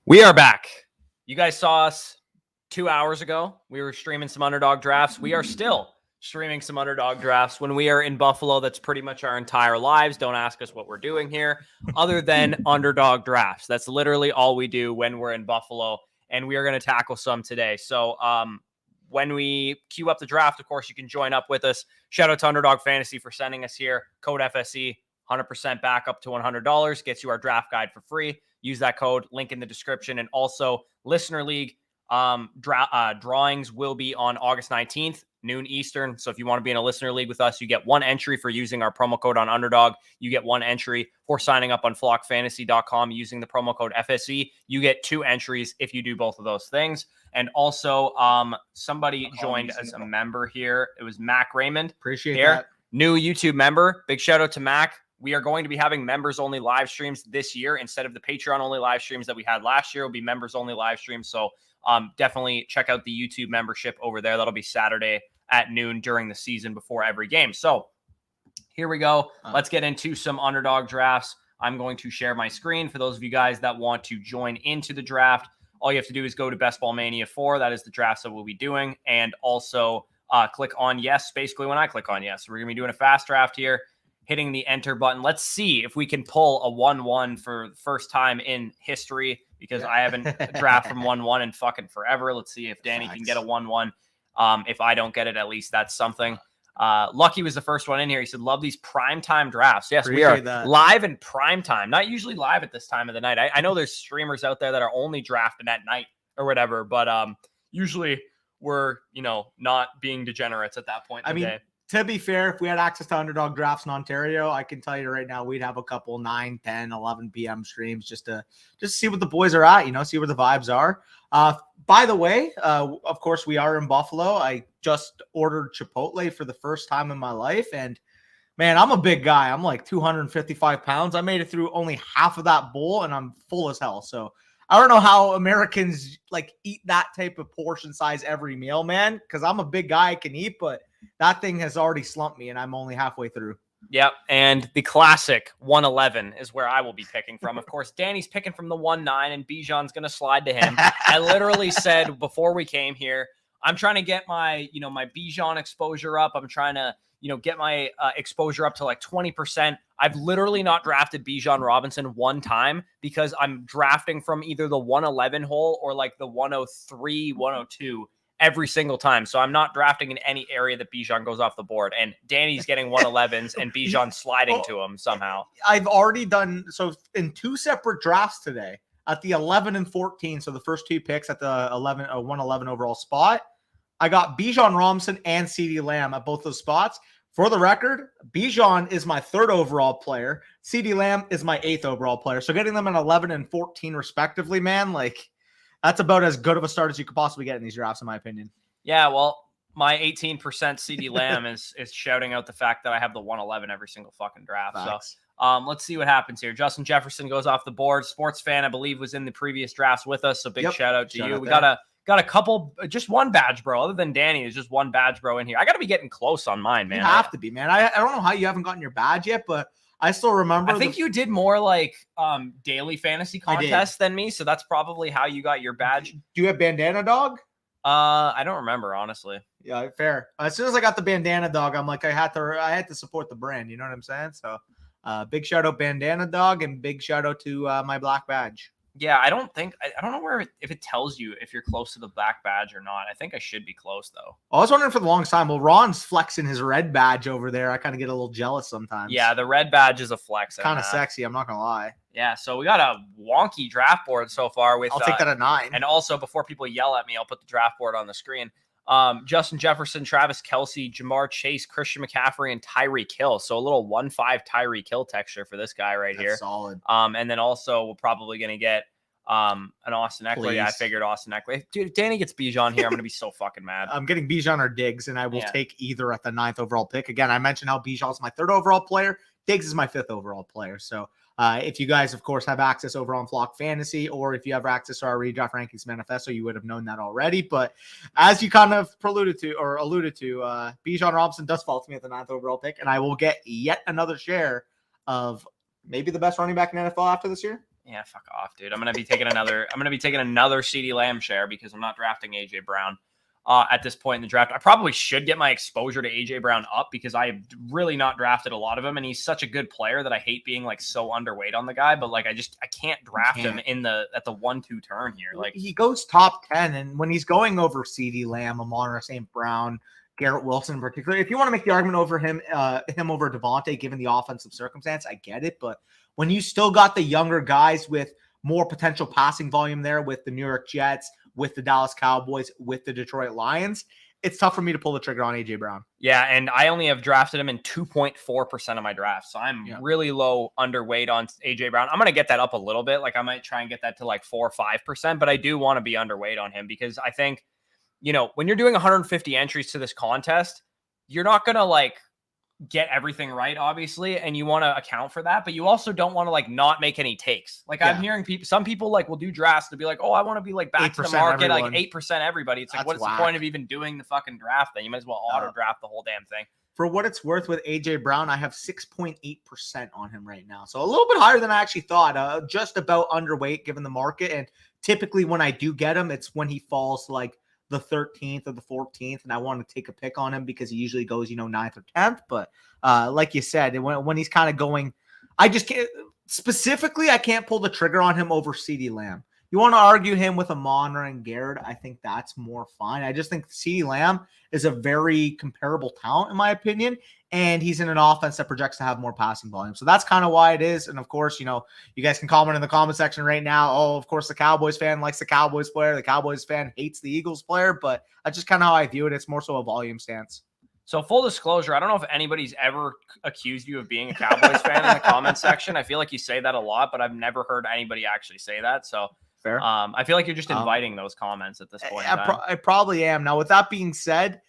We are back. You guys saw us 2 hours ago. We were streaming some underdog drafts. We are still streaming some underdog drafts. When we are in Buffalo, that's pretty much our entire lives. Don't ask us what we're doing here other than underdog drafts. That's literally all we do when we're in Buffalo, and we are going to tackle some today. So when we queue up the draft, of course, you can join up with us. Shout out to Underdog Fantasy for sending us here. Code FSE, 100% back up to $100. Gets you our draft guide for free. Use that code, link in the description. And also, Listener League drawings will be on August 19th, noon Eastern. So if you want to be in a Listener League with us, you get one entry for using our promo code on Underdog. You get one entry for signing up on flockfantasy.com using the promo code FSE. You get 2 entries if you do both of those things. And also, somebody joined as a member here. It was Mac Raymond. Appreciate that. New YouTube member. Big shout out to Mac. We are going to be having members-only live streams this year instead of the Patreon-only live streams that we had last year. It'll be members-only live streams. So definitely check out the YouTube membership over there. That'll be Saturday at noon during the season before every game. So here we go. Let's get into some underdog drafts. I'm going to share my screen for those of you guys that want to join into the draft. All you have to do is go to Best Ball Mania 4. That is the drafts that we'll be doing. And also click on yes, basically when I click on yes. We're going to be doing a fast draft here. Hitting the enter button. Let's see if we can pull a 1-1 for the first time in history because I haven't drafted from 1-1 in fucking forever. Let's see if Danny can get a 1-1. If I don't get it, at least that's something. Lucky was the first one in here. He said, love these primetime drafts. Yes, Appreciate we are live in primetime. Not usually live at this time of the night. I know there's streamers out there that are only drafting at night or whatever, but usually we're, not being degenerates at that point in the day. To be fair, if we had access to underdog drafts in Ontario, I can tell you right now, we'd have a couple 9, 10, 11 p.m. streams just to see what the boys are at, see where the vibes are. By the way, of course, we are in Buffalo. I just ordered Chipotle for the first time in my life. And man, I'm a big guy. I'm like 255 pounds. I made it through only half of that bowl and I'm full as hell. So I don't know how Americans eat that type of portion size every meal, man, because I'm a big guy. I can eat, but that thing has already slumped me and I'm only halfway through. Yep. And the classic 111 is where I will be picking from. Of course, Danny's picking from the 19 and Bijan's going to slide to him. I literally said before we came here, I'm trying to get my, my Bijan exposure up. I'm trying to, get my exposure up to 20%. I've literally not drafted Bijan Robinson one time because I'm drafting from either the 111 hole or the 103, 102 every single time. So I'm not drafting in any area that Bijan goes off the board. And Danny's getting 111s and Bijan sliding to him somehow. I've already done so in 2 separate drafts today at the 11 and 14. So the first 2 picks at the 111 overall spot. I got Bijan Robinson and CeeDee Lamb at both those spots. For the record, Bijan is my 3rd overall player. CeeDee Lamb is my 8th overall player. So getting them at 11 and 14 respectively, man, that's about as good of a start as you could possibly get in these drafts, in my opinion. Yeah, well, my 18% CeeDee Lamb is shouting out the fact that I have the 111 every single fucking draft. Facts. So let's see what happens here. Justin Jefferson goes off the board. Sports fan, I believe, was in the previous drafts with us. So big shout out to you. We got a couple, just one badge, bro. Other than Danny, there's just one badge, bro, in here. I got to be getting close on mine, man. You have to be, man. I don't know how you haven't gotten your badge yet, but I still remember. I think you did more daily fantasy contests than me, so that's probably how you got your badge. Do you have Bandana Dog? I don't remember, honestly. Yeah, fair. As soon as I got the Bandana Dog, I'm like, I had to support the brand. You know what I'm saying? So, big shout out Bandana Dog and big shout out to my black badge. Yeah, I don't know if it tells you if you're close to the black badge or not. I think I should be close though. I was wondering for the longest time. Well, Ron's flexing his red badge over there. I kind of get a little jealous sometimes. Yeah, the red badge is a flex. Kind of sexy. I'm not gonna lie. Yeah, so we got a wonky draft board so far. I'll take that at 9. And also, before people yell at me, I'll put the draft board on the screen. Justin Jefferson, Travis Kelce, Jamar Chase, Christian McCaffrey, and Tyreek Hill. So a little 1-5 Tyreek Hill texture for this guy right here. Solid. And then also we're probably going to get an Austin Eckler. Yeah, I figured Austin Eckler. Dude, if Danny gets Bijan here, I'm going to be so fucking mad. I'm getting Bijan or Diggs, and I will take either at the 9th overall pick. Again, I mentioned how Bijan is my 3rd overall player. Diggs is my 5th overall player. So if you guys, of course, have access over on Flock Fantasy, or if you have access to our redraft rankings manifesto, you would have known that already. But as you kind of alluded to, Bijan Robinson does fall to me at the 9th overall pick, and I will get yet another share of maybe the best running back in NFL after this year. Yeah, fuck off, dude. I'm gonna be taking another CeeDee Lamb share because I'm not drafting AJ Brown at this point in the draft. I probably should get my exposure to AJ Brown up because I have really not drafted a lot of him, and he's such a good player that I hate being like so underweight on the guy. But like, I can't draft him at the 1-2 turn here. Like, he goes top 10, and when he's going over CeeDee Lamb, Amon-Ra St. Brown, Garrett Wilson in particular, if you want to make the argument over him over Devontae, given the offensive circumstance, I get it. But when you still got the younger guys with more potential passing volume there with the New York Jets, with the Dallas Cowboys, with the Detroit Lions, it's tough for me to pull the trigger on AJ Brown. Yeah, and I only have drafted him in 2.4% of my drafts. So I'm really low underweight on AJ Brown. I'm going to get that up a little bit. Like I might try and get that to like 4 or 5%, but I do want to be underweight on him because I think, when you're doing 150 entries to this contest, you're not going to like get everything right, obviously, and you want to account for that, but you also don't want to like not make any takes. Like I'm hearing some people like will do drafts to be like, oh, I want to be like back to the market, like 8% everybody. It's like, what's the point of even doing the fucking draft then? You might as well auto draft the whole damn thing. For what it's worth with AJ Brown, I have 6.8% on him right now. So a little bit higher than I actually thought, just about underweight given the market. And typically when I do get him, it's when he falls like the 13th or the 14th, and I want to take a pick on him because he usually goes, 9th or 10th. But like you said, when he's kind of going, I just can't specifically, I can't pull the trigger on him over CeeDee Lamb. You want to argue him with Amon-Ra and Garrett, I think that's more fine. I just think CeeDee Lamb is a very comparable talent, in my opinion, and he's in an offense that projects to have more passing volume. So that's kind of why it is. And of course, you guys can comment in the comment section right now. Oh, of course, the Cowboys fan likes the Cowboys player. The Cowboys fan hates the Eagles player, but that's just kind of how I view it. It's more so a volume stance. So full disclosure, I don't know if anybody's ever accused you of being a Cowboys fan in the comment section. I feel like you say that a lot, but I've never heard anybody actually say that. So fair. I feel like you're just inviting those comments at this point. I probably am. Now, with that being said,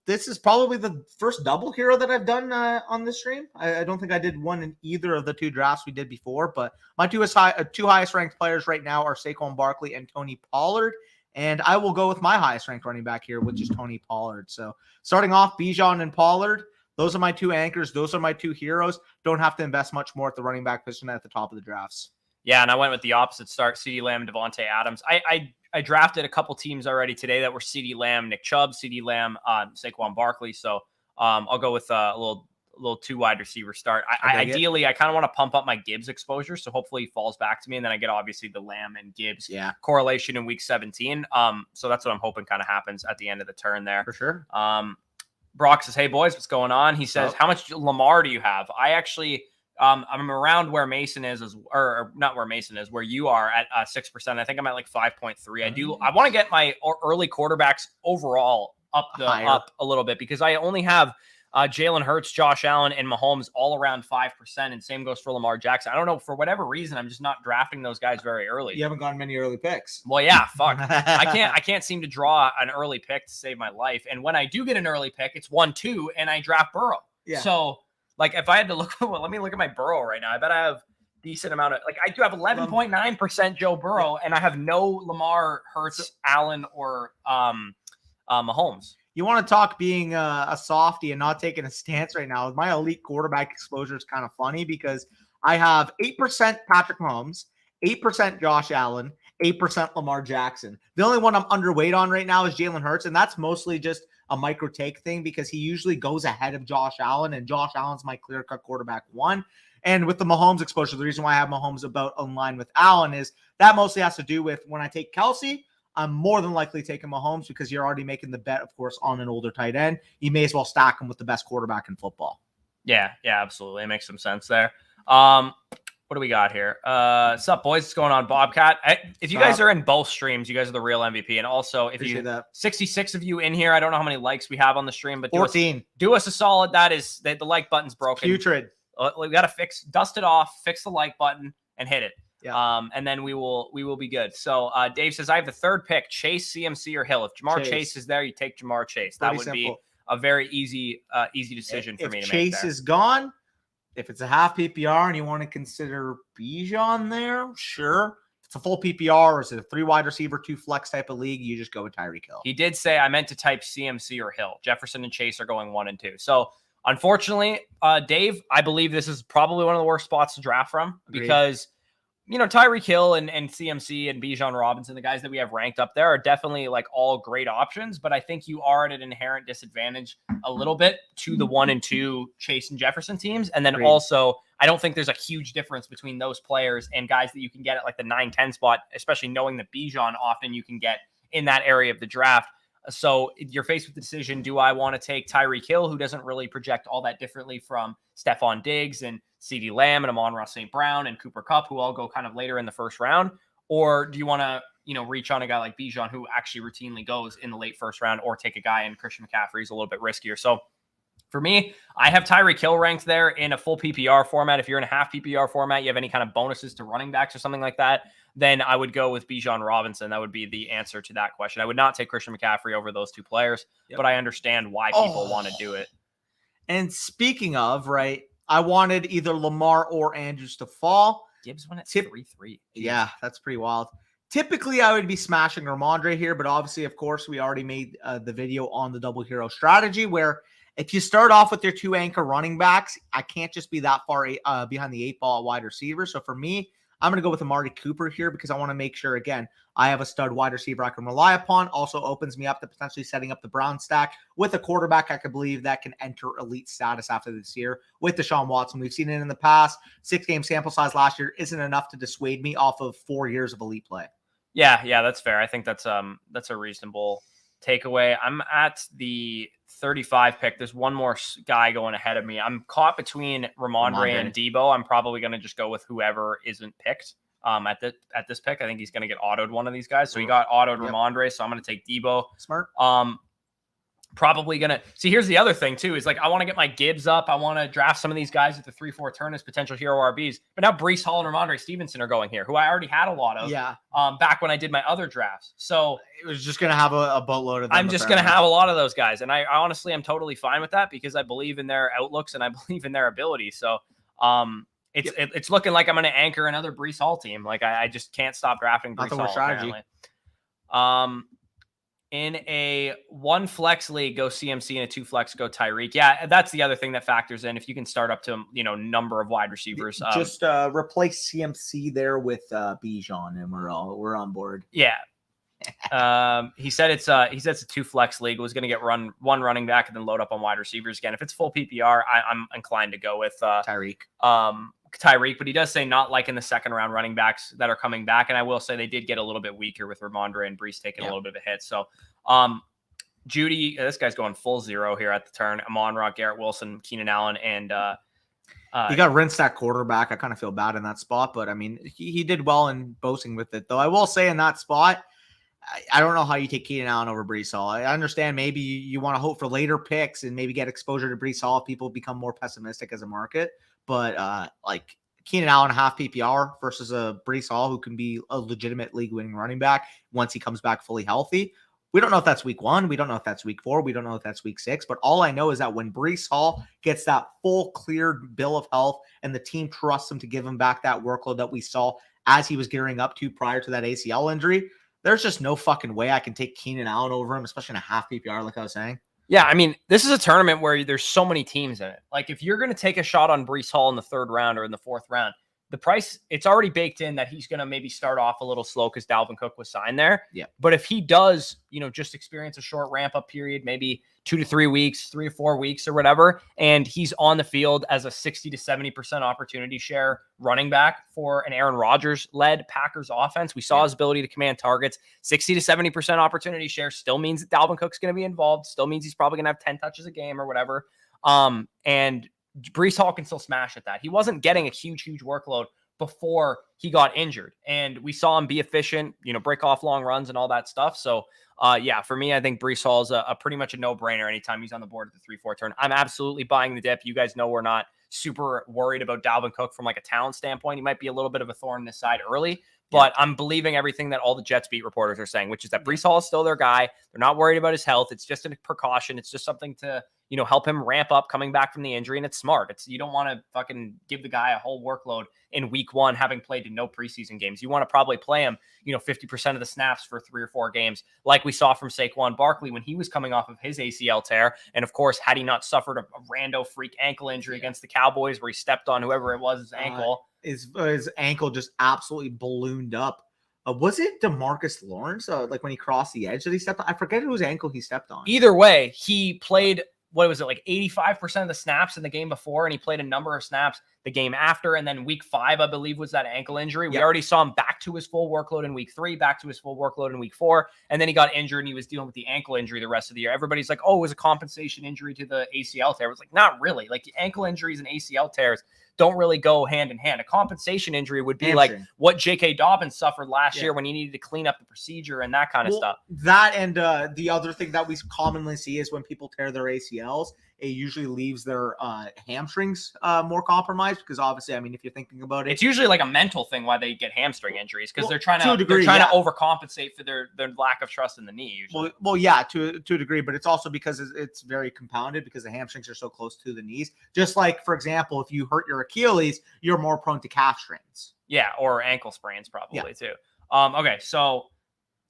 this is probably the first double hero that I've done on this stream. I don't think I did one in either of the two drafts we did before, but my two highest ranked players right now are Saquon Barkley and Tony Pollard. And I will go with my highest ranked running back here, which is Tony Pollard. So starting off, Bijan and Pollard, those are my two anchors. Those are my two heroes. Don't have to invest much more at the running back position at the top of the drafts. Yeah, and I went with the opposite start, CeeDee Lamb, Devontae Adams. I drafted a couple teams already today that were CeeDee Lamb, Nick Chubb, CeeDee Lamb, Saquon Barkley. So I'll go with a little 2 wide receiver start. Ideally, I kind of want to pump up my Gibbs exposure, so hopefully he falls back to me, and then I get obviously the Lamb and Gibbs correlation in week 17. So that's what I'm hoping kind of happens at the end of the turn there. For sure. Brock says, hey, boys, what's going on? He says, how much Lamar do you have? I actually... I'm around where Mason is, or not where Mason is, where you are at 6%. I think I'm at like 5.3. I want to get my early quarterbacks overall up a little bit because I only have Jalen Hurts, Josh Allen, and Mahomes all around 5%, and same goes for Lamar Jackson. I don't know, for whatever reason, I'm just not drafting those guys very early. You haven't gotten many early picks. Well, yeah, fuck. I can't seem to draw an early pick to save my life. And when I do get an early pick, it's 1-2, and I draft Burrow. Yeah. So. Like if I had to look, let me look at my Burrow right now. I bet I have decent amount of, like I do have 11.9% Joe Burrow, and I have no Lamar, Hurts, Allen, or Mahomes. You want to talk being a softie and not taking a stance right now. My elite quarterback exposure is kind of funny because I have 8% Patrick Mahomes, 8% Josh Allen, 8% Lamar Jackson. The only one I'm underweight on right now is Jalen Hurts, and that's mostly just a micro take thing because he usually goes ahead of Josh Allen, and Josh Allen's my clear-cut quarterback 1. And with the Mahomes exposure, the reason why I have Mahomes about in line with Allen is that mostly has to do with when I take Kelsey, I'm more than likely taking Mahomes because you're already making the bet, of course, on an older tight end. You may as well stack him with the best quarterback in football. Yeah, absolutely. It makes some sense there. What do we got here? What's up, boys? What's going on, Bobcat? If you guys are in both streams, you guys are the real MVP. And also, if you 66 of you in here, I don't know how many likes we have on the stream, but 14. Do us a solid. That is the like button's broken. Putrid. We got to dust it off, fix the like button, and hit it. Yeah. And then we will be good. So Dave says, I have the third pick: Chase, CMC, or Hill. If Jamar Chase is there, you take Jamar Chase. That would be a very easy decision for me to make. If Chase is gone. If it's a half PPR and you want to consider Bijan there, sure. If it's a full PPR or is it a 3 wide receiver, 2 flex type of league, you just go with Tyreek Hill. He did say I meant to type CMC or Hill. Jefferson and Chase are going 1 and 2. So unfortunately, Dave, I believe this is probably one of the worst spots to draft from because Tyreek Hill and CMC and Bijan Robinson, the guys that we have ranked up there, are definitely like all great options. But I think you are at an inherent disadvantage a little bit to the 1 and 2 Chase and Jefferson teams. And then Great. also, I don't think there's a huge difference between those players and guys that you can get at like the 9-10 spot, especially knowing that Bijan often you can get in that area of the draft. So you're faced with the decision, do I want to take Tyreek Hill, who doesn't really project all that differently from Stephon Diggs and CeeDee Lamb and Amon-Ra St. Brown and Cooper Kupp, who all go kind of later in the first round? Or do you want to, reach on a guy like Bijan, who actually routinely goes in the late first round, or take a guy in Christian McCaffrey who's a little bit riskier? So for me, I have Tyreek Hill ranked there in a full PPR format. If you're in a half PPR format, you have any kind of bonuses to running backs or something like that, then I would go with Bijan Robinson. That would be the answer to that question. I would not take Christian McCaffrey over those two players, but I understand why people want to do it. And speaking of, right, I wanted either Lamar or Andrews to fall. Gibbs went at 3-3. Yeah, that's pretty wild. Typically, I would be smashing Ramondre here, but obviously, of course, we already made the video on the double hero strategy, where if you start off with your 2 anchor running backs, I can't just be that far behind the 8 ball wide receiver. So for me, I'm going to go with Amari Cooper here, because I want to make sure, again, I have a stud wide receiver I can rely upon. Also opens me up to potentially setting up the Brown stack with a quarterback I could believe that can enter elite status after this year with Deshaun Watson. We've seen it in the past. 6-game sample size last year isn't enough to dissuade me off of 4 years of elite play. Yeah, that's fair. I think that's a reasonable takeaway. I'm at the 35 pick. There's one more guy going ahead of me. I'm caught between Ramondre and Debo. I'm probably going to just go with whoever isn't picked at this pick. I think he's going to get autoed one of these guys. So he got autoed Ramondre, so I'm going to take Debo. Smart. Probably going to see. Here's the other thing too, is like, I want to get my Gibbs up. I want to draft some of these guys at the 3-4 turn as potential hero RBs. But now Breece Hall and Ramondre Stevenson are going here, who I already had a lot of back when I did my other drafts. So it was just going to have a boatload of them. I'm just going to have a lot of those guys. And I honestly, I'm totally fine with that, because I believe in their outlooks and I believe in their ability. So it's looking like I'm going to anchor another Breece Hall team. Like I just can't stop drafting Breece Hall, apparently. In a 1 flex league, go CMC. In a 2 flex, go Tyreek. Yeah, that's the other thing that factors in. If you can start up to, number of wide receivers. Just replace CMC there with Bijan, and we're on board. Yeah. He said it's a 2 flex league. Was going to get one running back and then load up on wide receivers again. If it's full PPR, I'm inclined to go with Tyreek. But he does say not like in the second round running backs that are coming back. And I will say they did get a little bit weaker with Ramondre and Breece taking a little bit of a hit. So Judy, this guy's going full 0 here at the turn. Amon-Ra, Garrett Wilson, Keenan Allen, and he got rinsed that quarterback. I kind of feel bad in that spot, but I mean, he did well in boasting with it, though. I will say in that spot, I don't know how you take Keenan Allen over Breece Hall. I understand maybe you want to hope for later picks and maybe get exposure to Breece Hall if people become more pessimistic as a market. But like Keenan Allen, half PPR versus a Breece Hall, who can be a legitimate league-winning running back once he comes back fully healthy. We don't know if that's week 1. We don't know if that's week 4. We don't know if that's week 6. But all I know is that when Breece Hall gets that full cleared bill of health and the team trusts him to give him back that workload that we saw as he was gearing up to prior to that ACL injury, there's just no fucking way I can take Keenan Allen over him, especially in a half PPR, like I was saying. Yeah, I mean, this is a tournament where there's so many teams in it. Like, if you're going to take a shot on Breece Hall in the 3rd round or in the 4th round, the price, it's already baked in that he's going to maybe start off a little slow because Dalvin Cook was signed there. Yeah. But if he does, just experience a short ramp up period, maybe 2 to 3 weeks, 3 to 4 weeks or whatever, and he's on the field as a 60 to 70% opportunity share running back for an Aaron Rodgers-led Packers offense. We saw his ability to command targets. 60 to 70% opportunity share still means that Dalvin Cook's going to be involved. Still means he's probably going to have 10 touches a game or whatever. And Breece Hall can still smash at that. He wasn't getting a huge workload before he got injured, and we saw him be efficient, break off long runs and all that stuff. So for me, I think Breece Hall is a pretty much a no-brainer anytime he's on the board at the 3-4 turn. I'm absolutely buying the dip. You guys know we're not super worried about Dalvin Cook from like a talent standpoint. He might be a little bit of a thorn in his side early, but I'm believing everything that all the Jets beat reporters are saying, which is that Breece Hall is still their guy. They're not worried about his health. It's just a precaution. It's just something to, help him ramp up coming back from the injury. And it's smart. You don't want to fucking give the guy a whole workload in week 1, having played in no preseason games. You want to probably play him, 50% of the snaps for 3 or 4 games, like we saw from Saquon Barkley when he was coming off of his ACL tear. And of course, had he not suffered a rando freak ankle injury against the Cowboys where he stepped on whoever it was, his ankle. His ankle just absolutely ballooned up. Was it DeMarcus Lawrence? Like when he crossed the edge that he stepped on? I forget whose ankle he stepped on. Either way, he played, what was it, like 85% of the snaps in the game before, and he played a number of snaps the game after. And then week 5, I believe, was that ankle injury. We already saw him back to his full workload in week 3, back to his full workload in week 4. And then he got injured and he was dealing with the ankle injury the rest of the year. Everybody's like, oh, it was a compensation injury to the ACL tear. It was like, not really. Like, the ankle injuries and ACL tears don't really go hand in hand. A compensation injury would be like what J.K. Dobbins suffered last year when he needed to clean up the procedure and that kind of stuff. That and the other thing that we commonly see is when people tear their ACLs, it usually leaves their hamstrings more compromised because obviously, I mean, if you're thinking about it, it's usually like a mental thing why they get hamstring injuries because they're trying to overcompensate for their lack of trust in the knee. Usually. Well, yeah, to a degree, but it's also because it's very compounded because the hamstrings are so close to the knees. Just like, for example, if you hurt your Achilles, you're more prone to calf strains. Yeah, or ankle sprains probably too. Okay, so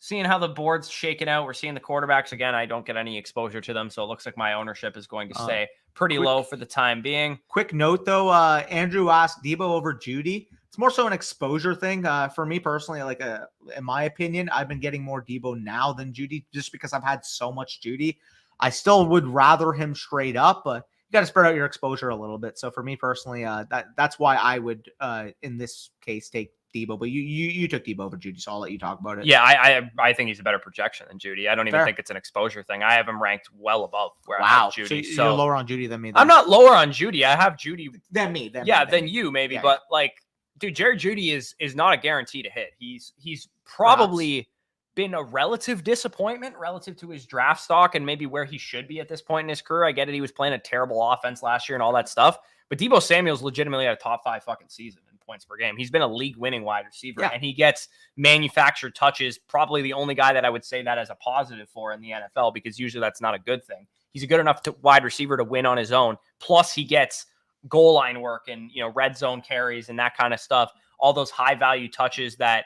seeing how the board's shaking out, we're seeing the quarterbacks again. I don't get any exposure to them, so it looks like my ownership is going to stay pretty low for the time being. Quick note, though, Andrew asked Debo over Judy. It's more so an exposure thing. For me personally, in my opinion, I've been getting more Debo now than Judy just because I've had so much Judy. I still would rather him straight up, but you got to spread out your exposure a little bit. So for me personally, that's why I would, in this case, take Debo, but you took Debo over Judy, so I'll let you talk about it. Yeah, I think he's a better projection than Judy. I don't even think it's an exposure thing. I have him ranked well above where I have Judy. So you're lower on Judy than me. Then. I'm not lower on Judy. I have Judy than me. Than you maybe, but like, dude, Jerry Judy is not a guarantee to hit. He's probably been a relative disappointment relative to his draft stock and maybe where he should be at this point in his career. I get it. He was playing a terrible offense last year and all that stuff, but Deebo Samuel's legitimately had a top 5 fucking season in points per game. He's been a league-winning wide receiver, and he gets manufactured touches. Probably the only guy that I would say that as a positive for in the NFL, because usually that's not a good thing. He's a good enough wide receiver to win on his own. Plus, he gets goal line work and red zone carries and that kind of stuff. All those high-value touches that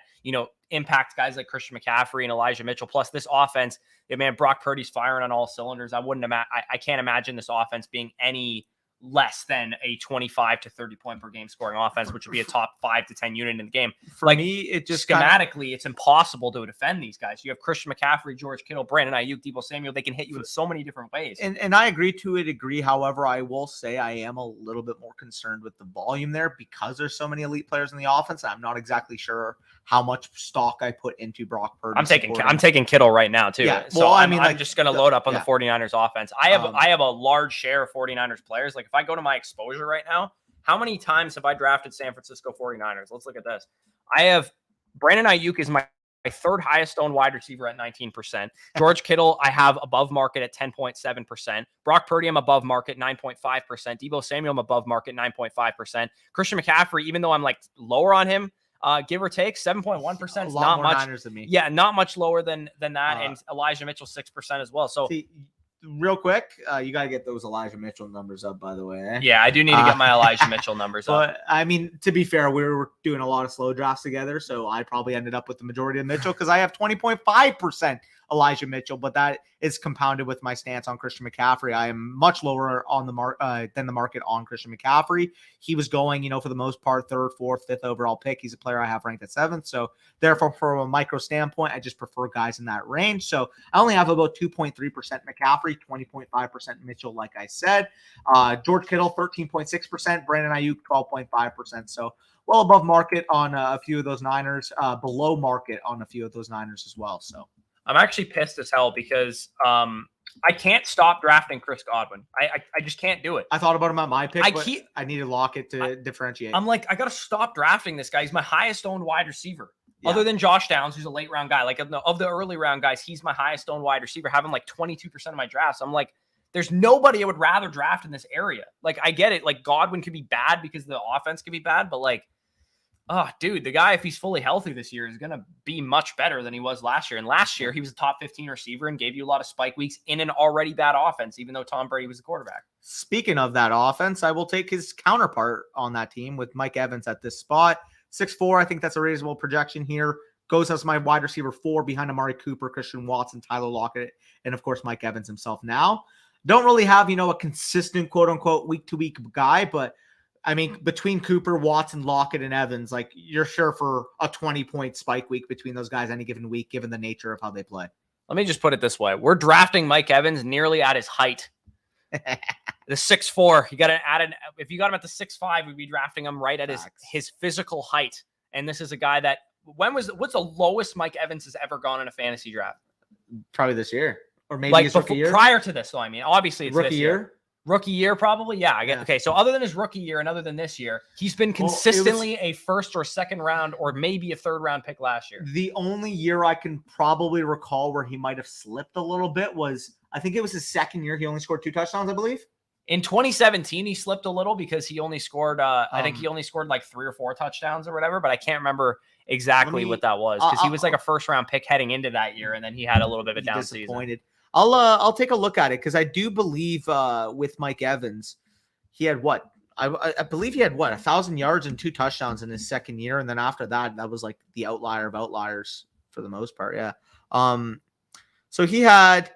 impact guys like Christian McCaffrey and Elijah Mitchell. Plus, this offense, Brock Purdy's firing on all cylinders. I can't imagine this offense being any less than a 25 to 30 point per game scoring offense, which would be a top 5 to 10 unit in the game. For me, it just schematically, it's impossible to defend these guys. You have Christian McCaffrey, George Kittle, Brandon Ayuk, Deebo Samuel. They can hit you in so many different ways. And I agree to a degree. However, I will say I am a little bit more concerned with the volume there because there's so many elite players in the offense. I'm not exactly sure how much stock I put into Brock Purdy. I'm taking Kittle right now too. Yeah. So I'm just going to load up on the 49ers offense. I have a large share of 49ers players. Like if I go to my exposure right now, how many times have I drafted San Francisco 49ers? Let's look at this. I have Brandon Ayuk is my 3rd highest owned wide receiver at 19%. George Kittle, I have above market at 10.7%. Brock Purdy, I'm above market, 9.5%. Deebo Samuel, I'm above market, 9.5%. Christian McCaffrey, even though I'm like lower on him, give or take 7.1% is not much. Niners than me. Yeah, not much lower than that. And Elijah Mitchell 6% as well. So real quick, you got to get those Elijah Mitchell numbers up, by the way. Yeah, I do need to get my Elijah Mitchell numbers up. But I mean, to be fair, we were doing a lot of slow drafts together, so I probably ended up with the majority of Mitchell because I have 20.5% Elijah Mitchell, but that is compounded with my stance on Christian McCaffrey. I am much lower on the than the market on Christian McCaffrey. He was going, for the most part, 3rd, 4th, 5th overall pick. He's a player I have ranked at 7th. So therefore, from a micro standpoint, I just prefer guys in that range. So I only have about 2.3% McCaffrey, 20.5% Mitchell, like I said. George Kittle, 13.6%. Brandon Ayuk, 12.5%. So well above market on a few of those Niners, below market on a few of those Niners as well. So I'm actually pissed as hell because I can't stop drafting Chris Godwin. I just can't do it. I thought about him at my pick, I need to lock it to differentiate. I'm like, I got to stop drafting this guy. He's my highest owned wide receiver. Yeah. Other than Josh Downs, who's a late round guy. Like of the early round guys, he's my highest owned wide receiver, having like 22% of my drafts. I'm like, there's nobody I would rather draft in this area. Like, I get it. Like, Godwin could be bad because the offense could be bad, but like, Oh, dude, the guy, if he's fully healthy this year, is going to be much better than he was last year. And last year, he was a top 15 receiver and gave you a lot of spike weeks in an already bad offense, even though Tom Brady was the quarterback. Speaking of that offense, I will take his counterpart on that team with Mike Evans at this spot. 6'4", I think that's a reasonable projection here. Goes as my wide receiver 4 behind Amari Cooper, Christian Watson, Tyler Lockett, and of course Mike Evans himself now. Don't really have, a consistent quote-unquote week-to-week guy, but I mean, between Cooper, Watson, Lockett, and Evans, like you're sure for a 20-point spike week between those guys any given week, given the nature of how they play. Let me just put it this way. We're drafting Mike Evans nearly at his height. The 6'4", you got to add an. If you got him at the 6'5", we'd be drafting him right at his physical height. And this is a guy that what's the lowest Mike Evans has ever gone in a fantasy draft? Probably this year, or maybe like his rookie year. Prior to this, though. I mean, obviously it's rookie this year. Rookie year, probably. Yeah, I get. Okay, so other than his rookie year and other than this year, he's been consistently a first or second round or maybe a third round pick last year. The only year I can probably recall where he might have slipped a little bit was, I think it was his second year. He only scored 2 touchdowns, I believe. In 2017, he slipped a little because he only scored, I think he only scored like 3 or 4 touchdowns or whatever, but I can't remember exactly what that was because he was like a first round pick heading into that year, and then he had a little bit of a down season. I'll take a look at it because I do believe with Mike Evans, he had what? I believe he had 1,000 yards and 2 touchdowns in his second year, and then after that, that was like the outlier of outliers for the most part. Yeah. So he had.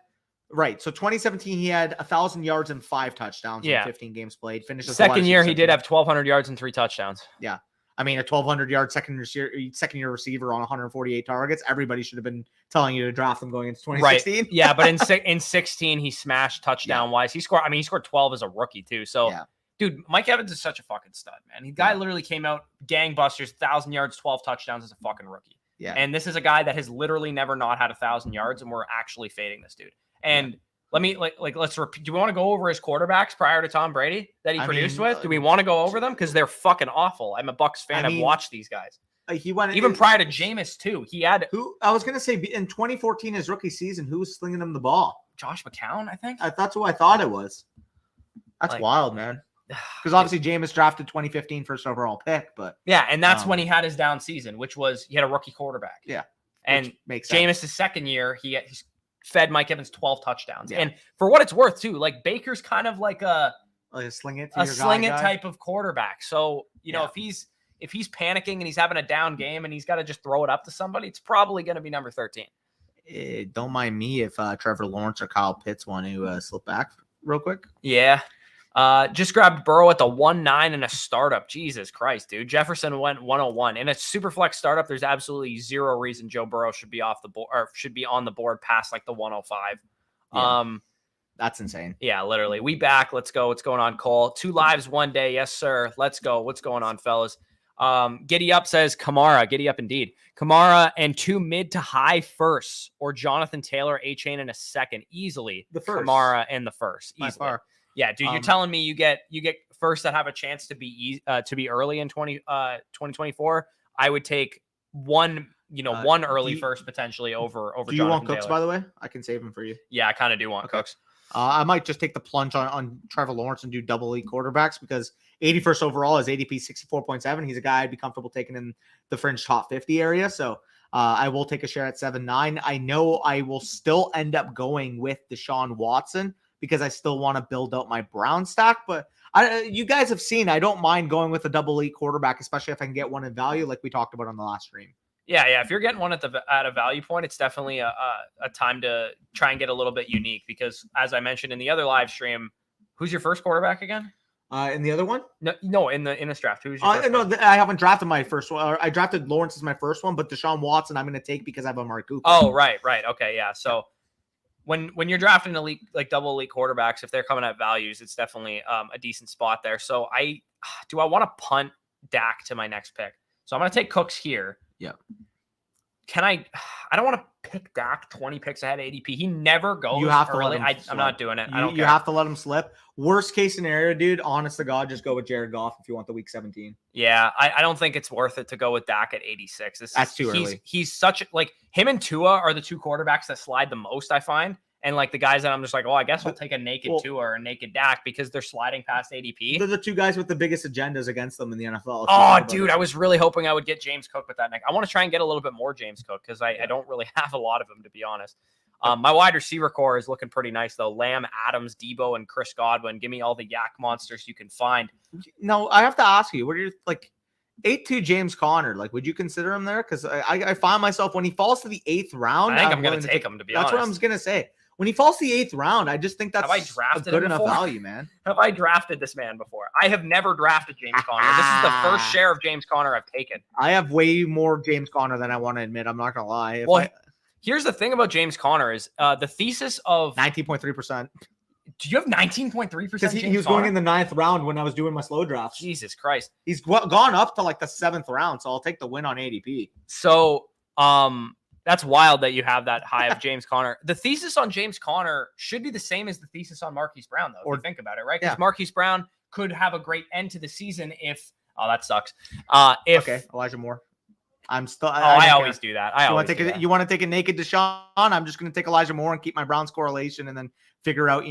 Right. So 2017, he had 1,000 yards and 5 touchdowns in 15 games played. Finished second year, he did have 1,200 yards and 3 touchdowns. Yeah. I mean, a 1,200-yard second-year receiver on 148 targets. Everybody should have been telling you to draft him going into 2016. Right. Yeah, but in 16, he smashed touchdown-wise. He scored 12 as a rookie, too. So, dude, Mike Evans is such a fucking stud, man. The guy literally came out gangbusters, 1,000 yards, 12 touchdowns as a fucking rookie. Yeah. And this is a guy that has literally never not had 1,000 yards, and we're actually fading this dude. And let me let's repeat. Do we want to go over his quarterbacks prior to Tom Brady that he produced with? Do we want to go over them? Because they're fucking awful. I'm a Bucs fan. I've watched these guys. He went even prior to Jameis too. He had who I was gonna say in 2014, his rookie season, who was slinging him the ball? Josh McCown, I think. That's who I thought it was. That's wild, man. Because obviously Jameis drafted 2015 first overall pick, but and that's when he had his down season, which was he had a rookie quarterback. Yeah, and Jameis' second year, he's fed Mike Evans 12 touchdowns. And for what it's worth, too, like Baker's kind of like a sling it type of quarterback. So, if he's panicking and he's having a down game and he's got to just throw it up to somebody, it's probably going to be number 13. Don't mind me if Trevor Lawrence or Kyle Pitts want to slip back real quick. Yeah. Just grabbed Burrow at the 1-9 in a startup. Jesus Christ, dude. Jefferson went 101. In a super flex startup, there's absolutely zero reason Joe Burrow should be off the board or should be on the board past like the 105. Yeah. That's insane. Yeah, literally. We back. Let's go. What's going on, Cole? 2 lives, 1 day. Yes, sir. Let's go. What's going on, fellas? Giddy Up says Kamara. Giddy Up indeed. Kamara and 2 mid to high firsts, or Jonathan Taylor, A-Chain in a second. Easily. The first. Kamara in the first. Easily. By far. Yeah, dude, you're telling me you get first that have a chance to be early in 2024. I would take one early first potentially over. Do you Jonathan want Cooks, Taylor. by the way? I can save him for you. Yeah, I kind of do want Cooks. I might just take the plunge on Trevor Lawrence and do double elite quarterbacks because 81st overall is ADP 64.7. He's a guy I'd be comfortable taking in the fringe top 50 area. So I will take a share at 7-9. I know I will still end up going with Deshaun Watson because I still want to build out my Brown stack. But you guys have seen, I don't mind going with a double elite quarterback, especially if I can get one in value like we talked about on the last stream. Yeah. If you're getting one at a value point, it's definitely a time to try and get a little bit unique because, as I mentioned in the other live stream, who's your first quarterback again? In the other one? No, in this draft. Who's your first one? I haven't drafted my first one. I drafted Lawrence as my first one, but Deshaun Watson I'm going to take because I have Amari Cooper. Oh, right. Okay, yeah. So when you're drafting elite, like double elite quarterbacks, if they're coming at values, it's definitely a decent spot there. So I want to punt Dak to my next pick. So I'm going to take Cooks here. Yeah. I don't want to pick Dak 20 picks ahead of ADP. He never goes you have to early. Let him I'm not doing it. You have to let him slip. Worst case scenario, dude, honest to God, just go with Jared Goff if you want the week 17. Yeah, I don't think it's worth it to go with Dak at 86. That's too early. He's such like him and Tua are the 2 quarterbacks that slide the most, I find. and like the guys that I'm just like, oh, I guess I'll take a naked Tua or a naked Dak because they're sliding past ADP. They're the two guys with the biggest agendas against them in the NFL. Oh, dude, I was really hoping I would get James Cook with that neck. I want to try and get a little bit more James Cook because I don't really have a lot of them, to be honest. My wide receiver core is looking pretty nice, though. Lamb, Adams, Debo, and Chris Godwin. Give me all the yak monsters you can find. No, I have to ask you, what are you like 8-2 James Conner? Like, would you consider him there? Because I find myself when he falls to the 8th round, I think I'm going to take him, to be honest. That's what I was going to say. When he falls to the 8th round, I just think that's a good enough value, man. Have I drafted this man before? I have never drafted James Conner. This is the first share of James Conner I've taken. I have way more James Conner than I want to admit. I'm not going to lie. Here's the thing about James Conner is the thesis of 19.3%. Do you have 19.3%? Because he was going in the 9th round when I was doing my slow drafts. Jesus Christ. He's gone up to like the 7th round, so I'll take the win on ADP. So, that's wild that you have that high of James Conner. The thesis on James Conner should be the same as the thesis on Marquise Brown, though, if you think about it, right? Because Marquise Brown could have a great end to the season if – oh, that sucks. Okay, Elijah Moore. I'm still – I always do that. You want to take a naked Deshaun? I'm just going to take Elijah Moore and keep my Browns correlation and then figure out,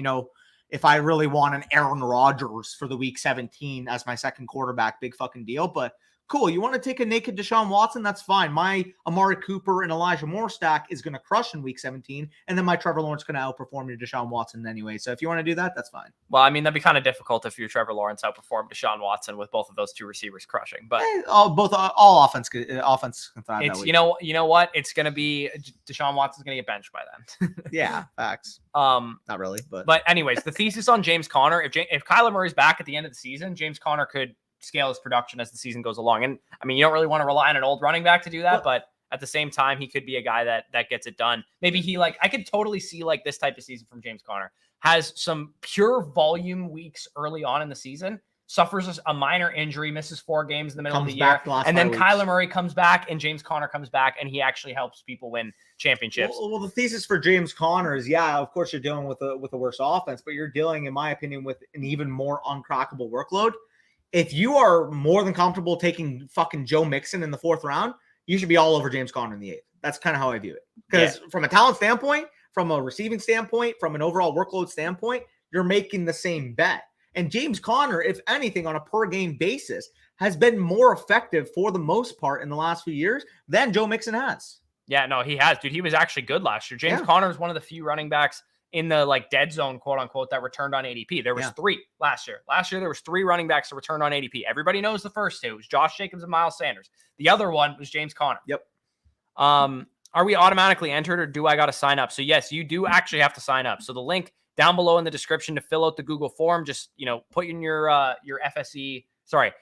if I really want an Aaron Rodgers for the week 17 as my second quarterback, big fucking deal. But cool. You want to take a naked Deshaun Watson? That's fine. My Amari Cooper and Elijah Moore stack is going to crush in week 17. And then my Trevor Lawrence going to outperform your Deshaun Watson anyway. So if you want to do that, that's fine. Well, I mean, that'd be kind of difficult if your Trevor Lawrence outperformed Deshaun Watson with both of those two receivers crushing. But all offense can thrive it's, that week. You know what? It's going to be Deshaun Watson's going to get benched by then. Yeah, facts. Not really, but anyways, the thesis on James Conner, if Kyler Murray's back at the end of the season, James Conner could scale his production as the season goes along. And I mean, you don't really want to rely on an old running back to do that, but at the same time, he could be a guy that gets it done. Maybe I could totally see like this type of season from James Conner. Has some pure volume weeks early on in the season, suffers a minor injury, misses 4 games in the middle of the year, and then Kyler Murray comes back and James Conner comes back and he actually helps people win championships. Well, the thesis for James Conner is, of course you're dealing with a worse offense, but you're dealing, in my opinion, with an even more uncrackable workload. If you are more than comfortable taking fucking Joe Mixon in the 4th round, you should be all over James Conner in the 8th. That's kind of how I view it. Because from a talent standpoint, from a receiving standpoint, from an overall workload standpoint, you're making the same bet. And James Conner, if anything, on a per game basis, has been more effective for the most part in the last few years than Joe Mixon has. Yeah, no, he has, dude. He was actually good last year. James Conner is one of the few running backs in the like dead zone, quote unquote, that returned on ADP. There was 3 last year. Last year, there was 3 running backs that returned on ADP. Everybody knows the first 2. It was Josh Jacobs and Miles Sanders. The other one was James Conner. Yep. Are we automatically entered or do I got to sign up? So yes, you do actually have to sign up. So the link down below in the description to fill out the Google form, just, put in your FSE,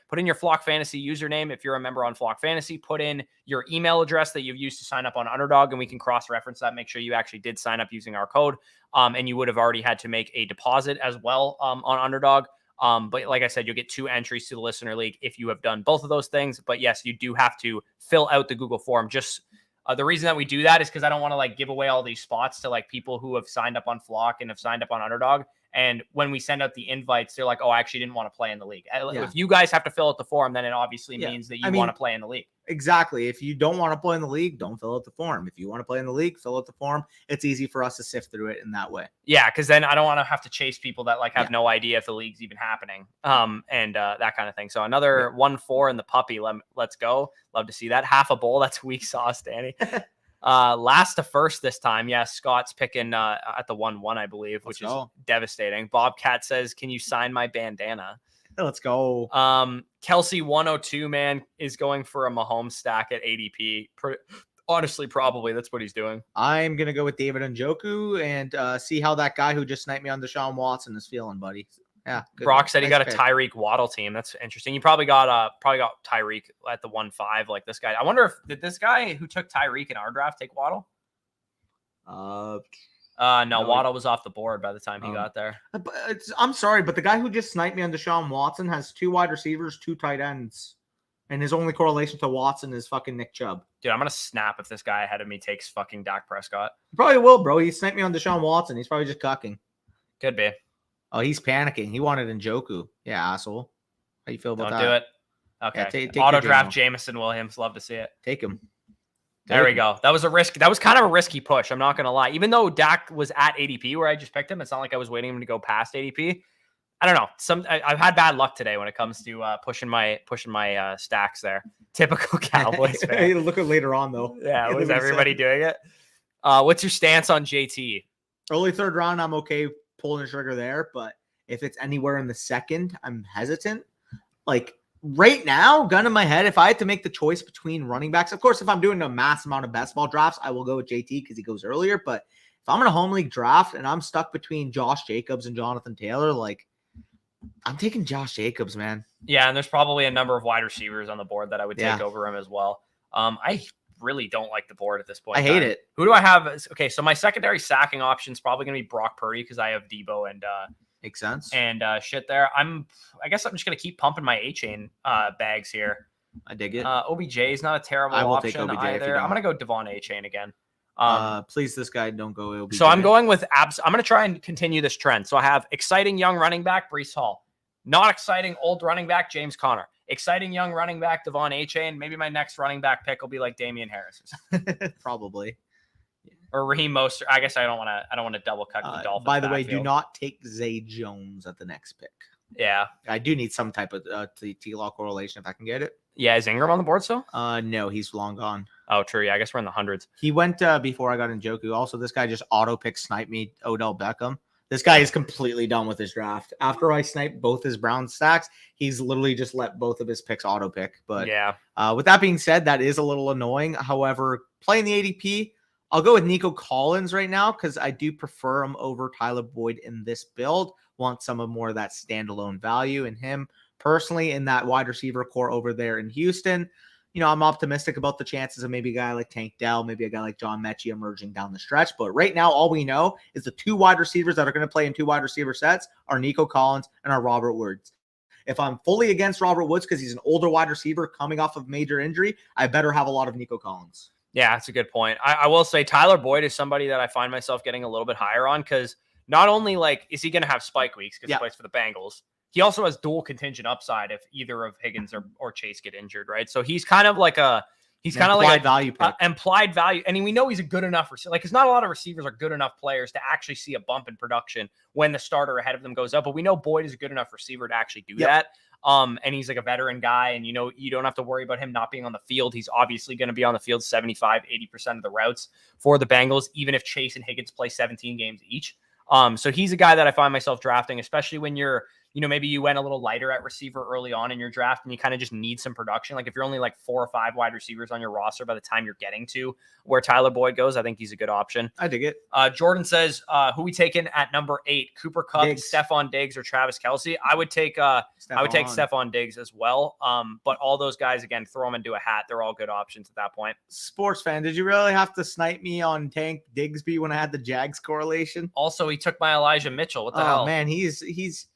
put in your Flock Fantasy username. If you're a member on Flock Fantasy, put in your email address that you've used to sign up on Underdog, and we can cross-reference that. Make sure you actually did sign up using our code. And you would have already had to make a deposit as well on Underdog. But like I said, you'll get 2 entries to the Listener League if you have done both of those things. But yes, you do have to fill out the Google form. Just the reason that we do that is because I don't want to give away all these spots to people who have signed up on Flock and have signed up on Underdog. And when we send out the invites, they're like, oh, I actually didn't want to play in the league. If you guys have to fill out the form, then it obviously means that you want to play in the league. Exactly. If you don't want to play in the league, don't fill out the form. If you want to play in the league, fill out the form. It's easy for us to sift through it in that way. Yeah, because then I don't want to have to chase people that have no idea if the league's even happening, and that kind of thing. So another 1-4 in the puppy. Let's go. Love to see that. Half a bowl. That's weak sauce, Danny. Last to first this time. Yeah, Scott's picking at the 1-1, I believe, which is devastating. Bobcat says, can you sign my bandana? Let's go. Kelsey 102, man, is going for a Mahomes stack at ADP. Honestly, probably that's what he's doing. I'm going to go with David Njoku and see how that guy who just sniped me on Deshaun Watson is feeling, buddy. Yeah. Good. Brock said he got a Tyreek Waddle team. That's interesting. You probably got Tyreek at the 1-5 like this guy. I wonder did this guy who took Tyreek in our draft take Waddle? No, Waddle was off the board by the time he got there. I'm sorry, but the guy who just sniped me on Deshaun Watson has 2 wide receivers, 2 tight ends, and his only correlation to Watson is fucking Nick Chubb. Dude, I'm gonna snap if this guy ahead of me takes fucking Dak Prescott. He probably will, bro. He sniped me on Deshaun Watson. He's probably just cucking. Could be. Oh, he's panicking. He wanted Njoku. Yeah, asshole. How you feel about that? Don't do it. Okay. Yeah, take Auto draft Jameson Williams. Love to see it. Take him. There we go. That was a risk. That was kind of a risky push. I'm not going to lie. Even though Dak was at ADP where I just picked him, it's not like I was waiting him to go past ADP. I don't know. I've had bad luck today when it comes to pushing my stacks there. Typical Cowboys fan. Look at later on though. Yeah, was everybody doing it? What's your stance on JT? Early third round, I'm okay pulling the trigger there, but if it's anywhere in the second, I'm hesitant. Like right now, gun in my head, if I had to make the choice between running backs, of course, if I'm doing a mass amount of best ball drafts, I will go with JT because he goes earlier. But if I'm in a home league draft and I'm stuck between Josh Jacobs and Jonathan Taylor, like I'm taking Josh Jacobs, man. Yeah, and there's probably a number of wide receivers on the board that I would take over him as well. I really don't like the board at this point. I hate it. Who do I have? Okay, so my secondary sacking option is probably going to be Brock Purdy because I have Debo and makes sense. And shit there. I guess I'm just going to keep pumping my A-chain bags here. I dig it. OBJ is not a terrible option either. I'm going to go Devon A-chain again. Please, this guy don't go OBJ. So I'm going with I'm going to try and continue this trend. So I have exciting young running back Breece Hall, not exciting old running back James Conner, exciting young running back Devon A-chain. Maybe my next running back pick will be like Damian Harris or something. Probably. Or Raheem Mostert. I guess I don't want to double cut the Dolphins. By the way, do not take Zay Jones at the next pick. Yeah, I do need some type of T-law correlation if I can get it. Yeah, is Ingram on the board still? No, he's long gone. Oh, true. Yeah, I guess we're in the hundreds. He went before I got Njoku. Also, this guy just auto pick snipe me Odell Beckham. This guy is completely done with his draft. After I sniped both his Brown stacks, he's literally just let both of his picks auto pick. But yeah, with that being said, that is a little annoying. However, playing the ADP, I'll go with Nico Collins right now because I do prefer him over Tyler Boyd in this build. Want some of more of that standalone value in him personally in that wide receiver core over there in Houston. You know, I'm optimistic about the chances of maybe a guy like Tank Dell, maybe a guy like John Mechie emerging down the stretch. But right now, all we know is the two wide receivers that are going to play in two wide receiver sets are Nico Collins and are Robert Woods. If I'm fully against Robert Woods because he's an older wide receiver coming off of major injury, I better have a lot of Nico Collins. Yeah, that's a good point. I will say Tyler Boyd is somebody that I find myself getting a little bit higher on because not only like is he going to have spike weeks because he plays for the Bengals, he also has dual contingent upside if either of Higgins or Chase get injured, right? So he's kind of like a value pick. Implied value. And we know he's a good enough receiver. Like, because not a lot of receivers are good enough players to actually see a bump in production when the starter ahead of them goes up. But we know Boyd is a good enough receiver to actually do that. And he's like a veteran guy, and you know, you don't have to worry about him not being on the field. He's obviously going to be on the field 75-80% of the routes for the Bengals, even if Chase and Higgins play 17 games each. So he's a guy that I find myself drafting, especially when you're, you know, maybe you went a little lighter at receiver early on in your draft and you kind of just need some production. Like if you're only like 4 or 5 wide receivers on your roster by the time you're getting to where Tyler Boyd goes, I think he's a good option. I dig it. Jordan says, who we taking at number 8, Cooper Kupp, Stephon Diggs, or Travis Kelce? I would take Stephon Diggs as well. But all those guys, again, throw them into a hat. They're all good options at that point. Sports fan, did you really have to snipe me on Tank Digsby when I had the Jags correlation? Also, he took my Elijah Mitchell. What the hell? Oh man, he's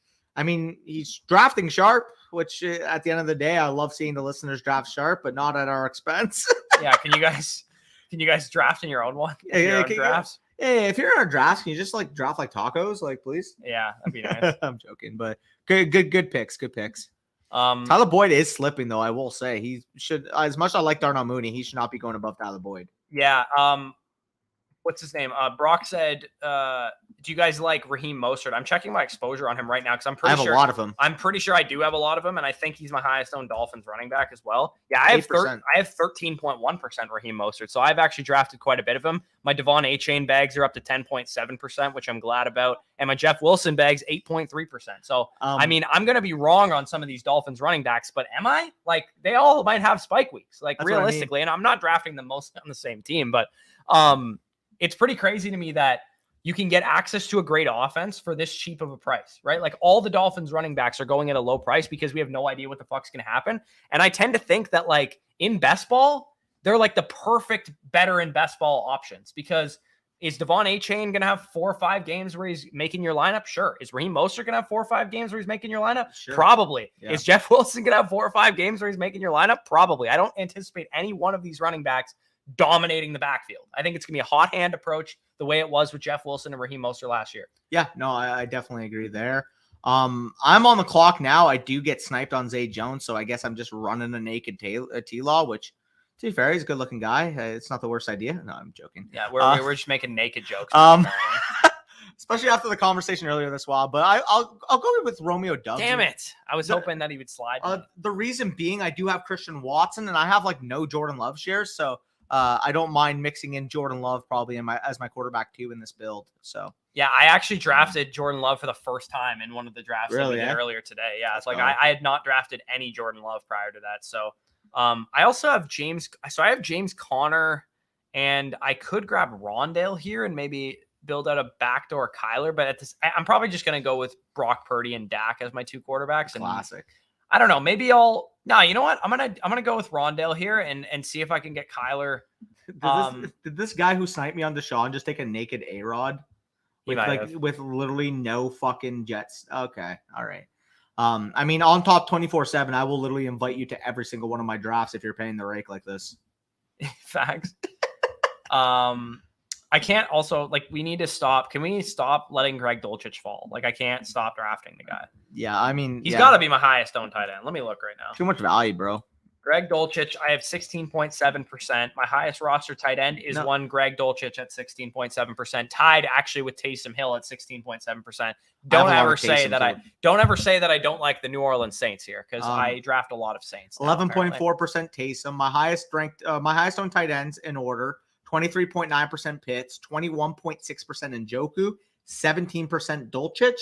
drafting sharp, which at the end of the day, I love seeing the listeners draft sharp, but not at our expense. Yeah, can you guys draft in your own one? Drafts? Hey, if you're in our drafts, can you just like draft like tacos, like please? Yeah, that'd be nice. I'm joking, but good picks. Tyler Boyd is slipping though. I will say he should. As much as I like Darnell Mooney, he should not be going above Tyler Boyd. Yeah. What's his name? Brock said, do you guys like Raheem Mostert? I'm checking my exposure on him right now because I have a lot of them. I'm pretty sure I do have a lot of them, and I think he's my highest owned Dolphins running back as well. Yeah, I have 13.1% Raheem Mostert, so I've actually drafted quite a bit of him. My Devon A-chain bags are up to 10.7%, which I'm glad about, and my Jeff Wilson bags 8.3%. So I mean, I'm going to be wrong on some of these Dolphins running backs, but am I? Like they all might have spike weeks, like that's realistically, and I'm not drafting them most on the same team, but it's pretty crazy to me that you can get access to a great offense for this cheap of a price, right? Like all the Dolphins running backs are going at a low price because we have no idea what the fuck's going to happen. And I tend to think that like in best ball, they're like the perfect better in best ball options because is Devon A-chain going to have 4 or 5 games where he's making your lineup? Sure. Is Raheem Mostert going to have 4 or 5 games where he's making your lineup? Sure. Probably. Yeah. Is Jeff Wilson going to have 4 or 5 games where he's making your lineup? Probably. I don't anticipate any one of these running backs dominating the backfield. I think it's going to be a hot hand approach the way it was with Jeff Wilson and Raheem Mostert last year. Yeah, no, I definitely agree there. I'm on the clock now. I do get sniped on Zay Jones, so I guess I'm just running a naked T-Law, which To be fair, he's a good-looking guy. It's not the worst idea. No, I'm joking. Yeah, we're just making naked jokes. Especially after the conversation earlier this while. But I'll go with Romeo Dubs. Damn it! I was hoping that he would slide. The reason being, I do have Christian Watson, and I have like no Jordan Love shares, so I don't mind mixing in Jordan Love probably as my quarterback 2 in this build. So yeah, I actually drafted Jordan Love for the first time in one of the drafts that we did earlier today. Yeah, it's like I had not drafted any Jordan Love prior to that. So I also have James. So I have James Conner, and I could grab Rondale here and maybe build out a backdoor Kyler. But at this, I'm probably just going to go with Brock Purdy and Dak as my 2 quarterbacks. Classic. And I don't know. Maybe I'll. No, you know what? I'm gonna go with Rondale here and see if I can get Kyler. Did this guy who sniped me on Deshaun just take a naked A-Rod? With literally no fucking jets. Okay. All right. I mean, on top 24/7, I will literally invite you to every single one of my drafts if you're paying the rake like this. Facts. I can't also, like, we need to stop. Can we stop letting Greg Dulcich fall? Like, I can't stop drafting the guy. Yeah, I mean, he's got to be my highest owned tight end. Let me look right now. Too much value, bro. Greg Dulcich, I have 16.7%. My highest roster tight end is one Greg Dulcich at 16.7%, tied actually with Taysom Hill at 16.7%. Don't ever say that I don't like the New Orleans Saints here, because I draft a lot of Saints. 11.4% Taysom. My highest owned tight ends in order: 23.9% Pitts, 21.6% Njoku, 17% Dulcich,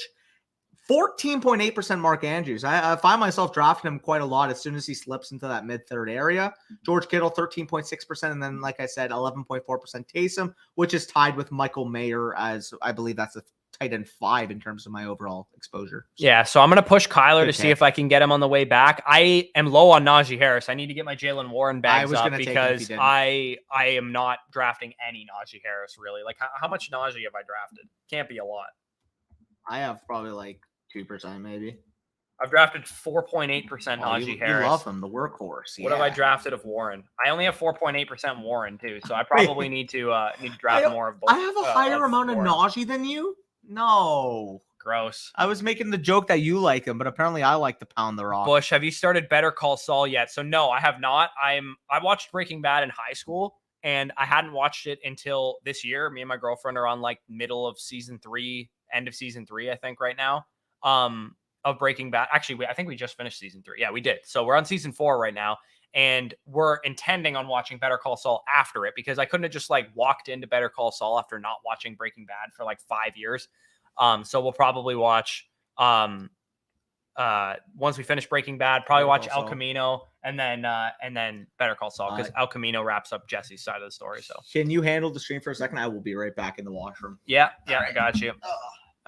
14.8% Mark Andrews. I find myself drafting him quite a lot as soon as he slips into that mid-third area. George Kittle, 13.6%. And then, like I said, 11.4% Taysom, which is tied with Michael Mayer, as I believe that's a tight end 5 in terms of my overall exposure. So, yeah, so I'm going to push Kyler to see if I can get him on the way back. I am low on Najee Harris. I need to get my Jalen Warren bags up because I am not drafting any Najee Harris, really. Like, how much Najee have I drafted? Can't be a lot. I have probably like 2% maybe. I've drafted 4.8% Najee Harris. You love him, the workhorse. What have I drafted of Warren? I only have 4.8% Warren too, so I probably need to draft more of both. I have a higher amount of Najee than you? No. Gross. I was making the joke that you like him, but apparently I like to pound the rock. Bush, have you started Better Call Saul yet? So no, I have not. I watched Breaking Bad in high school, and I hadn't watched it until this year. Me and my girlfriend are on like middle of season 3, end of season 3, I think right now. Of Breaking Bad. Actually, I think we just finished season 3. Yeah, we did. So we're on season 4 right now, and we're intending on watching Better Call Saul after it, because I couldn't have just like walked into Better Call Saul after not watching Breaking Bad for like 5 years. So we'll probably watch once we finish Breaking Bad, probably watch El Camino and then Better Call Saul, because El Camino wraps up Jesse's side of the story. So can you handle the stream for a second? I will be right back in the washroom. Yeah, I got you.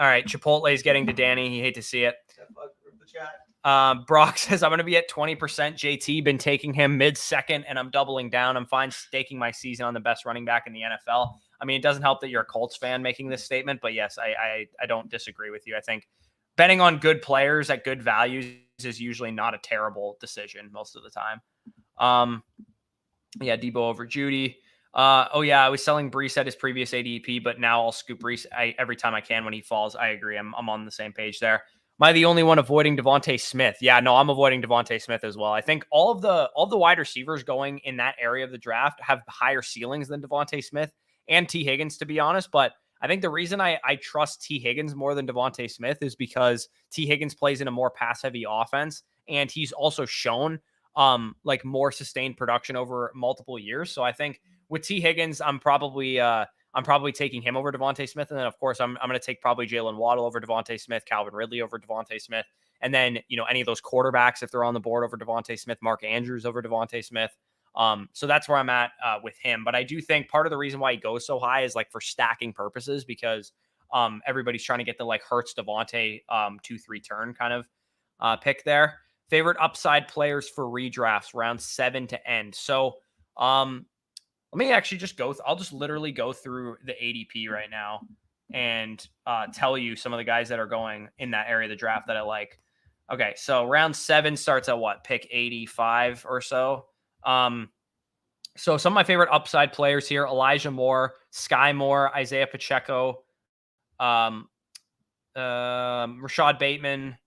All right, Chipotle is getting to Danny. You hate to see it. Brock says, I'm going to be at 20%. JT, been taking him mid-second, and I'm doubling down. I'm fine staking my season on the best running back in the NFL. I mean, it doesn't help that you're a Colts fan making this statement, but yes, I don't disagree with you. I think betting on good players at good values is usually not a terrible decision most of the time. Yeah, Debo over Judy. I was selling Brees at his previous ADP, but now I'll scoop Brees every time I can when he falls. I agree. I'm on the same page there. Am I the only one avoiding Devontae Smith? Yeah, no, I'm avoiding Devontae Smith as well. I think all of the wide receivers going in that area of the draft have higher ceilings than Devontae Smith and T. Higgins, to be honest. But I think the reason I trust T. Higgins more than Devontae Smith is because T. Higgins plays in a more pass-heavy offense, and he's also shown like more sustained production over multiple years. So I think with T. Higgins, I'm probably taking him over Devontae Smith. And then, of course, I'm going to take probably Jalen Waddle over Devontae Smith, Calvin Ridley over Devontae Smith. And then, any of those quarterbacks, if they're on the board, over Devontae Smith, Mark Andrews over Devontae Smith. So that's where I'm at with him. But I do think part of the reason why he goes so high is like for stacking purposes, because everybody's trying to get the like Hurts Devontae 2-3 turn kind of pick there. Favorite upside players for redrafts, round 7 to end. So let me actually I'll just literally go through the ADP right now and tell you some of the guys that are going in that area of the draft that I like. Okay, so round 7 starts at what? Pick 85 or so. So some of my favorite upside players here: Elijah Moore, Sky Moore, Isaiah Pacheco, Rashad Bateman,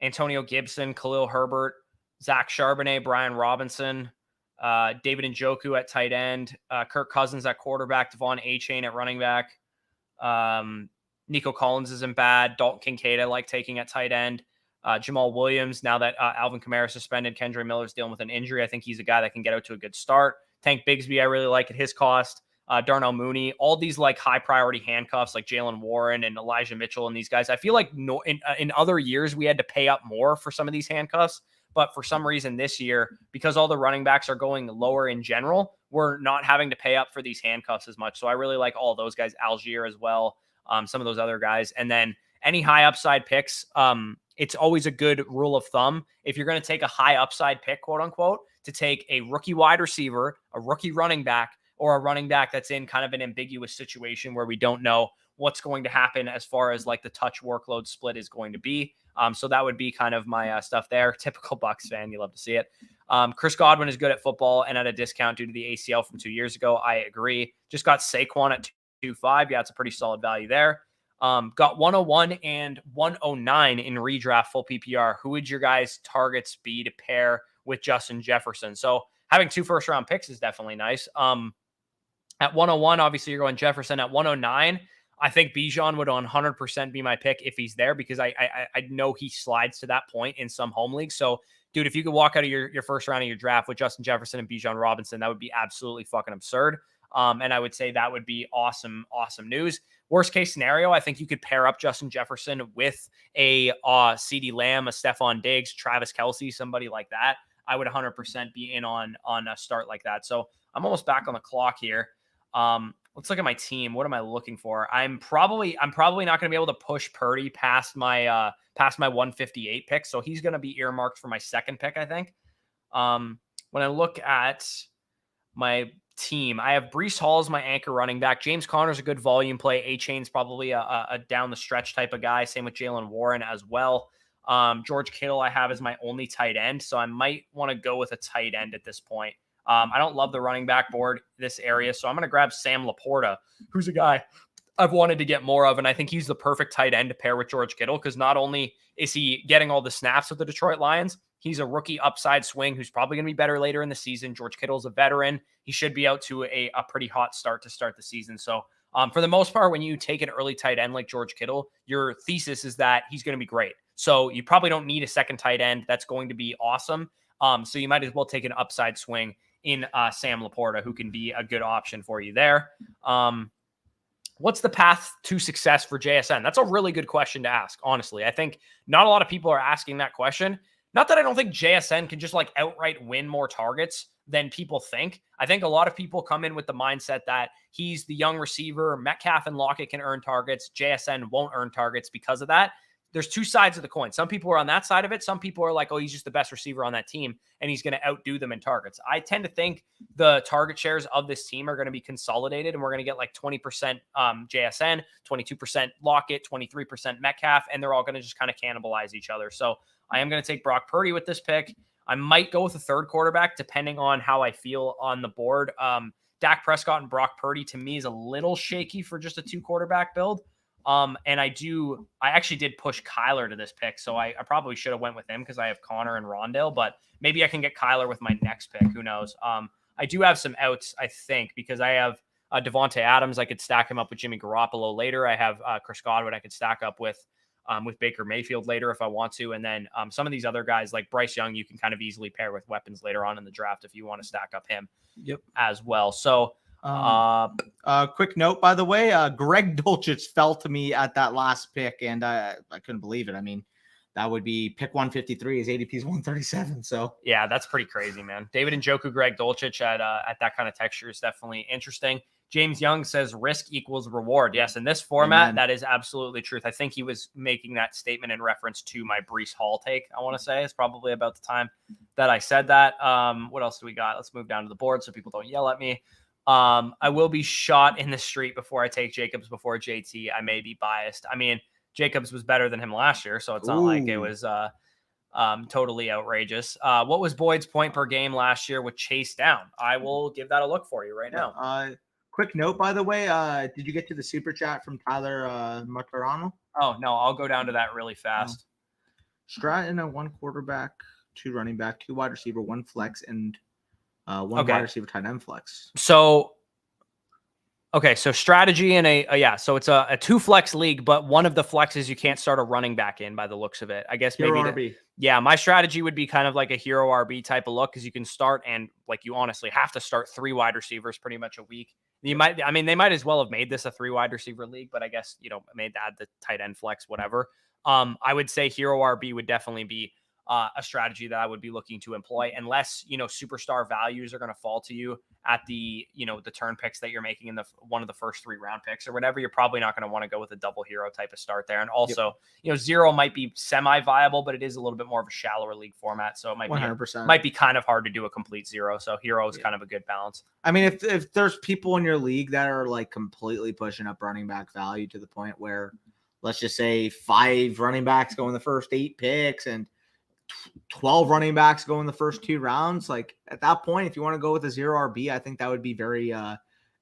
Antonio Gibson, Khalil Herbert, Zach Charbonnet, Brian Robinson, David Njoku at tight end, Kirk Cousins at quarterback, Devon Achane at running back. Nico Collins isn't bad. Dalton Kincaid I like taking at tight end. Jamal Williams, now that Alvin Kamara suspended, Kendre Miller's dealing with an injury. I think he's a guy that can get out to a good start. Tank Bigsby, I really like at his cost. Darnell Mooney, all these like high priority handcuffs like Jalen Warren and Elijah Mitchell and these guys. I feel like in other years we had to pay up more for some of these handcuffs, but for some reason this year, because all the running backs are going lower in general, we're not having to pay up for these handcuffs as much. So I really like all those guys, Algier as well, some of those other guys, and then any high upside picks. It's always a good rule of thumb if you're going to take a high upside pick, quote unquote, to take a rookie wide receiver, a rookie running back, or a running back that's in kind of an ambiguous situation where we don't know what's going to happen as far as like the touch workload split is going to be. So that would be kind of my stuff there. Typical Bucs fan. You love to see it. Chris Godwin is good at football and at a discount due to the ACL from 2 years ago. I agree. Just got Saquon at 2.5. Yeah, it's a pretty solid value there. Got 101 and 109 in redraft full PPR. Who would your guys' targets be to pair with Justin Jefferson? So having 2 first-round picks is definitely nice. At 101, obviously you're going Jefferson. At 109, I think Bijan would 100% be my pick if he's there, because I know he slides to that point in some home leagues. So, dude, if you could walk out of your first round of your draft with Justin Jefferson and Bijan Robinson, that would be absolutely fucking absurd. And I would say that would be awesome news. Worst case scenario, I think you could pair up Justin Jefferson with a CeeDee Lamb, a Stephon Diggs, Travis Kelce, somebody like that. I would 100% be in on a start like that. So I'm almost back on the clock here. Let's look at my team. What am I looking for? I'm probably not going to be able to push Purdy past my 158 pick. So he's going to be earmarked for my second pick, I think. When I look at my team, I have Breece Hall as my anchor running back. James Conner's a good volume play. A-Chain's probably a down the stretch type of guy. Same with Jalen Warren as well. George Kittle I have as my only tight end. So I might want to go with a tight end at this point. I don't love the running back board this area, so I'm going to grab Sam Laporta, who's a guy I've wanted to get more of, and I think he's the perfect tight end to pair with George Kittle, because not only is he getting all the snaps with the Detroit Lions, he's a rookie upside swing who's probably going to be better later in the season. George Kittle's a veteran. He should be out to a pretty hot start to start the season. So for the most part, when you take an early tight end like George Kittle, your thesis is that he's going to be great. So you probably don't need a second tight end that's going to be awesome. So you might as well take an upside swing in Sam Laporta, who can be a good option for you there. What's the path to success for JSN? That's a really good question to ask, honestly. I think not a lot of people are asking that question. Not that I don't think JSN can just like outright win more targets than people think. I think a lot of people come in with the mindset that he's the young receiver. Metcalf and Lockett can earn targets. JSN won't earn targets because of that. There's two sides of the coin. Some people are on that side of it. Some people are like, oh, he's just the best receiver on that team and he's going to outdo them in targets. I tend to think the target shares of this team are going to be consolidated and we're going to get like 20% JSN, 22% Lockett, 23% Metcalf, and they're all going to just kind of cannibalize each other. So I am going to take Brock Purdy with this pick. I might go with a third quarterback depending on how I feel on the board. Dak Prescott and Brock Purdy to me is a little shaky for just a 2 quarterback build. And I actually did push Kyler to this pick, so I probably should have went with him because I have Connor and Rondale, but maybe I can get Kyler with my next pick. Who knows? I do have some outs, I think, because I have Devontae Adams. I could stack him up with Jimmy Garoppolo later. I have Chris Godwin I could stack up with Baker Mayfield later if I want to. And then some of these other guys like Bryce Young, you can kind of easily pair with weapons later on in the draft if you want to stack up him as well. So quick note, by the way, Greg Dulcich fell to me at that last pick, and I couldn't believe it. I mean, that would be pick 153. His ADP is 137. So yeah, that's pretty crazy, man. David Njoku, Greg Dulcich at that kind of texture is definitely interesting. James Young says risk equals reward. Yes, in this format, that is absolutely truth. I think he was making that statement in reference to my Breece Hall take. I want to say it's probably about the time that I said that. What else do we got? Let's move down to the board so people don't yell at me. I will be shot in the street before I take Jacobs before JT. I may be biased. I mean, Jacobs was better than him last year, so it's not like it was totally outrageous. What was Boyd's point per game last year with Chase down? I will give that a look for you right now. Quick note, by the way, did you get to the super chat from Tyler Matarano? Oh, no, I'll go down to that really fast. Stratton, a 1 quarterback, 2 running back, 2 wide receiver, 1 flex, and One wide receiver tight end flex. So, okay, so strategy in so it's a 2-flex league, but one of the flexes you can't start a running back in by the looks of it. I guess maybe my strategy would be kind of like a hero RB type of look, because you can start and like you honestly have to start 3 wide receivers pretty much a week. They might as well have made this a 3 wide receiver league, but I guess made that the tight end flex, whatever. I would say hero RB would definitely be a strategy that I would be looking to employ, unless superstar values are going to fall to you at the the turn picks that you're making in the one of the first 3 round picks or whatever. You're probably not going to want to go with a double hero type of start there. And also, zero might be semi viable, but it is a little bit more of a shallower league format, so it might 100%. Might be kind of hard to do a complete zero. So hero is kind of a good balance. I mean, if there's people in your league that are like completely pushing up running back value to the point where, let's just say 5 running backs go in the first 8 picks and 12 running backs go in the first 2 rounds. Like at that point, if you want to go with a 0 RB, I think that would be very,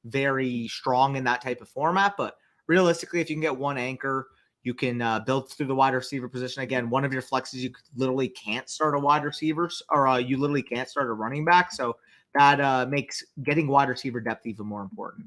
very strong in that type of format. But realistically, if you can get one anchor, you can build through the wide receiver position. Again, one of your flexes, you literally can't start a wide receiver, or you literally can't start a running back. So that makes getting wide receiver depth even more important.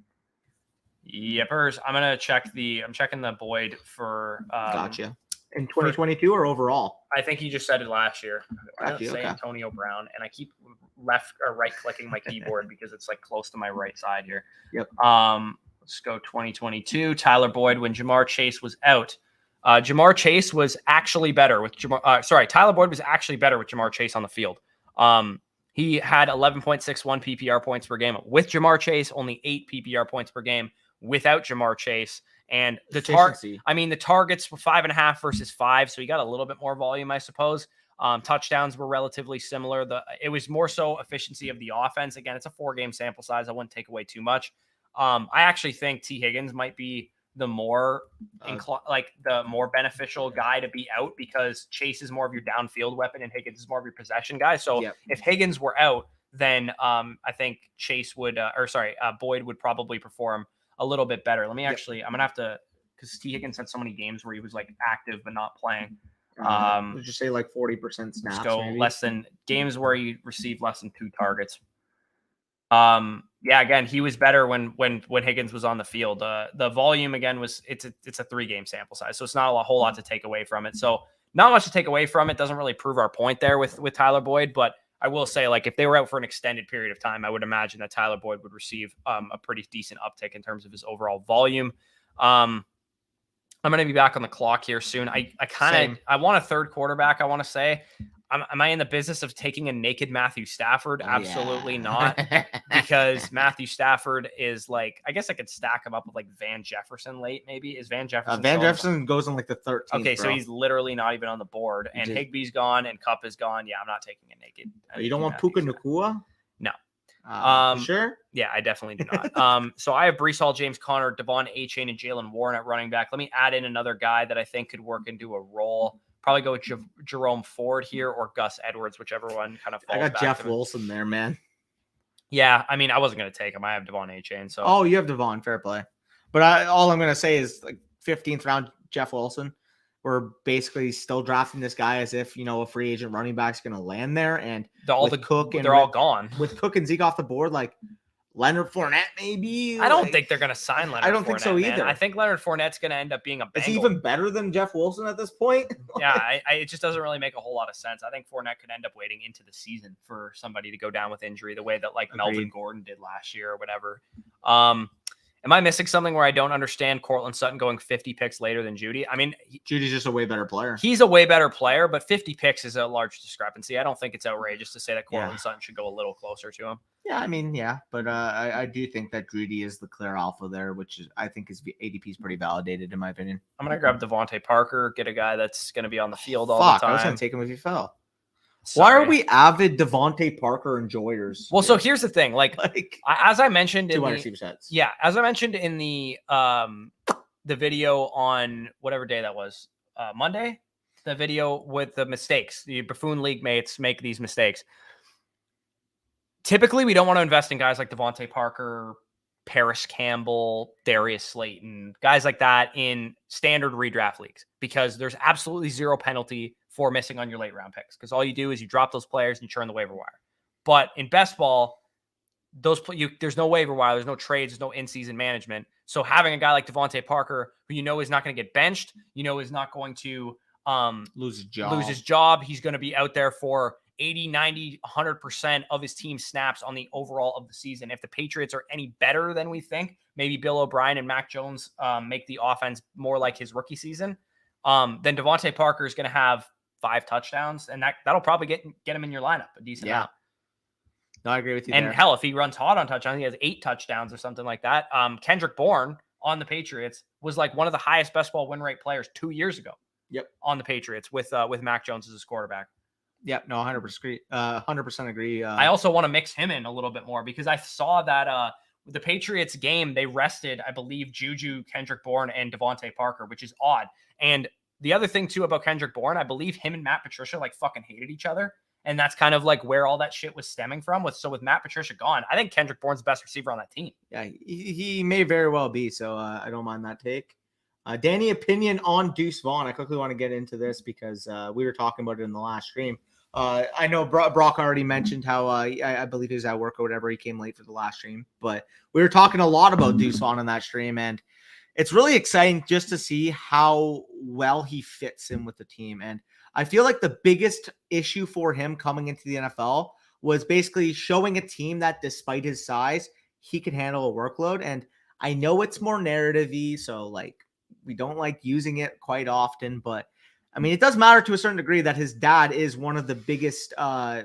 Yepers. I'm checking the Boyd for gotcha. In 2022 or overall? I think he just said it last year. I don't say okay. Antonio Brown, and I keep left or right clicking my keyboard because it's like close to my right side here. Yep. Let's go 2022. Tyler Boyd when Jamar Chase was out. Jamar Chase was actually better with Tyler Boyd was actually better with Jamar Chase on the field. He had 11.61 PPR points per game with Jamar Chase, only 8 PPR points per game without Jamar Chase. And the targets were 5.5 versus 5, so he got a little bit more volume, I suppose. Touchdowns were relatively similar. It was more so efficiency of the offense. Again, it's a 4-game sample size. I wouldn't take away too much. I actually think T. Higgins might be the more the more beneficial guy to be out, because Chase is more of your downfield weapon and Higgins is more of your possession guy. So if Higgins were out, then I think Chase would Boyd would probably perform a little bit better. Let me actually, I'm gonna have to, because T. Higgins had so many games where he was like active but not playing. Let's just say like 40% snaps. Go maybe. Less than games where he received less than 2 targets. Again, he was better when Higgins was on the field. The volume again it's a 3-game sample size, so it's not a whole lot to take away from it. So not much to take away from it. Doesn't really prove our point there with Tyler Boyd, but I will say, like, if they were out for an extended period of time, I would imagine that Tyler Boyd would receive a pretty decent uptick in terms of his overall volume. I'm going to be back on the clock here soon. I want a third quarterback. I want to say, am I in the business of taking a naked Matthew Stafford? Absolutely not, because Matthew Stafford is like, I guess I could stack him up with like Van Jefferson late. Maybe is Van Jefferson. Van Jefferson goes in like the 13th. Okay, so he's literally not even on the board, and Higbee's gone, and Kupp is gone. Yeah, I'm not taking a naked. You don't want Puka Nacua? No. Sure? Yeah, I definitely do not. So I have Breece Hall, James Conner, Devon Achane, and Jalen Warren at running back. Let me add in another guy that I think could work into a role. Probably go with Jerome Ford here or Gus Edwards, whichever one kind of falls back. I got Jeff Wilson there, man. Yeah, I mean, I wasn't going to take him. I have Devon Achane. So. Oh, you have Devon. Fair play. But all I'm going to say is like 15th round Jeff Wilson. We're basically still drafting this guy as if, a free agent running back's going to land there. And they're all gone. With Cook and Zeke off the board, like Leonard Fournette, maybe. I don't think they're going to sign Leonard Fournette. I don't think so either. I think Leonard Fournette's going to end up being a Bengal. Is he even better than Jeff Wilson at this point? Yeah, it just doesn't really make a whole lot of sense. I think Fournette could end up waiting into the season for somebody to go down with injury, the way that like Melvin Gordon did last year or whatever. Am I missing something where I don't understand Cortland Sutton going 50 picks later than Judy? I mean, Judy's just a way better player. He's a way better player, but 50 picks is a large discrepancy. I don't think it's outrageous to say that Cortland Sutton should go a little closer to him. Yeah, I mean, but I do think that Judy is the clear alpha there, which is, I think his ADP is pretty validated in my opinion. I'm going to grab Devontae Parker, get a guy that's going to be on the field all the time. I was going to take him if he fell. Sorry. Why are we avid Devontae Parker enjoyers? Well, so here's the thing. Like as I mentioned in as I mentioned in the video on whatever day that was, Monday, the video with the mistakes, the Buffoon League mates make these mistakes. Typically, we don't want to invest in guys like Devontae Parker, Paris Campbell, Darius Slayton, guys like that in standard redraft leagues, because there's absolutely zero penalty for missing on your late round picks, because all you do is you drop those players and churn the waiver wire. But in best ball, there's no waiver wire, there's no trades, there's no in-season management. So having a guy like Devontae Parker, who is not going to get benched, is not going to lose his job. He's going to be out there for 80, 90, 100% of his team snaps on the overall of the season. If the Patriots are any better than we think, maybe Bill O'Brien and Mac Jones make the offense more like his rookie season, then Devontae Parker is going to have 5 touchdowns, and that'll probably get him in your lineup a decent amount. No, I agree with you. And there. hell, if he runs hot on touchdowns, he has 8 touchdowns or something like that. Kendrick Bourne on the Patriots was like one of the highest best ball win rate players 2 years ago. Yep. On the Patriots with Mac Jones as his quarterback. Yep. No, 100% agree. I also want to mix him in a little bit more because I saw that the Patriots game, they rested, I believe, Juju, Kendrick Bourne, and Devontae Parker, which is odd. And the other thing too about Kendrick Bourne, I believe him and Matt Patricia like fucking hated each other. And that's kind of like where all that shit was stemming from. With Matt Patricia gone, I think Kendrick Bourne's the best receiver on that team. Yeah, he may very well be. So I don't mind that take. Danny, opinion on Deuce Vaughn. I quickly want to get into this because we were talking about it in the last stream. I know Brock already mentioned how I believe he was at work or whatever. He came late for the last stream. But we were talking a lot about Deuce Vaughn in that stream. And it's really exciting just to see how well he fits in with the team. And I feel like the biggest issue for him coming into the NFL was basically showing a team that despite his size, he could handle a workload. And I know it's more narrative-y, so like we don't like using it quite often, but I mean, it does matter to a certain degree that his dad is one of the biggest, how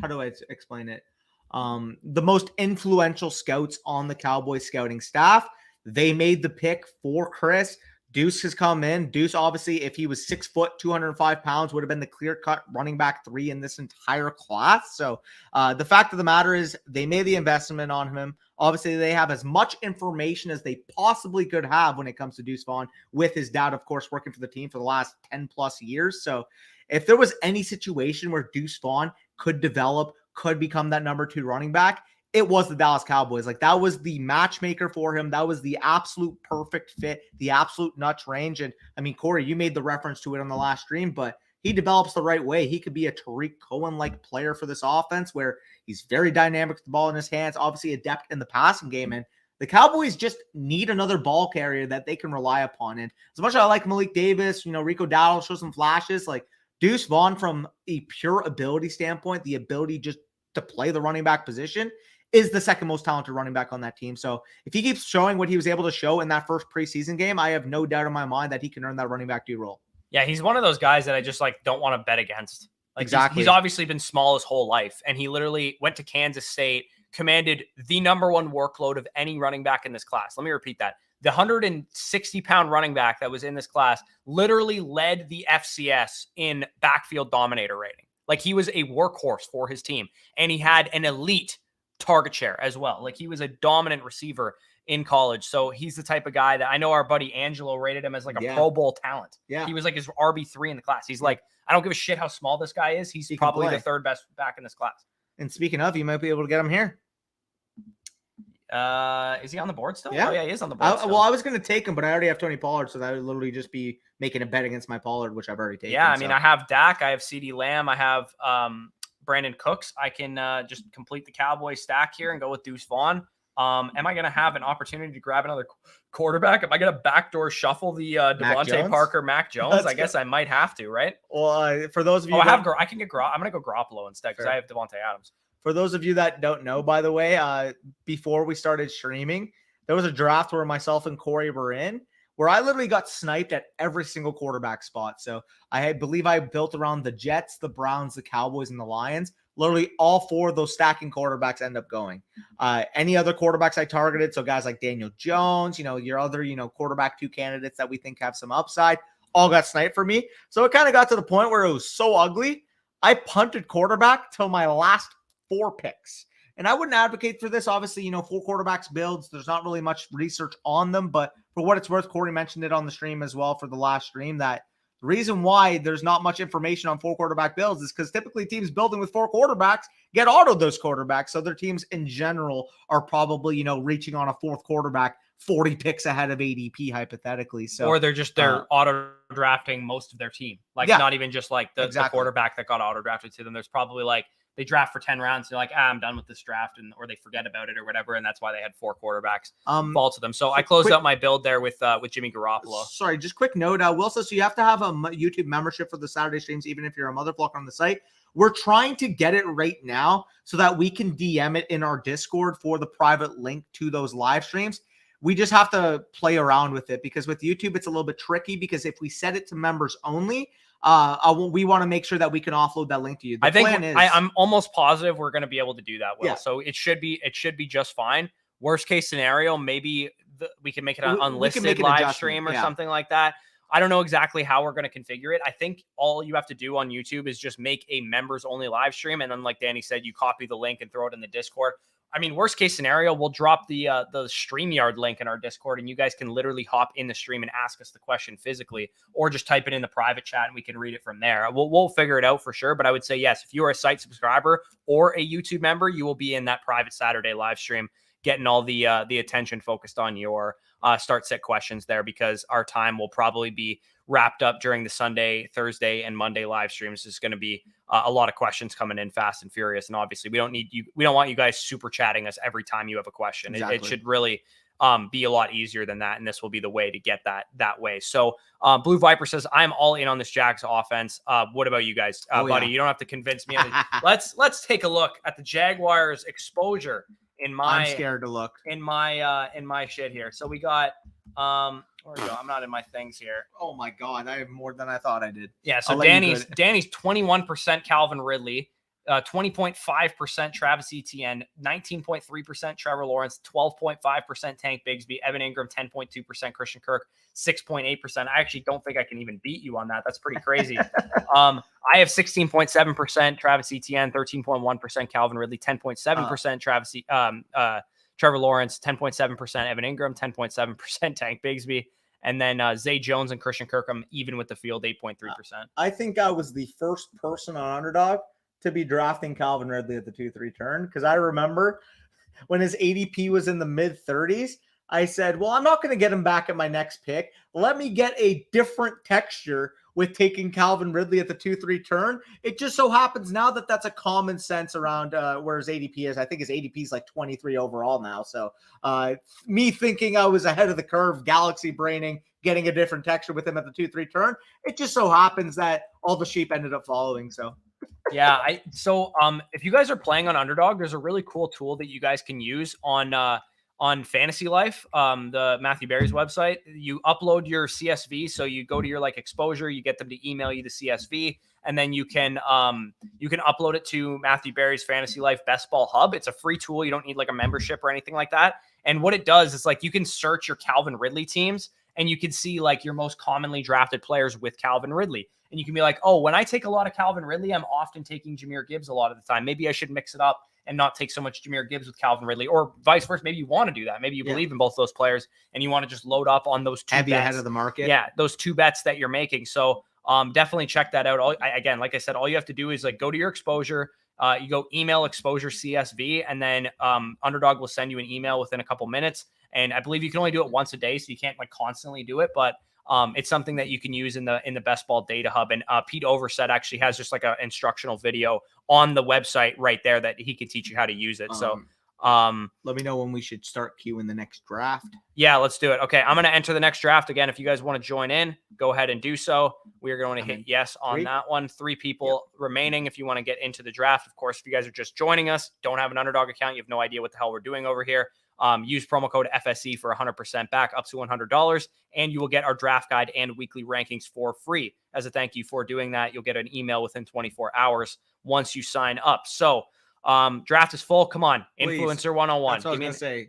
do I explain it? The most influential scouts on the Cowboys scouting staff. They made the pick for Chris. Deuce has come in. Deuce, obviously, if he was 6 foot, 205 pounds, would have been the clear-cut running back 3 in this entire class. So the fact of the matter is they made the investment on him. Obviously, they have as much information as they possibly could have when it comes to Deuce Vaughn, with his dad, of course, working for the team for the last 10-plus years. So if there was any situation where Deuce Vaughn could develop, could become that number 2 running back, it was the Dallas Cowboys. Like, that was the matchmaker for him. That was the absolute perfect fit, the absolute nuts range. And I mean, Corey, you made the reference to it on the last stream, but he develops the right way. He could be a Tariq Cohen-like player for this offense where he's very dynamic with the ball in his hands, obviously adept in the passing game. And the Cowboys just need another ball carrier that they can rely upon. And as much as I like Malik Davis, Rico Dowdle shows some flashes, like Deuce Vaughn from a pure ability standpoint, the ability just to play the running back position, is the second most talented running back on that team. So if he keeps showing what he was able to show in that first preseason game, I have no doubt in my mind that he can earn that running back 2 role. Yeah, he's one of those guys that I just like don't want to bet against. Like, exactly. He's obviously been small his whole life, and he literally went to Kansas State, commanded the number 1 workload of any running back in this class. Let me repeat that. The 160-pound running back that was in this class literally led the FCS in backfield dominator rating. Like, he was a workhorse for his team, and he had an elite target share as well. Like, he was a dominant receiver in college. So he's the type of guy that I know our buddy Angelo rated him as like a Pro Bowl talent. Yeah. He was like his RB3 in the class. He's like, I don't give a shit how small this guy is. He's probably the 3rd best back in this class. And speaking of, you might be able to get him here. Is he on the board still? Yeah. Oh, yeah, he is on the board. Well, I was going to take him, but I already have Tony Pollard, so that would literally just be making a bet against my Pollard, which I've already taken. Yeah, I mean, I have Dak, I have CeeDee Lamb, I have Brandon Cooks. I can just complete the Cowboys stack here and go with Deuce Vaughn. Am I going to have an opportunity to grab another quarterback? Am I going to backdoor shuffle the Devontae Parker, Mac Jones? I guess I might have to, right? Well, for those of you, I can get I'm going to go Garoppolo instead because I have Devontae Adams. For those of you that don't know, by the way, before we started streaming, there was a draft where myself and Corey were in, where I literally got sniped at every single quarterback spot. So I believe I built around the Jets, the Browns, the Cowboys, and the Lions. Literally all 4 of those stacking quarterbacks end up going. Any other quarterbacks I targeted, so guys like Daniel Jones, your other, quarterback 2 candidates that we think have some upside, all got sniped for me. So it kind of got to the point where it was so ugly, I punted quarterback till my last 4 picks. And I wouldn't advocate for this. Obviously, 4 quarterbacks builds. There's not really much research on them, but for what it's worth, Corey mentioned it on the stream as well for the last stream that the reason why there's not much information on 4 quarterback builds is because typically teams building with 4 quarterbacks get autoed those quarterbacks. So their teams in general are probably, reaching on a 4th quarterback 40 picks ahead of ADP hypothetically. So, or they're auto drafting most of their team. Like not even just like the quarterback that got auto drafted to them. There's probably like they draft for 10 rounds. They're like, I'm done with this draft, or they forget about it or whatever, and that's why they had 4 quarterbacks fall to them. So I closed out my build there with Jimmy Garoppolo. Sorry, just quick note, Will says, so you have to have a YouTube membership for the Saturday streams, even if you're a mother blocker on the site. We're trying to get it right now so that we can DM it in our Discord for the private link to those live streams. We just have to play around with it because with YouTube, it's a little bit tricky because if we set it to members only, we want to make sure that we can offload that link to you. I'm almost positive we're going to be able to do that, Will. Yeah. So it should be just fine. Worst case scenario, maybe we can make it an unlisted live stream or something like that. I don't know exactly how we're going to configure it. I think all you have to do on YouTube is just make a members only live stream. And then like Danny said, you copy the link and throw it in the Discord. I mean, worst case scenario, we'll drop the StreamYard link in our Discord, and you guys can literally hop in the stream and ask us the question physically, or just type it in the private chat and we can read it from there. We'll figure it out for sure. But I would say, yes, if you are a site subscriber or a YouTube member, you will be in that private Saturday live stream, getting all the attention focused on your start set questions there, because our time will probably be wrapped up during the Sunday, Thursday, and Monday live streams. There's going to be a lot of questions coming in fast and furious. And obviously we don't want you guys super chatting us every time you have a question. Exactly. It should really be a lot easier than that. And this will be the way to get that way. So Blue Viper says, I'm all in on this Jags offense. What about you guys? Buddy, you don't have, to convince me. Let's take a look at the Jaguars exposure I'm scared to look in my shit here. So we got, where we go? I'm not in my things here. Oh my God, I have more than I thought I did. Yeah. So Danny's 21% Calvin Ridley, 20.5% Travis Etienne, 19.3% Trevor Lawrence, 12.5% Tank Bigsby, Evan Ingram, 10.2%, Christian Kirk, 6.8%. I actually don't think I can even beat you on that. That's pretty crazy. I have 16.7% Travis Etienne, 13.1% Calvin Ridley, 10.7% Trevor Lawrence, 10.7% Evan Ingram, 10.7% Tank Bigsby. And then Zay Jones and Christian Kirk, I'm even with the field, 8.3%. I think I was the first person on Underdog to be drafting Calvin Ridley at the 2-3 turn, because I remember when his ADP was in the mid-30s, I said, well, I'm not going to get him back at my next pick. Let me get a different texture with taking Calvin Ridley at the 2-3 turn. It just so happens now that that's a common sense around where his ADP is. I think his ADP is like 23 overall now. So me thinking I was ahead of the curve, galaxy braining, getting a different texture with him at the 2-3 turn. It just so happens that all the sheep ended up following. So yeah. If you guys are playing on Underdog, there's a really cool tool that you guys can use on Fantasy Life, the Matthew Berry's website. You upload your CSV. So you go to your exposure, you get them to email you the CSV, and then you can upload it to Matthew Berry's Fantasy Life Best Ball Hub. It's a free tool. You don't need a membership or anything like that. And what it does is you can search your Calvin Ridley teams, and you can see your most commonly drafted players with Calvin Ridley. And you can be like, oh, when I take a lot of Calvin Ridley, I'm often taking Jahmyr Gibbs a lot of the time. Maybe I should mix it up and not take so much Jahmyr Gibbs with Calvin Ridley, or vice versa. Maybe you want to do that. Maybe you believe in both those players and you want to just load up on those two bets ahead of the market. Yeah, those 2 bets that you're making. So definitely check that out. Again, like I said, all you have to do is go to your exposure. You go email exposure CSV, and then Underdog will send you an email within a couple minutes. And I believe you can only do it once a day, so you can't constantly do it, but it's something that you can use in the Best Ball Data Hub. And Pete Overset actually has just an instructional video on the website right there that he can teach you how to use it. So let me know when we should start queuing the next draft. Yeah, let's do it. Okay, I'm going to enter the next draft. Again, if you guys want to join in, go ahead and do so. We are going to hit yes on that one. 3 people remaining if you want to get into the draft. Of course, if you guys are just joining us, don't have an Underdog account, you have no idea what the hell we're doing over here, use promo code FSE for 100% back up to $100, and you will get our draft guide and weekly rankings for free. As a thank you for doing that, you'll get an email within 24 hours once you sign up. So draft is full. Come on. Please. Influencer 101. That's what I was going to say.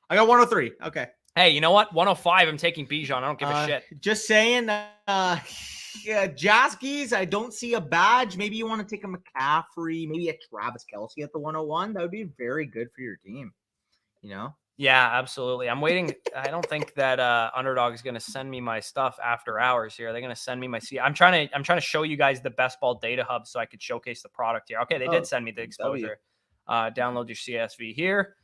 I got 103. Okay. Hey, you know what? 105. I'm taking Bijan. I don't give a shit. Just saying. Jaskies, I don't see a badge. Maybe you want to take a McCaffrey, maybe a Travis Kelce at the 101. That would be very good for your team. Yeah, absolutely. I'm waiting. I don't think that Underdog is going to send me my stuff after hours here. They're going to send me my I'm trying to show you guys the Best Ball Data Hub so I could showcase the product here. Okay, they did send me the exposure. Download your CSV here.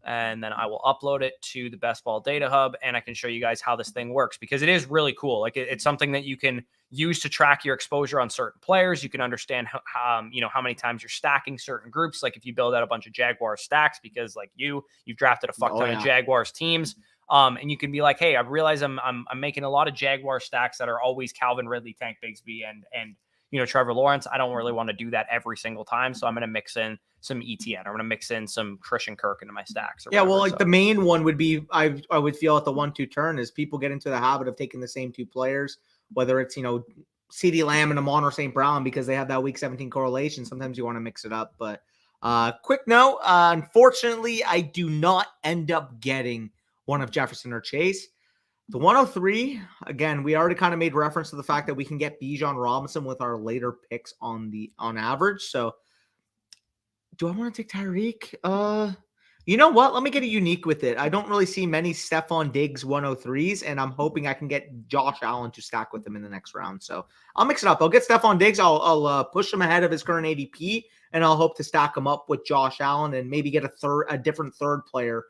and then I will upload it to the Best Ball Data Hub, and I can show you guys how this thing works, because it is really cool. Like it's something that you can use to track your exposure on certain players. You can understand how many times you're stacking certain groups. Like if you build out a bunch of Jaguars stacks, because like you've drafted a fuck ton of Jaguars teams. And you can be like, hey, I realize I'm making a lot of Jaguar stacks that are always Calvin Ridley, Tank Bigsby, and Trevor Lawrence. I don't really want to do that every single time, so I'm going to mix in some ETN. I'm going to mix in some Christian Kirk into my stacks. Or whatever, well, like the main one would be I would feel at the 1-2 turn is people get into the habit of taking the same two players, whether it's CeeDee Lamb and Amon or St. Brown, because they have that week 17 correlation. Sometimes you want to mix it up, but quick note, unfortunately, I do not end up getting one of Jefferson or Chase. The 103, again, we already kind of made reference to the fact that we can get Bijan Robinson with our later picks on average. So do I want to take Tyreek? You know what? Let me get a unique with it. I don't really see many Stephon Diggs 103s, and I'm hoping I can get Josh Allen to stack with him in the next round. So I'll mix it up. I'll get Stephon Diggs. I'll push him ahead of his current ADP, and I'll hope to stack him up with Josh Allen and maybe get a different third player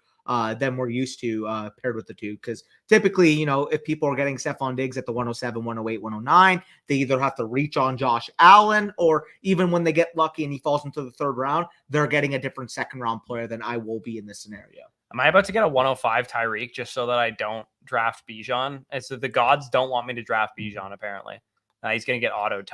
than we're used to paired with the two. Because typically, if people are getting Stephon Diggs at the 107, 108, 109, they either have to reach on Josh Allen, or even when they get lucky and he falls into the third round, they're getting a different second round player than I will be in this scenario. Am I about to get a 105 Tyreek just so that I don't draft Bijan? And so the gods don't want me to draft Bijan, apparently. He's going to get autoed.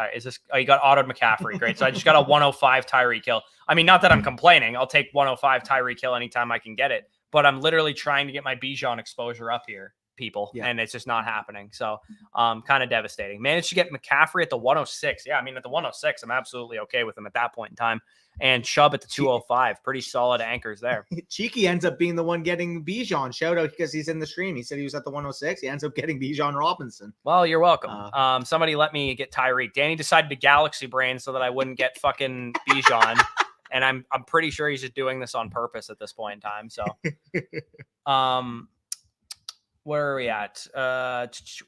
He got autoed McCaffrey. Great. So I just got a 105 Tyreek Hill. I mean, not that I'm complaining. I'll take 105 Tyreek Hill anytime I can get it. But I'm literally trying to get my Bijan exposure up here, people, and it's just not happening. So kind of devastating. Managed to get McCaffrey at the 106. Yeah, I mean, at the 106, I'm absolutely okay with him at that point in time. And Chubb at the 205. Pretty solid anchors there. Cheeky ends up being the one getting Bijan. Shout out because he's in the stream. He said he was at the 106. He ends up getting Bijan Robinson. Well, you're welcome. Somebody let me get Tyreek. Danny decided to galaxy brain so that I wouldn't get fucking Bijan. And I'm pretty sure he's just doing this on purpose at this point in time. So, where are we at?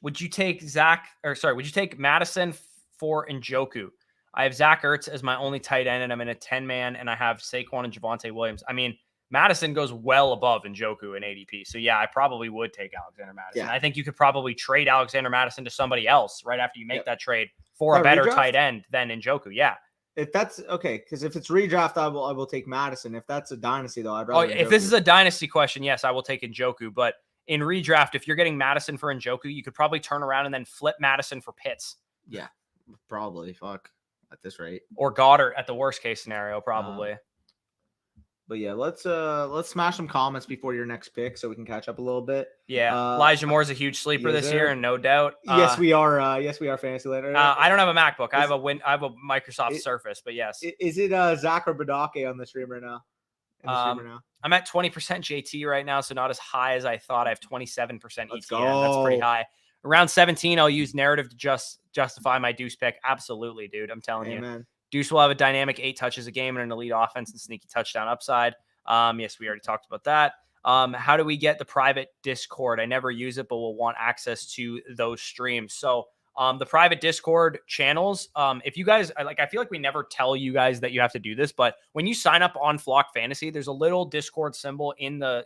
Would you take Madison for Njoku? I have Zach Ertz as my only tight end, and I'm in a 10-man, and I have Saquon and Javonte Williams. I mean, Madison goes well above Njoku in ADP. So, yeah, I probably would take Alexander Madison. Yeah. I think you could probably trade Alexander Madison to somebody else right after you make that trade for a better tight end than Njoku. Yeah. If that's okay, because if it's redraft, I will take Madison. If that's a dynasty, though, I'd rather. If this is a dynasty question, yes, I will take Njoku. But in redraft, if you're getting Madison for Njoku, you could probably turn around and then flip Madison for Pitts. Yeah, probably. Fuck, at this rate. Or Goddard at the worst case scenario, probably. But yeah, let's smash some comments before your next pick so we can catch up a little bit. Yeah, Elijah Moore's a huge sleeper this year, and no doubt. Yes, we are. Yes, we are fantasy later. I don't have a MacBook. I have a Microsoft Surface, but yes. Is it Zach or Badake on the stream right now? I'm at 20% JT right now, so not as high as I thought. I have 27% ETN. Let's go. That's pretty high. Around 17, I'll use narrative to justify my Deuce pick. Absolutely, dude. I'm telling you. Man. Deuce will have a dynamic 8 touches a game and an elite offense and sneaky touchdown upside. Yes, we already talked about that. How do we get the private Discord? I never use it, but we'll want access to those streams. So the private Discord channels, if you guys, I feel like we never tell you guys that you have to do this, but when you sign up on Flock Fantasy, there's a little Discord symbol in the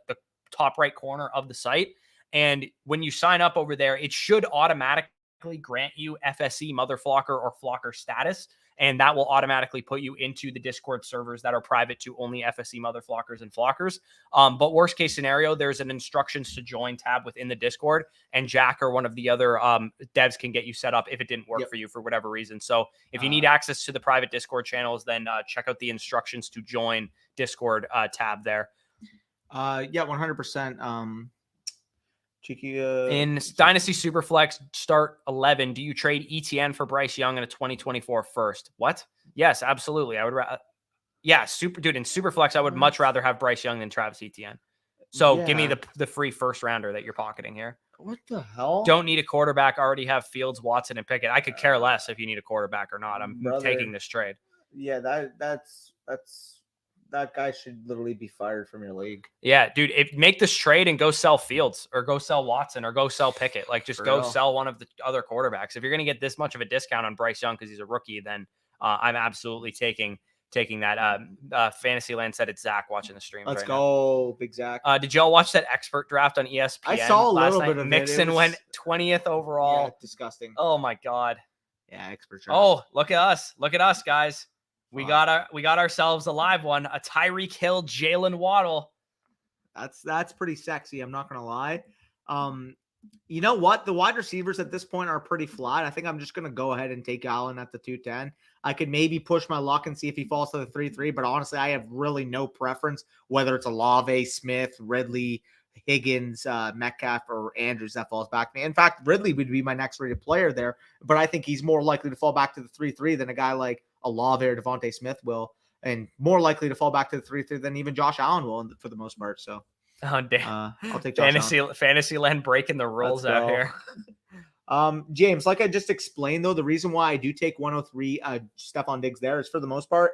top right corner of the site. And when you sign up over there, it should automatically grant you FSC Mother Flocker or Flocker status. And that will automatically put you into the Discord servers that are private to only FSC Mother Flockers and Flockers. But worst case scenario, there's an instructions to join tab within the Discord, and Jack or one of the other devs can get you set up if it didn't work for you for whatever reason. So if you need access to the private Discord channels, then check out the instructions to join Discord tab there. Yeah, 100%. Cheeky, in Dynasty Superflex start 11, do you trade ETN for Bryce Young in a 2024 first? What? Yes, absolutely. I would. In Superflex, I would much rather have Bryce Young than Travis Etienne. So give me the free first rounder that you're pocketing here. What the hell? Don't need a quarterback. Already have Fields, Watson, and Pickett. I could care less if you need a quarterback or not. I'm taking this trade. Yeah, that's. That guy should literally be fired from your league. Yeah, dude, make this trade and go sell Fields or go sell Watson or go sell Pickett. Like, just go sell one of the other quarterbacks. If you're going to get this much of a discount on Bryce Young because he's a rookie, then I'm absolutely taking taking that. Fantasyland said it's Zach watching the stream. Let's right go, big Zach. Did y'all watch that expert draft on ESPN? I saw a last little night? bit of it. Mixon went 20th overall. Yeah, disgusting. Oh my god. Yeah, expert draft. Oh, look at us. Look at us, guys. We got ourselves a live one. A Tyreek Hill, Jalen Waddle. That's pretty sexy. I'm not gonna lie. You know what? The wide receivers at this point are pretty flat. I think I'm just gonna go ahead and take Allen at the 210. I could maybe push my luck and see if he falls to the 3-3, but honestly, I have really no preference whether it's Olave, Smith, Ridley, Higgins, Metcalf, or Andrews that falls back to me. In fact, Ridley would be my next rated player there, but I think he's more likely to fall back to the 3-3 than a guy like Olave or Devontae Smith will, and more likely to fall back to the 3-3 than even Josh Allen will for the most part. So, oh damn, I'll take Josh Allen. Fantasyland breaking the rules out here. James, like I just explained, though, the reason why I do take 103 Stephon Diggs there is for the most part,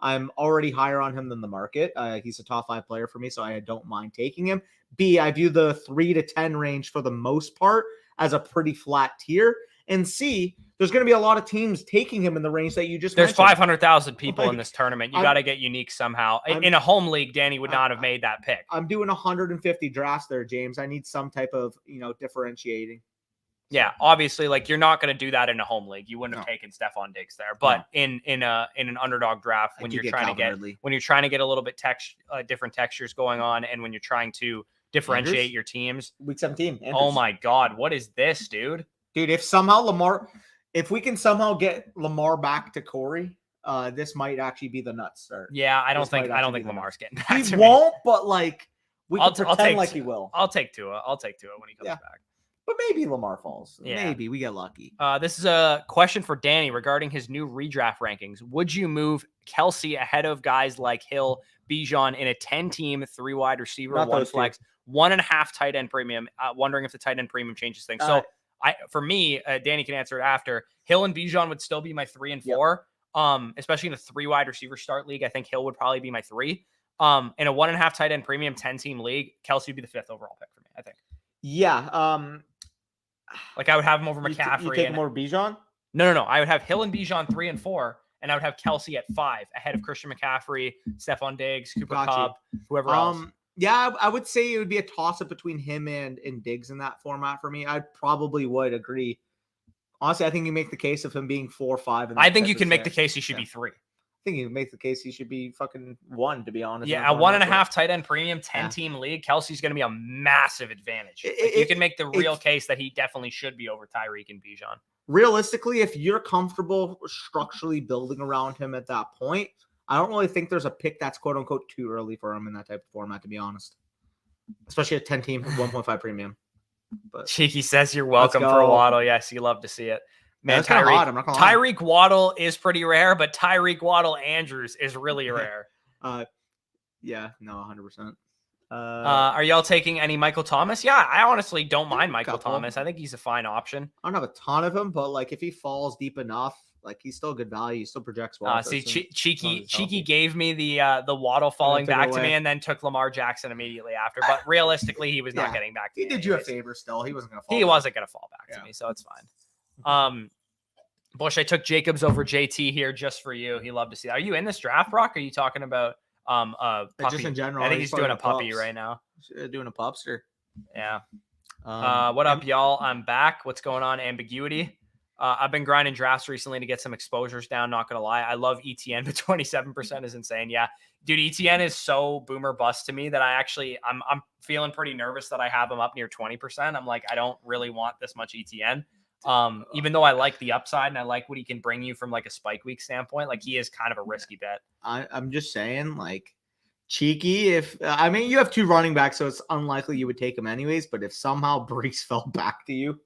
I'm already higher on him than the market. He's a top 5 player for me, so I don't mind taking him. B, I view the 3 to 10 range for the most part as a pretty flat tier. And C, there's going to be a lot of teams taking him in the range that you just There's mentioned. 500,000 people in this tournament. You got to get unique somehow. In a home league, Danny would not have made that pick. I'm doing 150 drafts there, James. I need some type of, differentiating. Yeah, obviously, like you're not going to do that in a home league. You wouldn't have taken Stephon Diggs there, but in an underdog draft, when you're trying to get a little bit different textures going on, and when you're trying to differentiate your teams. Week 17. Andrews. Oh my God, what is this, dude? Dude, if we can somehow get Lamar back to Corey, this might actually be the nuts start. Yeah, I don't think Lamar's getting back. He won't, but like we can pretend like he will. I'll take Tua. When he comes back. But maybe Lamar falls. Yeah. Maybe we get lucky. This is a question for Danny regarding his new redraft rankings. Would you move Kelsey ahead of guys like Hill, Bijan in a 10-team, 3 wide receiver, 1 flex, 1.5 tight end premium? Wondering if the tight end premium changes things. So for me, Danny can answer it after. Hill and Bijan would still be my 3 and 4. Especially in a 3 wide receiver start league. I think Hill would probably be my 3. In a 1.5 tight end premium 10-team league, Kelsey would be the 5th overall pick for me, I think. Yeah. Like I would have him over McCaffrey. You take him over Bijan? No. I would have Hill and Bijan 3 and 4, and I would have Kelsey at 5 ahead of Christian McCaffrey, Stephon Diggs, Cooper Kupp, whoever else. Yeah, I would say it would be a toss-up between him and Diggs in that format for me. I probably would agree. Honestly, I think you make the case of him being 4 or 5. I think you can make the case he should be 3. I think you can make the case he should be fucking 1, to be honest. Yeah, a 1.5 tight end premium 10-team league. Kelsey's going to be a massive advantage. You can make the real case that he definitely should be over Tyreek and Bijan. Realistically, if you're comfortable structurally building around him at that point, I don't really think there's a pick that's quote-unquote too early for him in that type of format, to be honest. Especially a 10-team 1.5 premium. But Cheeky says you're welcome for Waddle. Yes, you love to see it. Man, Tyreek Waddle is pretty rare, but Tyreek Waddle Andrews is really rare. Yeah, no, 100%. Are y'all taking any Michael Thomas? Yeah, I honestly don't mind Michael Thomas. I think he's a fine option. I don't have a ton of him, but like if he falls deep enough, like he's still good value. He still projects well. Cheeky gave me the Waddle falling back to me, and then took Lamar Jackson immediately after. But realistically, he was not getting back to me. He did you a favor still. He wasn't going to fall. He wasn't going to fall back to me, so it's fine. Bush, I took Jacobs over JT here just for you. He loved to see that. Are you in this draft, Brock? Are you talking about puppy? Just in general? I think he's doing a puppy right now. Doing a pupster. Yeah. What up, y'all? I'm back. What's going on? Ambiguity. I've been grinding drafts recently to get some exposures down. Not gonna lie, I love ETN, but 27% is insane. Yeah, dude, ETN is so boomer bust to me that I'm feeling pretty nervous that I have him up near 20%. I'm like, I don't really want this much ETN. Even though I like the upside and I like what he can bring you from like a spike week standpoint, like he is kind of a risky bet. I'm just saying, like, Cheeky, you have 2 running backs, so it's unlikely you would take him anyways, but if somehow Brees fell back to you,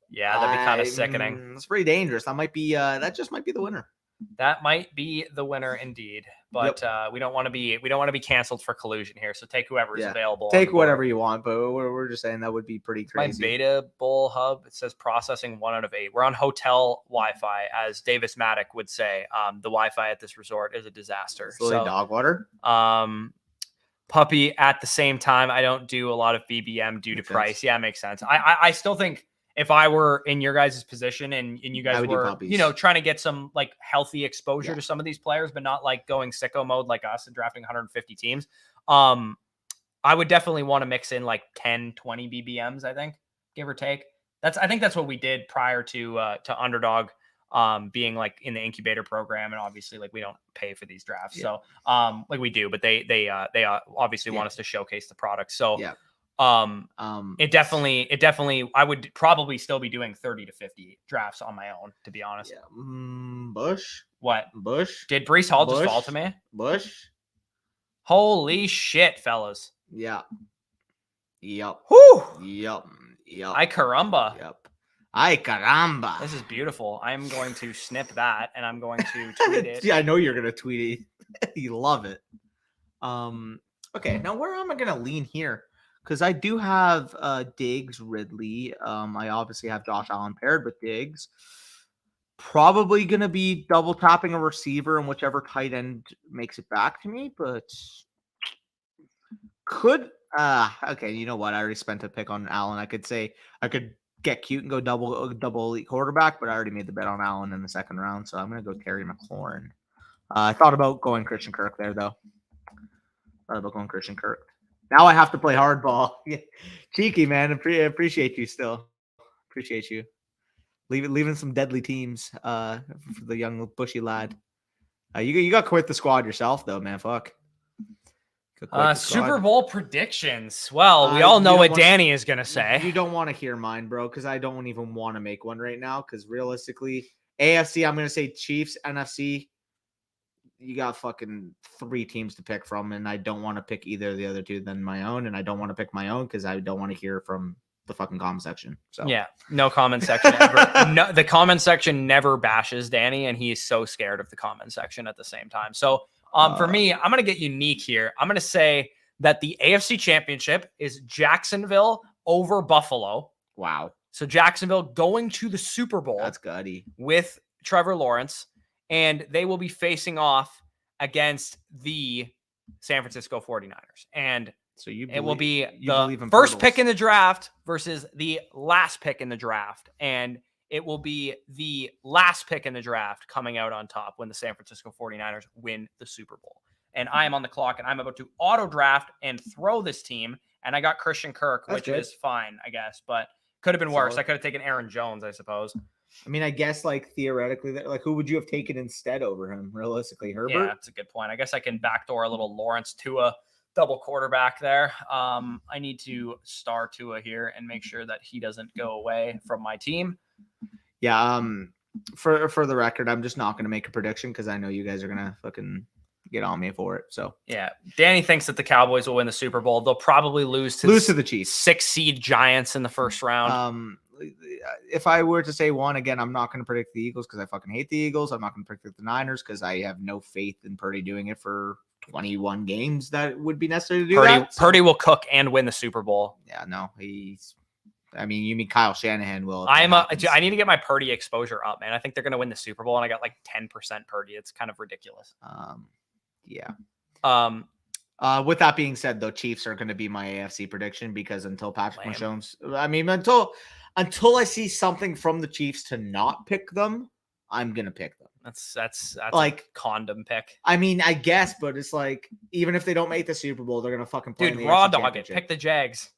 yeah, that'd be kind of sickening. It's pretty dangerous. That just might be the winner. That might be the winner indeed, but we don't want to be canceled for collusion here. So take whoever is available. Take whatever you want, but we're just saying that would be pretty crazy. My beta bull hub, it says processing 1 out of 8. We're on hotel Wi-Fi, as Davis Maddock would say. The Wi-Fi at this resort is a disaster. So dog water. Puppy at the same time. I don't do a lot of BBM due to price. Yeah, it makes sense. I still think if I were in your guys' position and you guys would do were, puppies. trying to get some like healthy exposure to some of these players, but not like going sicko mode like us and drafting 150 teams. I would definitely want to mix in like 10, 20 BBMs, I think, give or take. I think that's what we did prior to Underdog being like in the incubator program, and obviously like we don't pay for these drafts. So like we do, but they obviously want us to showcase the product. So it definitely I would probably still be doing 30 to 50 drafts on my own, to be honest. Bush. What? Bush. Did Breece Hall just fall to me? Bush. Holy shit, fellas. Yeah. Yep. Whew. Yep. Ay caramba. Yep. Ay caramba. This is beautiful. I'm going to snip that and I'm going to tweet it. Yeah, I know you're gonna tweet it. You love it. Okay, now where am I gonna lean here? Because I do have Diggs, Ridley. I obviously have Josh Allen paired with Diggs. Probably gonna be double tapping a receiver and whichever tight end makes it back to me, but could okay, you know what? I already spent a pick on Allen. I could say I could get cute and go double elite quarterback, but I already made the bet on Allen in the second round, so I'm gonna go Terry McLaurin. I thought about going Christian Kirk there though. Now I have to play hardball. Cheeky, man. Appreciate you still. Appreciate you. Leaving some deadly teams for the young bushy lad. You got quite the squad yourself though, man. Fuck. Super Bowl predictions. Well, we all know what Danny is gonna say. You don't want to hear mine, bro, because I don't even want to make one right now. Because realistically, AFC, I'm gonna say Chiefs. NFC, you got fucking 3 teams to pick from, and I don't want to pick either of the other 2 than my own, and I don't want to pick my own because I don't want to hear from the fucking comment section. So yeah, no comment section ever. No, the comment section never bashes Danny, and he is so scared of the comment section at the same time. So for me, I'm going to get unique here. I'm going to say that the AFC Championship is Jacksonville over Buffalo. Wow. So Jacksonville going to the Super Bowl. That's gutty. With Trevor Lawrence, and they will be facing off against the San Francisco 49ers. And so it will be the first pick in the draft versus the last pick in the draft. And it will be the last pick in the draft coming out on top when the San Francisco 49ers win the Super Bowl. And I am on the clock, and I'm about to auto draft and throw this team. And I got Christian Kirk, which is fine, I guess, but could have been worse. I could have taken Aaron Jones, I suppose. I mean, I guess like theoretically, like who would you have taken instead over him? Realistically, Herbert. Yeah, that's a good point. I guess I can backdoor a little Lawrence Tua double quarterback there. I need to star Tua here and make sure that he doesn't go away from my team. Yeah. For the record, I'm just not going to make a prediction because I know you guys are going to fucking get on me for it. So yeah, Danny thinks that the Cowboys will win the Super Bowl. They'll probably lose to the Chiefs, 6 seed Giants in the first round. If I were to say one again, I'm not going to predict the Eagles because I fucking hate the Eagles. I'm not going to predict the Niners because I have no faith in Purdy doing it for 21 games that would be necessary to do that. Purdy will cook and win the Super Bowl. Yeah, no, I mean, you mean Kyle Shanahan will. I need to get my Purdy exposure up, man. I think they're going to win the Super Bowl, and I got like 10% Purdy. It's kind of ridiculous. Yeah. With that being said, though, Chiefs are going to be my AFC prediction because until Patrick Mahomes, I mean, until I see something from the Chiefs to not pick them, I'm going to pick them. That's like a condom pick. I mean, I guess, but it's like even if they don't make the Super Bowl, they're going to fucking play. Dude, in the raw AFC dog it. Pick the Jags.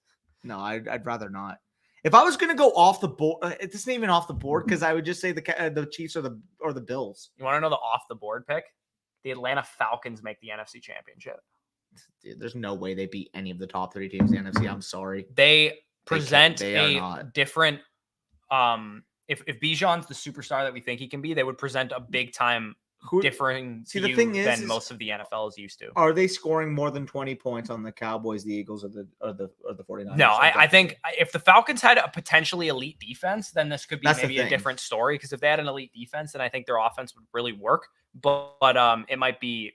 No, I'd rather not. If I was going to go off the board, it isn't even off the board because I would just say the Chiefs or the Bills. You want to know the off the board pick? The Atlanta Falcons make the NFC Championship. Dude, there's no way they beat any of the top 3 teams in the NFC. I'm sorry. They present a different. If Bijan's the superstar that we think he can be, they would present a big time differing the thing than most of the NFL is used to. Are they scoring more than 20 points on the Cowboys, the Eagles, or the 49ers? No, I think if the Falcons had a potentially elite defense, then this could be maybe a different story. Because if they had an elite defense, then I think their offense would really work. But it might be,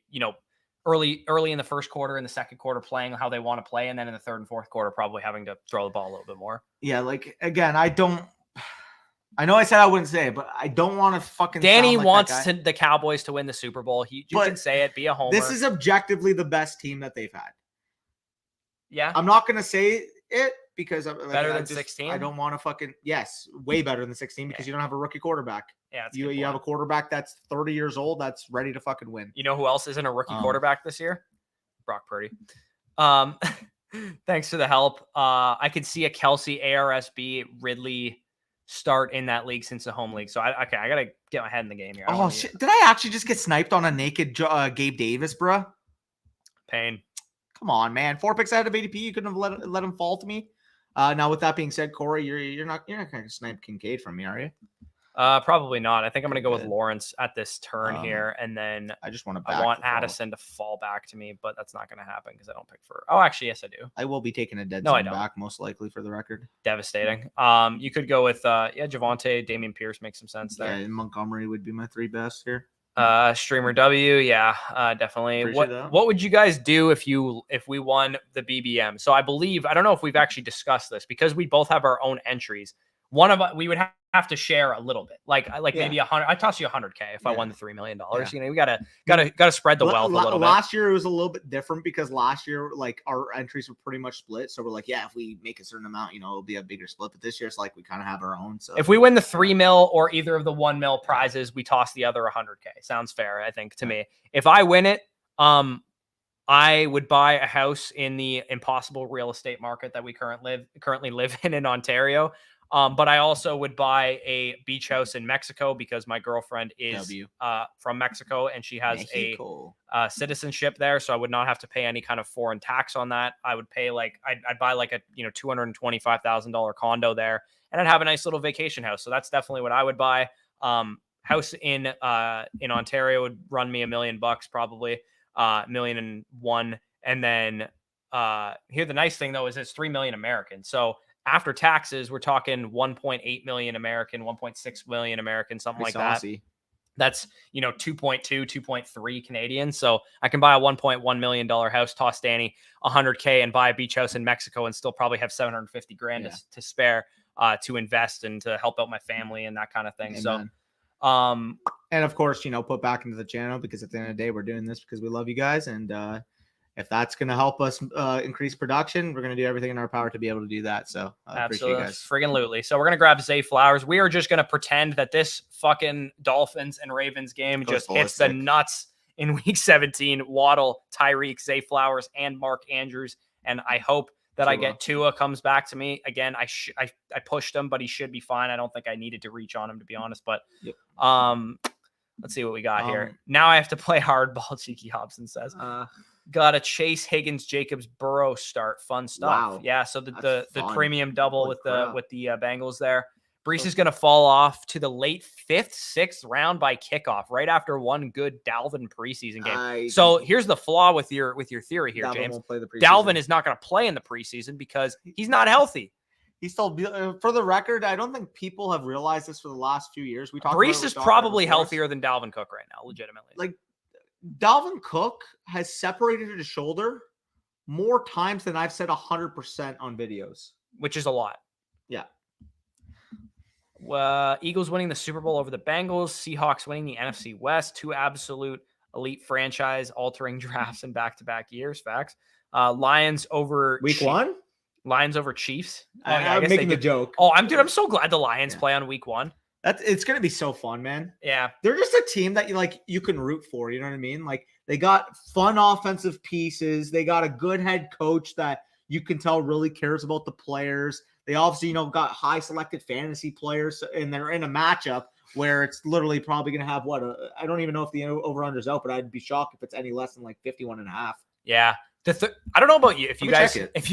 early in the first quarter, in the second quarter, playing how they want to play, and then in the third and fourth quarter, probably having to throw the ball a little bit more. Yeah, like again, I know I said I wouldn't say it, but I don't want to fucking. Danny wants the Cowboys to win the Super Bowl. You can say it, be a homer. This is objectively the best team that they've had. Yeah, I'm not going to say it because Better than 16? I don't want to fucking way better than 16 because you don't have a rookie quarterback. Yeah, that's you have a quarterback that's 30 years old that's ready to fucking win. You know who else isn't a rookie quarterback this year? Brock Purdy. Thanks for the help. I could see a Kelsey, ARSB, Ridley start in that league since the home league. So I gotta get my head in the game here. Oh shit! Did I actually just get sniped on a naked Gabe Davis, bro? Pain. Come on, man. 4 picks out of ADP. You couldn't have let him fall to me. Now with that being said, Corey, you're not gonna snipe Kincaid from me, are you? Probably not. I think I'm going to go with Lawrence at this turn here, and then I just want Addison to fall back to me, but that's not going to happen because I don't pick for. Oh, actually, yes, I do. I will be taking a dead zone back most likely for the record. Devastating. You could go with Javonte, Damian Pierce makes some sense there. Yeah, Montgomery would be my 3 best here. Streamer W, definitely. What would you guys do if we won the BBM? So I don't know if we've actually discussed this because we both have our own entries. One of us, we would have to share a little bit, maybe 100. I toss you $100K if I won the $3 million. You know, we gotta spread the wealth a little bit. Last year it was a little bit different because last year our entries were pretty much split. So we're like, if we make a certain amount, it'll be a bigger split. But this year it's like we kind of have our own. So if we win the $3 million or either of the $1 million prizes, we toss the other $100K. Sounds fair, I think, to me. If I win it, I would buy a house in the impossible real estate market that we currently live in Ontario. But I also would buy a beach house in Mexico because my girlfriend is from Mexico and she has a citizenship there. So I would not have to pay any kind of foreign tax on that. I would pay I'd buy a $225,000 condo there, and I'd have a nice little vacation house. So that's definitely what I would buy. House in Ontario would run me $1 million probably, $1,000,001. And then here the nice thing though is it's 3 million American. So after taxes, we're talking 1.8 million American, 1.6 million American, something like that. That's 2.2, 2.3 Canadian. So I can buy a $1.1 million house, toss Danny $100K, and buy a beach house in Mexico, and still probably have 750 grand to spare to invest and to help out my family and that kind of thing. Amen. So, and of course, put back into the channel because at the end of the day, we're doing this because we love you guys, and if that's going to help us increase production, we're going to do everything in our power to be able to do that. So absolutely, appreciate you guys. Friggin' lootly. So we're going to grab Zay Flowers. We are just going to pretend that this fucking Dolphins and Ravens game just hits the nuts in week 17. Waddle, Tyreek, Zay Flowers, and Mark Andrews. And I hope that I get Tua comes back to me. Again, I pushed him, but he should be fine. I don't think I needed to reach on him, to be honest. But let's see what we got here. Now I have to play hardball, Cheeky Hobson says. Got a Chase, Higgins, Jacobs, Burrow start. Fun stuff. Wow. Yeah, so the premium double with the Bengals there. Brees is going to fall off to the late 5th, 6th round by kickoff, right after one good Dalvin preseason game. So here's the flaw with your theory here, Dalvin James. Dalvin is not going to play in the preseason because he's not healthy. He's still, for the record, I don't think people have realized this for the last few years. Brees is probably healthier than Dalvin Cook right now, legitimately. Dalvin Cook has separated his shoulder more times than I've said 100% on videos, which is a lot. Yeah. Eagles winning the Super Bowl over the Bengals, Seahawks winning the NFC West, 2 absolute elite franchise altering drafts in back-to-back years. Facts. Lions over week 1. Lions over Chiefs. I'm making a joke. I'm so glad the Lions play on week 1. It's going to be so fun, man. Yeah. They're just a team that you can root for. You know what I mean? They got fun offensive pieces. They got a good head coach that you can tell really cares about the players. They obviously, got high selected fantasy players, and they're in a matchup where it's literally probably going to have I don't even know if the over-under's out, but I'd be shocked if it's any less than 51.5. Yeah. I don't know about you. If you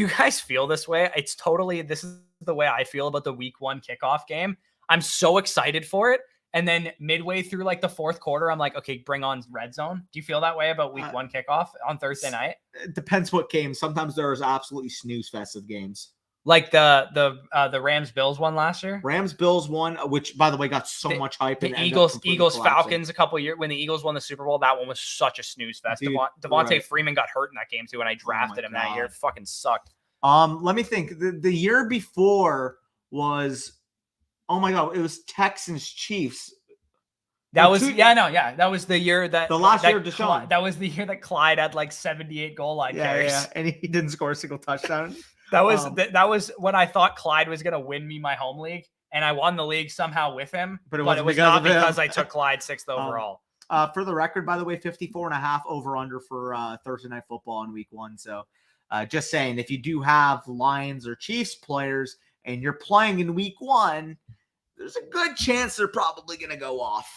guys feel this way, this is the way I feel about the week 1 kickoff game. I'm so excited for it. And then midway through the 4th quarter, I'm like, okay, bring on red zone. Do you feel that way about week 1 kickoff on Thursday night? It depends what game. Sometimes there's absolutely snooze fest of games. Like the Rams Bills one last year. Rams Bills one, which by the way got so much hype. The Eagles Falcons a couple of years when the Eagles won the Super Bowl. That one was such a snooze fest. Devontae Freeman got hurt in that game too, and I drafted him that year. It fucking sucked. Let me think. The year before was, oh my god, it was Texans Chiefs. That was That was the year that the last year of Deshaun. That was the year that Clyde had 78 goal line carries. Yeah, and he didn't score a single touchdown. That was when I thought Clyde was going to win me my home league, and I won the league somehow with him. But it was not because I took Clyde 6th overall. For the record, by the way, 54.5 over under for Thursday Night Football in week 1. So just saying, if you do have Lions or Chiefs players and you're playing in week 1, there's a good chance they're probably going to go off.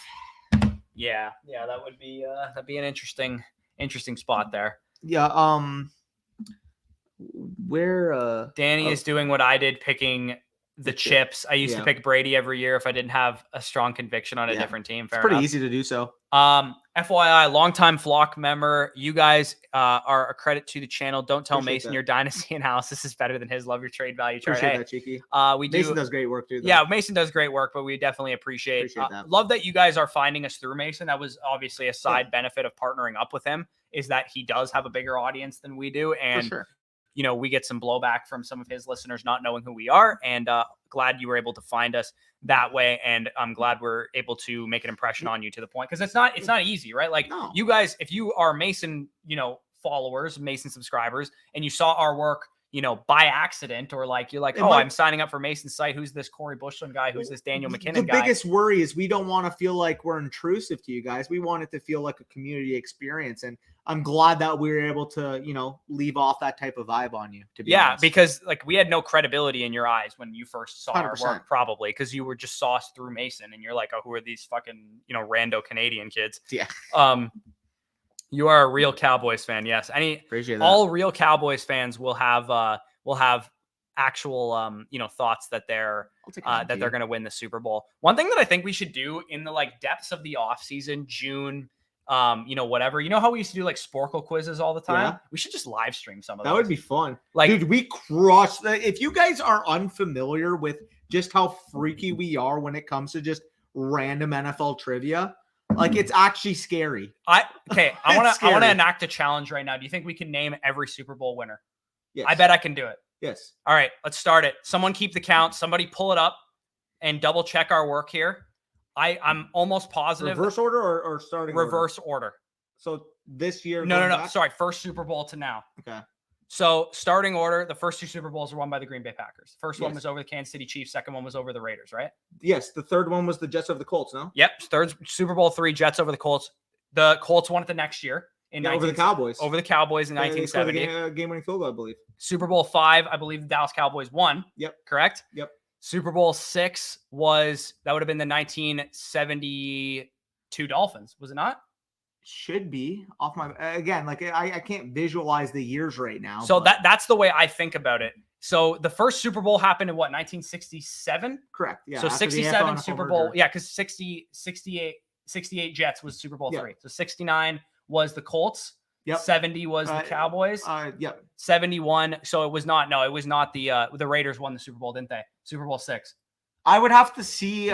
Yeah, that would be that'd be an interesting spot there. Yeah, where Danny is doing what I did, picking the chips. I used to pick Brady every year if I didn't have a strong conviction on a different team. Fair it's pretty enough. easy to do so. FYI, longtime flock member. You guys are a credit to the channel. Don't tell Mason your dynasty analysis is better than his. Love your trade value chart. Appreciate that, Cheeky. Mason does great work too. Though. Yeah, Mason does great work, but we definitely appreciate that. Love that you guys are finding us through Mason. That was obviously a side benefit of partnering up with him, is that he does have a bigger audience than we do. And you know, we get some blowback from some of his listeners not knowing who we are, and glad you were able to find us that way. And I'm glad we're able to make an impression on you to the point, because it's not easy, right? Like you guys, if you are Mason, followers, Mason subscribers, and you saw our work, by accident, or like, you're like, I'm signing up for Mason's site. Who's this Corey Bushland guy? Who's this Daniel McKinnon guy? The biggest worry is we don't want to feel like we're intrusive to you guys. We want it to feel like a community experience. And I'm glad that we were able to, leave off that type of vibe on you. To be honest. Because like we had no credibility in your eyes when you first saw 100%. Our work, probably because you were just sauced through Mason, and you're like, oh, who are these fucking, rando Canadian kids? Yeah. You are a real Cowboys fan. Yes. Appreciate that. All real Cowboys fans will have actual, thoughts that they're going to win the Super Bowl. One thing that I think we should do in the depths of the off season, June, whatever, how we used to do like Sporkle quizzes all the time. Yeah. We should just live stream some of that. Would be fun. Dude, we crushed that. If you guys are unfamiliar with just how freaky we are when it comes to just random NFL trivia, it's actually scary. I want to enact a challenge right now. Do you think we can name every Super Bowl winner? Yes. I bet I can do it. Yes. All right, let's start it. Someone keep the count. Somebody pull it up and double check our work here. I'm almost positive. Reverse order or starting reverse order. So this year. No. Sorry. First Super Bowl to now. Okay. So starting order, the first 2 Super Bowls were won by the Green Bay Packers. First one was over the Kansas City Chiefs. Second one was over the Raiders, right? Yes. The third one was the Jets over the Colts, no? Yep. Third Super Bowl 3, Jets over the Colts. The Colts won it the next year. Over the Cowboys. Over the Cowboys in 1970. Game-winning field goal, I believe. Super Bowl 5, I believe the Dallas Cowboys won. Yep. Correct? Yep. Super Bowl 6 that would have been the 1972 Dolphins, was it not? Should be off my again. I can't visualize the years right now. So that's the way I think about it. So the first Super Bowl happened in 1967? Correct. Yeah. So 67 Super Bowl. Yeah, because 68 Jets was Super Bowl 3. So 69 was the Colts. Yep. 70 was the Cowboys. Yep. 71. So it was not the Raiders won the Super Bowl, didn't they? Super Bowl 6. I would have to see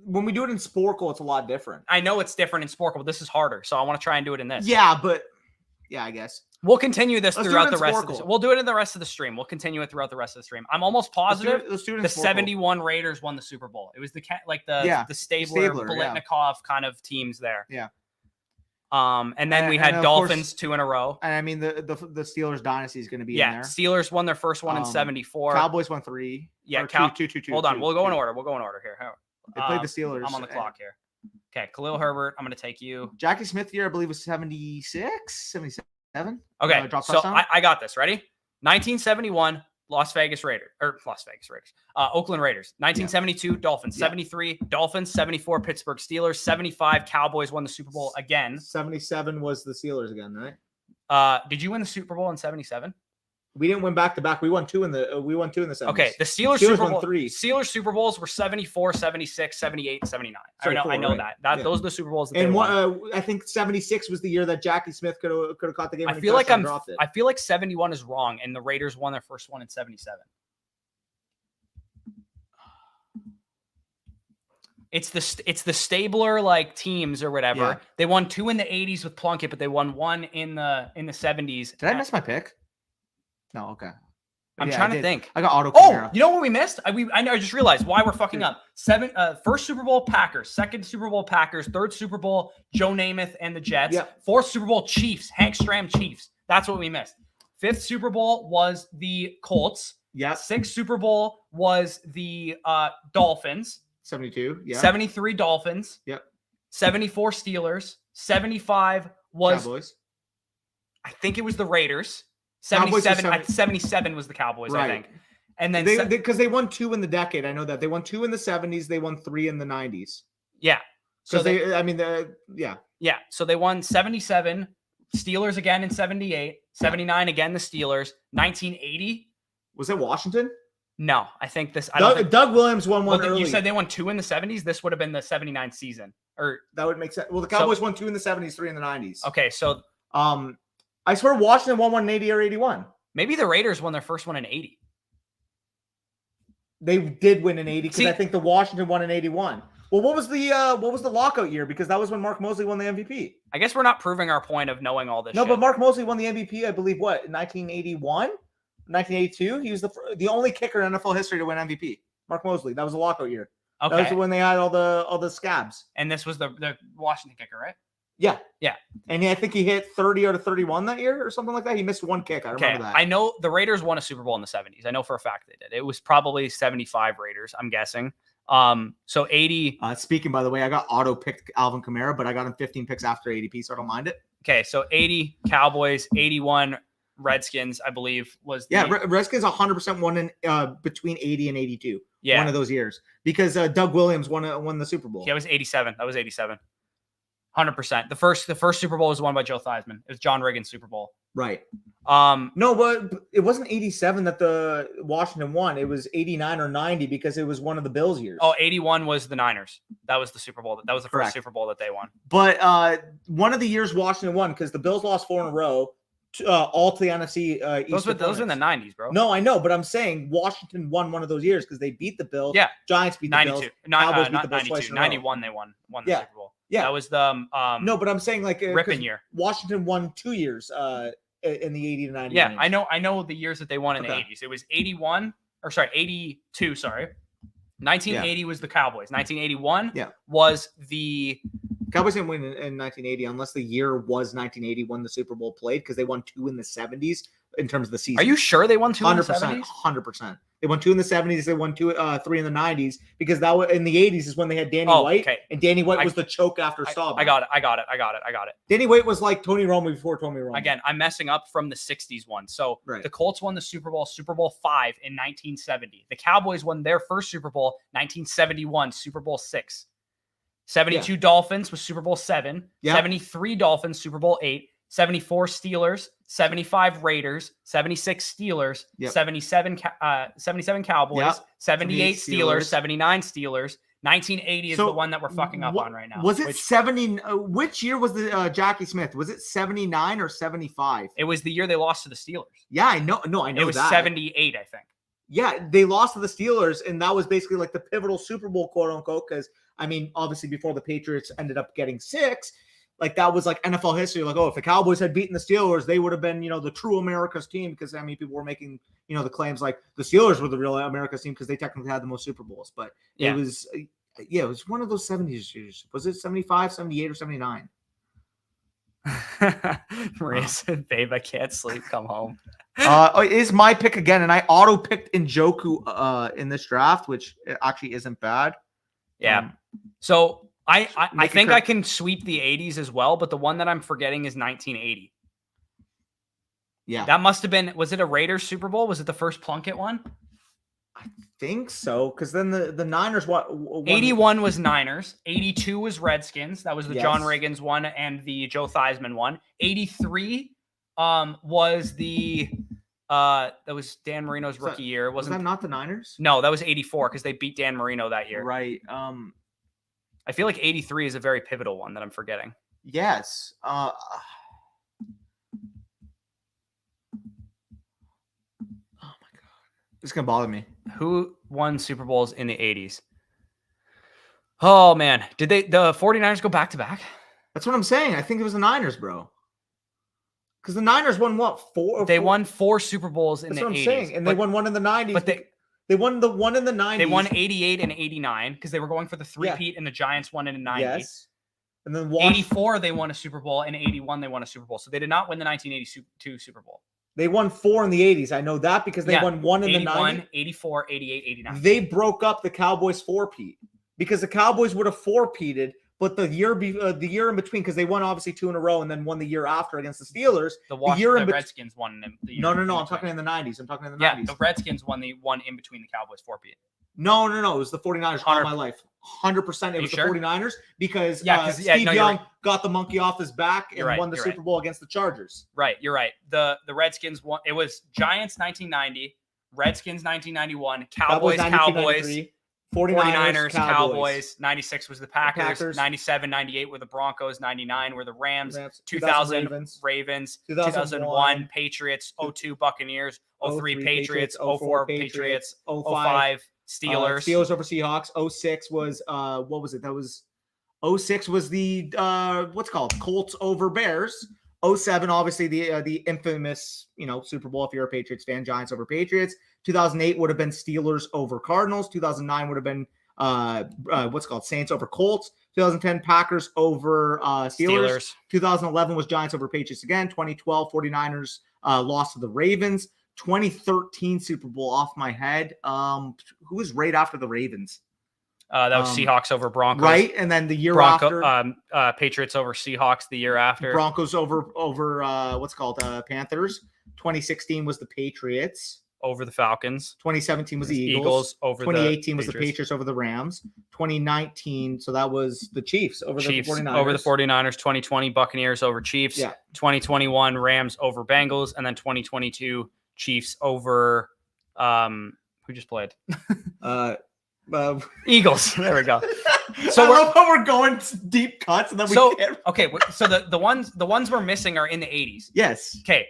when we do it in Sporkle, it's a lot different. I know it's different in Sporkle, but this is harder. So I want to try and do it in this. Yeah, I guess. We'll continue this throughout the rest of the We'll do it in the rest of the stream. We'll continue it throughout the rest of the stream. I'm almost positive the 71 Raiders won the Super Bowl. It was the Stabler Biletnikoff kind of teams there. Yeah. And then we had Dolphins 2 in a row. And I mean the Steelers dynasty is going to be in there. Steelers won their first one in 74. Cowboys won 3. Yeah, two. Hold on, we'll go in order. Here. They played the Steelers. I'm on the clock here. Okay, Khalil Herbert, I'm going to take you. Jackie Smith here, I believe, was 76, 77. Okay, so I got this. Ready? 1971, Oakland Raiders. 1972, Dolphins. 73, Dolphins. 74, Pittsburgh Steelers. 75, Cowboys won the Super Bowl again. 77 was the Steelers again, right? Did you win the Super Bowl in 77? We didn't win back to back. We won 2 in the 70s. Okay, the Steelers Super Bowl 3. Steelers Super Bowls were 74, 76, 78, 79. I know that. Those are the Super Bowls that they won. I think 76 was the year that Jackie Smith could have caught the game. I feel like 71 is wrong, and the Raiders won their first one in 77. It's the Stabler teams or whatever. Yeah. They won 2 in the 80s with Plunkett, but they won 1 in the 70s. Did I miss my pick? No, okay. I'm trying to think. I got Auto. Oh, you know what we missed? I just realized why we're fucking up. First Super Bowl Packers, second Super Bowl Packers, third Super Bowl Joe Namath and the Jets, fourth Super Bowl Chiefs, Hank Stram Chiefs. That's what we missed. 5th Super Bowl was the Colts. Yeah. 6th Super Bowl was the Dolphins. 72. Yeah. 73 Dolphins. Yep. 74 Steelers. 75 was Cowboys. I think it was the Raiders. Cowboys 77. 77 was the Cowboys, right. I think. And then because they won 2 in the decade. I know that they won 2 in the 70s. They won 3 in the 90s. Yeah. So yeah. Yeah. So they won 77. Steelers again in 78. 79 again. The Steelers. 1980. Was it Washington? No, I think this. Doug Williams won one early. You said they won 2 in the 70s. This would have been the 79 season. Or that would make sense. Well, the Cowboys won 2 in the 70s, 3 in the 90s. Okay, so I swear Washington won 1 in 80 or 81. Maybe the Raiders won their first one in 80. They did win in 80 because I think the Washington won in 81. Well, what was the lockout year? Because that was when Mark Mosley won the MVP. I guess we're not proving our point of knowing all this. No, but Mark Mosley won the MVP, I believe, what, in 1981? 1982? He was the only kicker in NFL history to win MVP. Mark Mosley. That was the lockout year. Okay. That was when they had all the scabs. And this was the Washington kicker, right? Yeah. Yeah. And I think he hit 30 out of 31 that year or something like that. He missed 1 kick. I remember that. I know the Raiders won a Super Bowl in the 70s. I know for a fact they did. It was probably 75 Raiders, I'm guessing. So 80. Speaking, by the way, I got auto-picked Alvin Kamara, but I got him 15 picks after ADP, so I don't mind it. Okay, so 80 Cowboys, 81 Redskins, I believe, was the... Yeah, Redskins 100% won in between 80 and 82. Yeah. One of those years. Because Doug Williams won the Super Bowl. Yeah, it was 87. That was 87. 100%. The first Super Bowl was won by Joe Theismann. It was John Reagan's Super Bowl. Right. No, but it wasn't 87 that the Washington won. It was 89 or 90 because it was one of the Bills years. Oh, 81 was the Niners. That was the Super Bowl. That was the Correct. first Super Bowl that they won. But one of the years Washington won because the Bills lost 4 in a row, all to the NFC East. Those were in the 90s, bro. No, I know, but I'm saying Washington won one of those years because they beat the Bills. Yeah. Giants beat the 92. Bills. Cowboys beat the Bills 92. twice in a row. 91 they won the Super Bowl. Yeah. That was the no, but I'm saying like ripping year. Washington won 2 years in the 80 to 90. Yeah, range. I know the years that they won in the 80s. It was 82, sorry. 1980 was the Cowboys. 1981 was the Cowboys didn't win in 1980 unless the year was 1980 when the Super Bowl played because they won 2 in the 70s in terms of the season. Are you sure they won 2 in the 70s? 100%. They won 2 in the 70s. They won 3 in the 90s because that was in the 80s is when they had Danny White. Okay. And Danny White was the choke after Staub. I got it. Danny White was like Tony Romo before Tony Romo. Again, I'm messing up from the 60s one. So right. The Colts won the Super Bowl 5 in 1970. The Cowboys won their first Super Bowl 1971, Super Bowl 6. 72 Dolphins was Super Bowl 7. 73 Dolphins, Super Bowl 8. 74 Steelers, 75 Raiders, 76 Steelers, 77 Cowboys, 78 Steelers, 79 Steelers. 1980 is the one that we're fucking up on right now. Was it 70? Which year was the Jackie Smith? Was it 79 or 75? It was the year they lost to the Steelers. Yeah, I know. No, I know it was that. 78, I think. Yeah, they lost to the Steelers, and that was basically like the pivotal Super Bowl, quote unquote. Because I mean, obviously, before the Patriots ended up getting 6. Like that was like NFL history. Like, oh, if the Cowboys had beaten the Steelers, they would have been, the true America's team. Because I mean, people were making, the claims like the Steelers were the real America's team because they technically had the most Super Bowls. But it was one of those 70s years. Was it 75, 78, or 79? Maria said, "Babe, I can't sleep. Come home." It is my pick again, and I auto picked Njoku in this draft, which actually isn't bad. Yeah. So. I think I can sweep the 80s as well, but the one that I'm forgetting is 1980. Yeah. That must have been, was it a Raiders Super Bowl? Was it the first Plunkett one? I think so, because then the Niners, won. 81 was Niners. 82 was Redskins. That was the John Reagan's one and the Joe Theismann one. 83 was the that was Dan Marino's rookie year. Was that not the Niners? No, that was 84 because they beat Dan Marino that year. Right. I feel like 83 is a very pivotal one that I'm forgetting. Yes. Oh my God. It's going to bother me. Who won Super Bowls in the 80s? Oh, man. Did the 49ers go back-to-back? That's what I'm saying. I think it was the Niners, bro. Because the Niners won what? 4? They won 4 Super Bowls in the 80s. That's what I'm saying. And they won one in the 90s. But they won the one in the 90s. They won 88 and 89 because they were going for the three-peat, and the Giants won in the 90s. Yes. And then 84, they won a Super Bowl, and 81, they won a Super Bowl. So they did not win the 1982 Super Bowl. They won 4 in the 80s. I know that because they won 1 in the 90s. 84, 88, 89. They broke up the Cowboys 4-peat because the Cowboys would have 4-peated, but the year in between, because they won obviously 2 in a row and then won the year after against the Steelers. The Redskins won the year. No. I'm talking in the 90s. I'm talking in the 90s. Yeah, the Redskins won the one in between the Cowboys 4-peat. No. It was the 49ers all my life. 100% it was the 49ers because Steve Young got the monkey off his back and won the Super Bowl against the Chargers. Right, you're right. The Redskins won. It was Giants 1990, Redskins 1991, Cowboys 49ers, Cowboys. 96 was the Packers. 97, 98 were the Broncos. 99 were the Rams. 2000 Ravens. 2001 Patriots. 02 Buccaneers. 03 Patriots. 04 Patriots. 05 Steelers. Steelers over Seahawks. 06 was what was it? That was 06 was the what's it called? Colts over Bears. 07 obviously the infamous, Super Bowl if you're a Patriots fan, Giants over Patriots. 2008 would have been Steelers over Cardinals. 2009 would have been what's it called? Saints over Colts. 2010 Packers over Steelers. 2011 was Giants over Patriots again. 2012 49ers lost to the Ravens. 2013 Super Bowl off my head. Who was right after the Ravens? That was Seahawks over Broncos. Right, and then the year after, Patriots over Seahawks the year after. Broncos over what's called Panthers. 2016 was the Patriots over the Falcons. 2017 was the Eagles over 2018 the was the Patriots over the Rams. 2019, so that was the Chiefs over the 49ers. Over the 49ers. 2020 Buccaneers over Chiefs. Yeah. 2021 Rams over Bengals, and then 2022 Chiefs over who just played? Eagles. There we go. So I love how we're going deep cuts and then we can't. Okay, so the ones we're missing are in the 80s. Yes. Okay.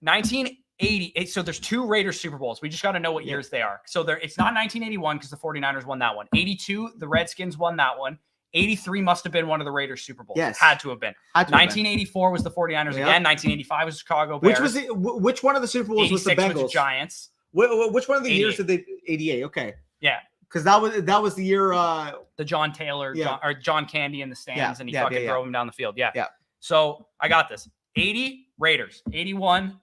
1980. So there's 2 Raiders Super Bowls. We just got to know what years they are. So it's not 1981 because the 49ers won that one. 82, the Redskins won that one. 83 must have been one of the Raiders Super Bowls. Yes. Had to have been. 1984 was the 49ers again. 1985 was Chicago Bears. Which one of the Super Bowls was the Bengals? Was the Giants. Which one of the years did they 88? Okay. Yeah. Because that was the year the John Taylor John Candy in the stands and he fucking drove him down the field. Yeah. Yeah. So I got this. 80 Raiders, 81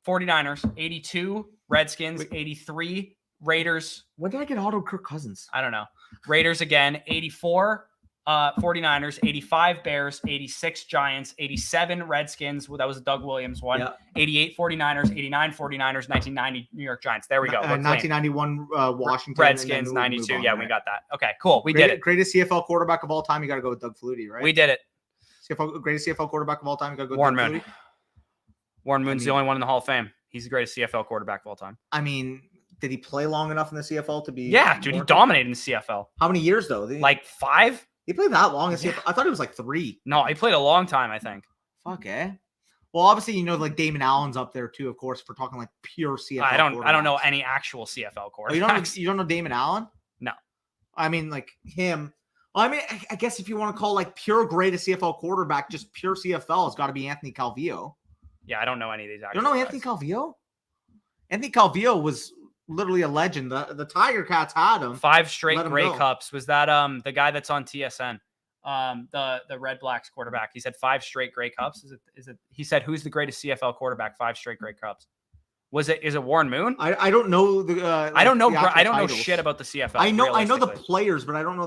49ers, 82 Redskins, 83 Raiders. When did I get auto Kirk Cousins? I don't know. Raiders again, 84 49ers, 85 Bears, 86 Giants, 87 Redskins. Well, that was a Doug Williams one. Yeah. 88 49ers, 89 49ers, 1990 New York Giants. There we go. 1991 Washington. Redskins, 92. Yeah, we got that. Okay, cool. We did it. Greatest CFL quarterback of all time. You got to go with Doug Flutie, right? We did it. Greatest CFL quarterback of all time. You got to go with Warren Doug Moon. Flutie. Warren Moon's the only one in the Hall of Fame. He's the greatest CFL quarterback of all time. I mean, did he play long enough in the CFL to be? Yeah, dude, he dominated in the CFL. How many years though? Like 5? He played that long in CFL? I thought it was like 3. No, he played a long time, I think. Fuck, eh? Well, obviously, like Damon Allen's up there too, of course, if we're talking like pure CFL. I don't know any actual CFL quarterbacks. You don't know Damon Allen? No. I mean, like him. Well, I mean, I guess if you want to call like pure greatest CFL quarterback, just pure CFL, it's got to be Anthony Calvillo. Yeah, I don't know any of these. You don't know Anthony Calvillo? Anthony Calvillo was literally a legend. The Tiger Cats had him. 5 straight Grey Cups. Was that the guy that's on TSN? The Red Blacks quarterback. He said 5 straight Grey Cups. Is it? He said who's the greatest CFL quarterback? 5 straight Grey Cups. Is it Warren Moon? I don't know I don't know. I don't know shit about the CFL. I know the players, but I don't know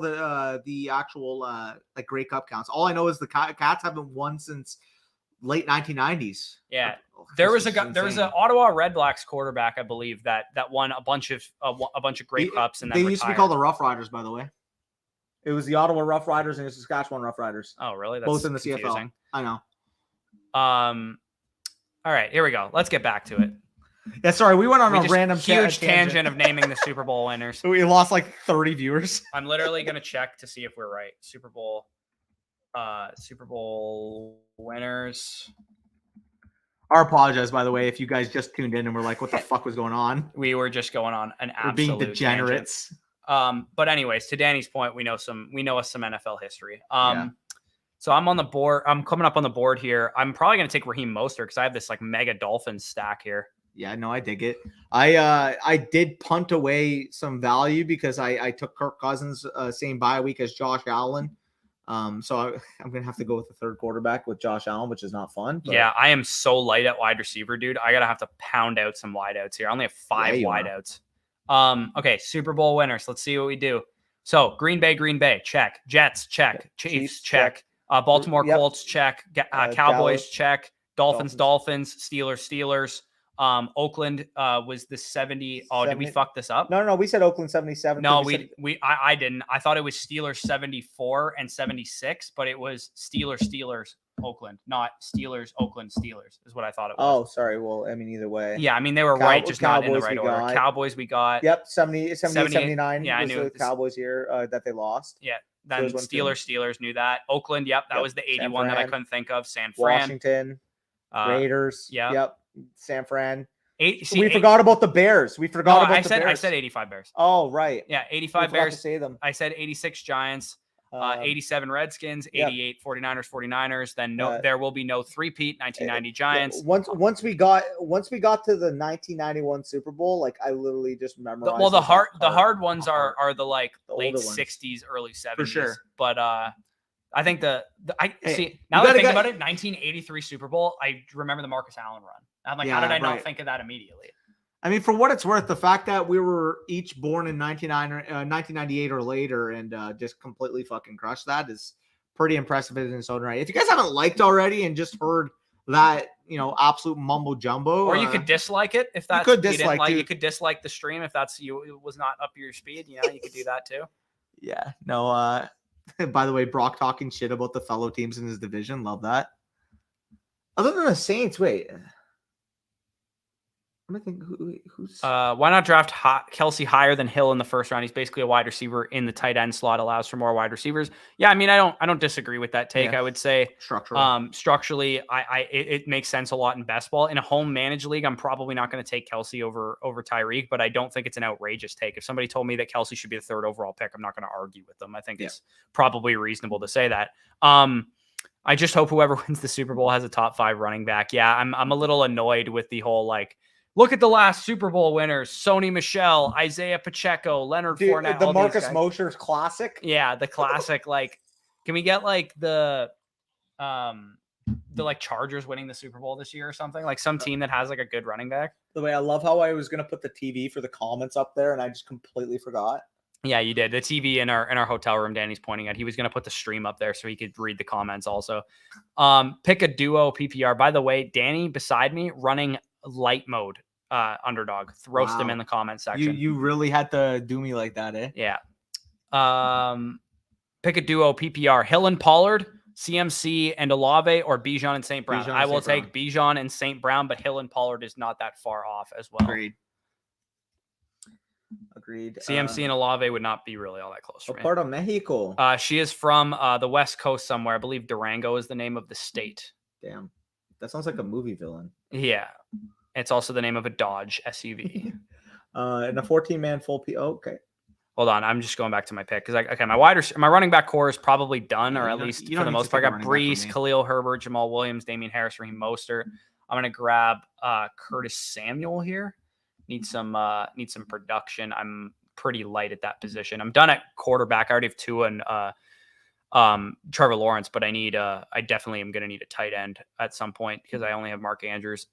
the actual like Grey Cup counts. All I know is the Cats haven't won since late 1990s. Yeah, there was an Ottawa Red Blacks quarterback, I believe, that won a bunch of Grey Cups, and then they used to be called the Rough Riders, by the way. It was the Ottawa Rough Riders and the Saskatchewan Rough Riders. Oh, really? That's both in the confusing. CFL. I know. All right, here we go. Let's get back to it. Yeah, sorry, we went on a random huge tangent of naming the Super Bowl winners. We lost like 30 viewers. I'm literally gonna check to see if we're right. Super Bowl winners. I apologize, by the way, if you guys just tuned in and were like, "What the fuck was going on?" We were just going on an absolute we're being degenerates. Tangent. But anyways, to Danny's point, we know us some NFL history. So I'm on the board. I'm coming up on the board here. I'm probably gonna take Raheem Mostert because I have this like mega Dolphins stack here. Yeah, no, I dig it. I did punt away some value because I took Kirk Cousins same bye week as Josh Allen. I'm gonna have to go with the third quarterback with Josh Allen, which is not fun. But Yeah, I am so light at wide receiver, dude. I gotta have to pound out some wideouts here. I only have 5 wideouts. Okay, Super Bowl winners. Let's see what we do. So Green Bay, check. Jets, check. Chiefs, check. Baltimore Colts, check. Cowboys, check. Dolphins, Steelers. Oakland was the 70. Oh, did we fuck this up? No, we said Oakland 77. No, I didn't. I thought it was Steelers 74 and 76, but it was Steelers, Oakland, not Steelers, Oakland, Steelers is what I thought it was. Oh, sorry. Well, I mean, either way. Yeah, I mean, they were right, just not in the right order. Got. Cowboys we got. Yep, 79. Yeah, I knew the Cowboys here that they lost. Yeah, then Steelers knew that. Oakland, yep, that was the 81 that I couldn't think of. San Fran. Washington, Raiders. Yep. San Fran. We forgot about the Bears. We forgot about the Bears. I said 85 Bears. Oh, right. Yeah, 85 Bears. To say them. I said 86 Giants, 87 Redskins, 88 49ers. Then there will be no three-peat 1990 Giants. Once we got to the 1991 Super Bowl, like I literally just memorized. Well, the hard ones are the like late 60s, early 70s. For sure. But I think now that I think about it, 1983 Super Bowl, I remember the Marcus Allen run. I'm like, how did I not think of that immediately? I mean, for what it's worth, the fact that we were each born in 1998 or later and just completely fucking crushed that is pretty impressive in its own right. If you guys haven't liked already and just heard that, absolute mumbo jumbo, or you could dislike it if that's you could dislike the stream if that's it was not up your speed. You could do that too. Yeah. No. By the way, Brock talking shit about the fellow teams in his division. Love that. Other than the Saints, wait. I think who's why not draft Kelsey higher than Hill in the first round? He's basically a wide receiver in the tight end slot, allows for more wide receivers. Yeah, I mean, I don't disagree with that take. I would say structurally, it makes sense a lot in best ball. In a home managed league, I'm probably not going to take Kelsey over Tyreek, but I don't think it's an outrageous take. If somebody told me that Kelsey should be the third overall pick, I'm not going to argue with them. I think it's probably reasonable to say that. I just hope whoever wins the Super Bowl has a top 5 running back. Yeah, I'm a little annoyed with the whole like. Look at the last Super Bowl winners: Sony Michel, Isaiah Pacheco, Leonard Fournette. The Marcus Mosher's classic. Yeah, the classic. Like, can we get like the like Chargers winning the Super Bowl this year or something? Like some team that has like a good running back. The way I love how I was gonna put the TV for the comments up there, and I just completely forgot. Yeah, you did. The TV in our hotel room, Danny's pointing at. He was gonna put the stream up there so he could read the comments also. Pick a duo PPR. By the way, Danny beside me running light mode. Underdog, roast him in the comment section. You really had to do me like that, eh? Yeah. Pick a duo PPR: Hill and Pollard, CMC and Olave, or Bijan and St. Brown. I will take Bijan and St. Brown, but Hill and Pollard is not that far off as well. Agreed. CMC and Olave would not be really all that close for me. Part of Mexico. She is from the West Coast somewhere. I believe Durango is the name of the state. Damn, that sounds like a movie villain. Yeah. It's also the name of a Dodge SUV. And a 14-man full P. Oh, okay. Hold on. I'm just going back to my pick. Because my running back core is probably done, or at least for the most part. I got Brees, Khalil Herbert, Jamal Williams, Damian Harris, Raheem Mostert. I'm going to grab Curtis Samuel here. Need some production. I'm pretty light at that position. I'm done at quarterback. I already have Tua and Trevor Lawrence, but I definitely am going to need a tight end at some point because I only have Mark Andrews.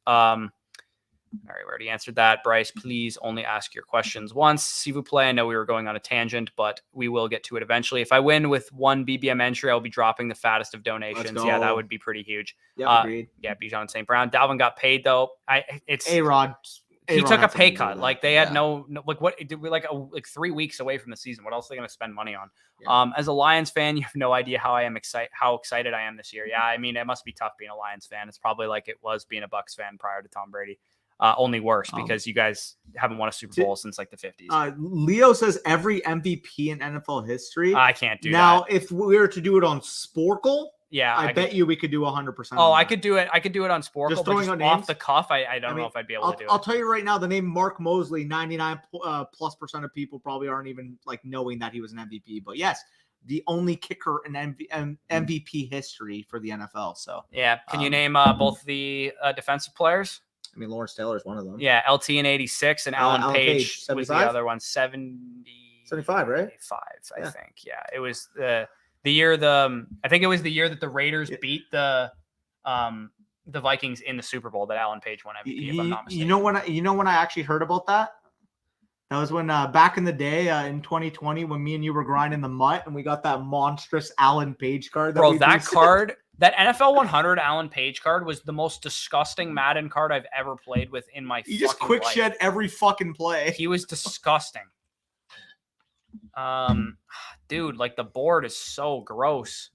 All right, we already answered that. Bryce, please only ask your questions once. S'il vous plaît. I know we were going on a tangent, but we will get to it eventually. If I win with one BBM entry, I'll be dropping the fattest of donations. Yeah, that would be pretty huge. Yeah, agreed. Yeah, Bijan and St. Brown. Dalvin got paid though. It's A-Rod. He took a pay cut. Like they had no like what did we like 3 weeks away from the season. What else are they going to spend money on? Yeah. As a Lions fan, you have no idea how excited I am this year. Yeah, I mean it must be tough being a Lions fan. It's probably like it was being a Bucs fan prior to Tom Brady. Only worse because you guys haven't won a Super Bowl since like the 50s. Leo says every MVP in NFL history. I can't do that. Now, if we were to do it on Sporkle, yeah, I bet you we could do 100%. Oh, I could do it. I could do it on Sporkle, just throwing out off the cuff. I don't know if I'd be able to do it. I'll tell you right now, the name Mark Mosley, 99+% of people probably aren't even like knowing that he was an MVP. But yes, the only kicker in MVP history for the NFL. So yeah, can you name both the defensive players? I mean, Lawrence Taylor is one of them. Yeah, LT in 86 and Alan Page was the other one, 75, right? 5, I think. Yeah, it was the I think it was the year that the Raiders beat the Vikings in the Super Bowl that Alan Page won MVP, if I'm not mistaken. You know when I actually heard about that? That was when back in the day in 2020 when me and you were grinding the mutt and we got that monstrous Alan Page card. That NFL 100 Alan Page card was the most disgusting Madden card I've ever played with in my He just quick life. shed every fucking play. He was disgusting. Dude, like the board is so gross.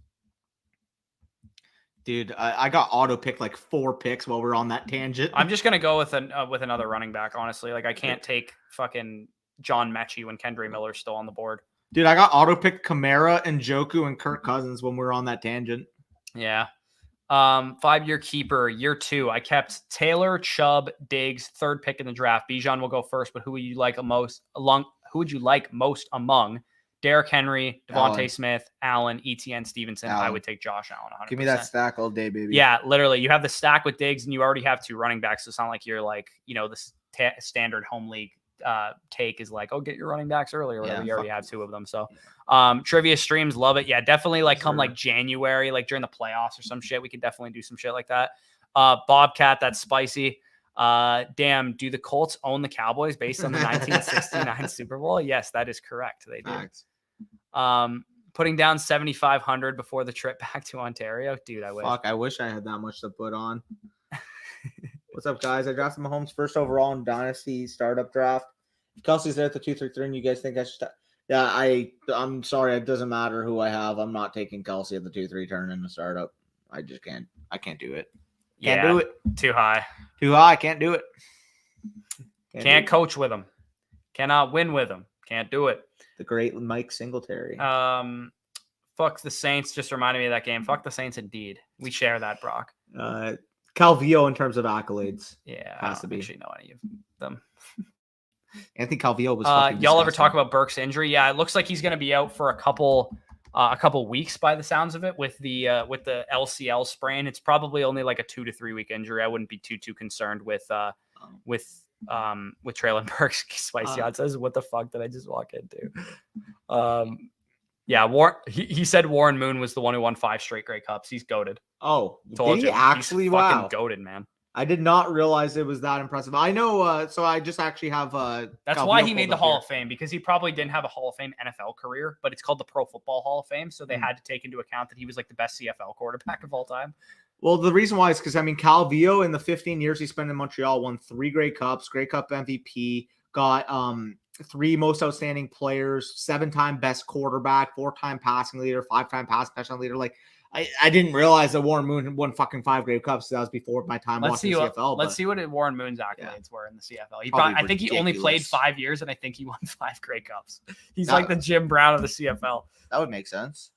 Dude, I got auto picked like 4 picks while we're on that tangent. I'm just gonna go with another running back. Honestly, like I can't take fucking John Mechie when Kendry Miller's still on the board. Dude, I got auto picked Kamara and Njoku and Kirk Cousins when we were on that tangent. Yeah. 5-year keeper, year 2. I kept Taylor, Chubb, Diggs, 3rd pick in the draft. Bijan will go first, but who would you like most among Derrick Henry, Devontae Smith, Allen, Etienne, Stevenson? I would take Josh Allen 100%. Give me that stack all day, baby. Yeah, literally. You have the stack with Diggs, and you already have 2 running backs. So it's not like you're like, the standard home league take is like, oh, get your running backs early or whatever. You already have 2 of them. So trivia streams, love it. Yeah, definitely like come like January, like during the playoffs or some shit. We could definitely do some shit like that. Bobcat, that's spicy. Damn, do the Colts own the Cowboys based on the 1969 Super Bowl? Yes, that is correct. They do. Putting down 7,500 before the trip back to Ontario. Dude, I wish. Fuck, I wish I had that much to put on. What's up, guys? I drafted Mahomes first overall in Dynasty startup draft. If Kelsey's there at the 2-3-3 and you guys think I should I'm sorry, it doesn't matter who I have. I'm not taking Kelsey at the 2-3 turn in the startup. I just can't. I can't do it. Can't do it. Too high. Too high. Can't do it. Can't coach with him. Cannot win with him. Can't do it. The great Mike Singletary. Fuck the Saints. Just reminded me of that game. Fuck the Saints indeed. We share that, Brock. Calvillo in terms of accolades. Yeah. Has to be. I don't actually know any of them. Anthony Calvillo was y'all ever talk about Burke's injury? Yeah, it looks like he's going to be out for a couple weeks by the sounds of it with the LCL sprain. It's probably only like a 2 to 3 week injury. I wouldn't be too concerned with Traylon Burks. Spicy Hot says, what the fuck did I just walk into? Yeah, he said Warren Moon was the one who won 5 straight Grey Cups. He's goated. Oh, told did you. He actually? He's wow, fucking goated, man. I did not realize it was that impressive. I know. So I just actually have. That's why he made the Hall of Fame, because he probably didn't have a Hall of Fame NFL career, but it's called the Pro Football Hall of Fame. So they had to take into account that he was like the best CFL quarterback of all time. Well, the reason why is because Calvillo in the 15 years he spent in Montreal won 3 Grey Cups, Grey Cup MVP, got 3 most outstanding players, 7-time best quarterback, 4-time passing leader, 5-time passing touchdown leader. Like. I didn't realize that Warren Moon won fucking 5 Grey Cups. That was before my time watching the CFL. Let's see what Warren Moon's accolades were in the CFL. I think he only played 5 years, and I think he won 5 Grey Cups. He's like the Jim Brown of the CFL. That would make sense.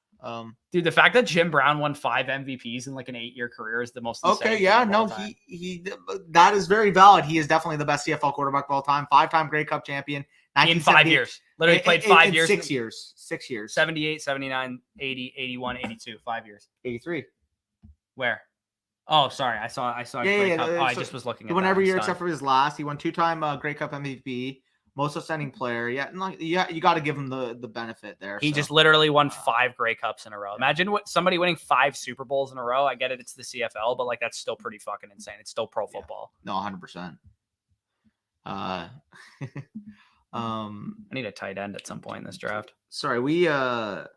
Dude, the fact that Jim Brown won 5 MVPs in like an 8-year career is the most insane. Okay, yeah, no, he that is very valid. He is definitely the best CFL quarterback of all time. 5-time Grey Cup champion. In 5 years. Literally played 5 years. 6 years. 6 years. 78, 79, 80, 81, 82. 5 years. 83. Where? Oh, sorry. I saw Grey Cup. I just was looking at he won every year except for his last. He won 2-time Grey Cup MVP, most outstanding player. Yeah, you got to give him the benefit there. He just literally won 5 Grey Cups in a row. Imagine somebody winning 5 Super Bowls in a row. I get it, it's the CFL, but like that's still pretty fucking insane. It's still pro football. No, 100%. I need a tight end at some point in this draft. Sorry, we where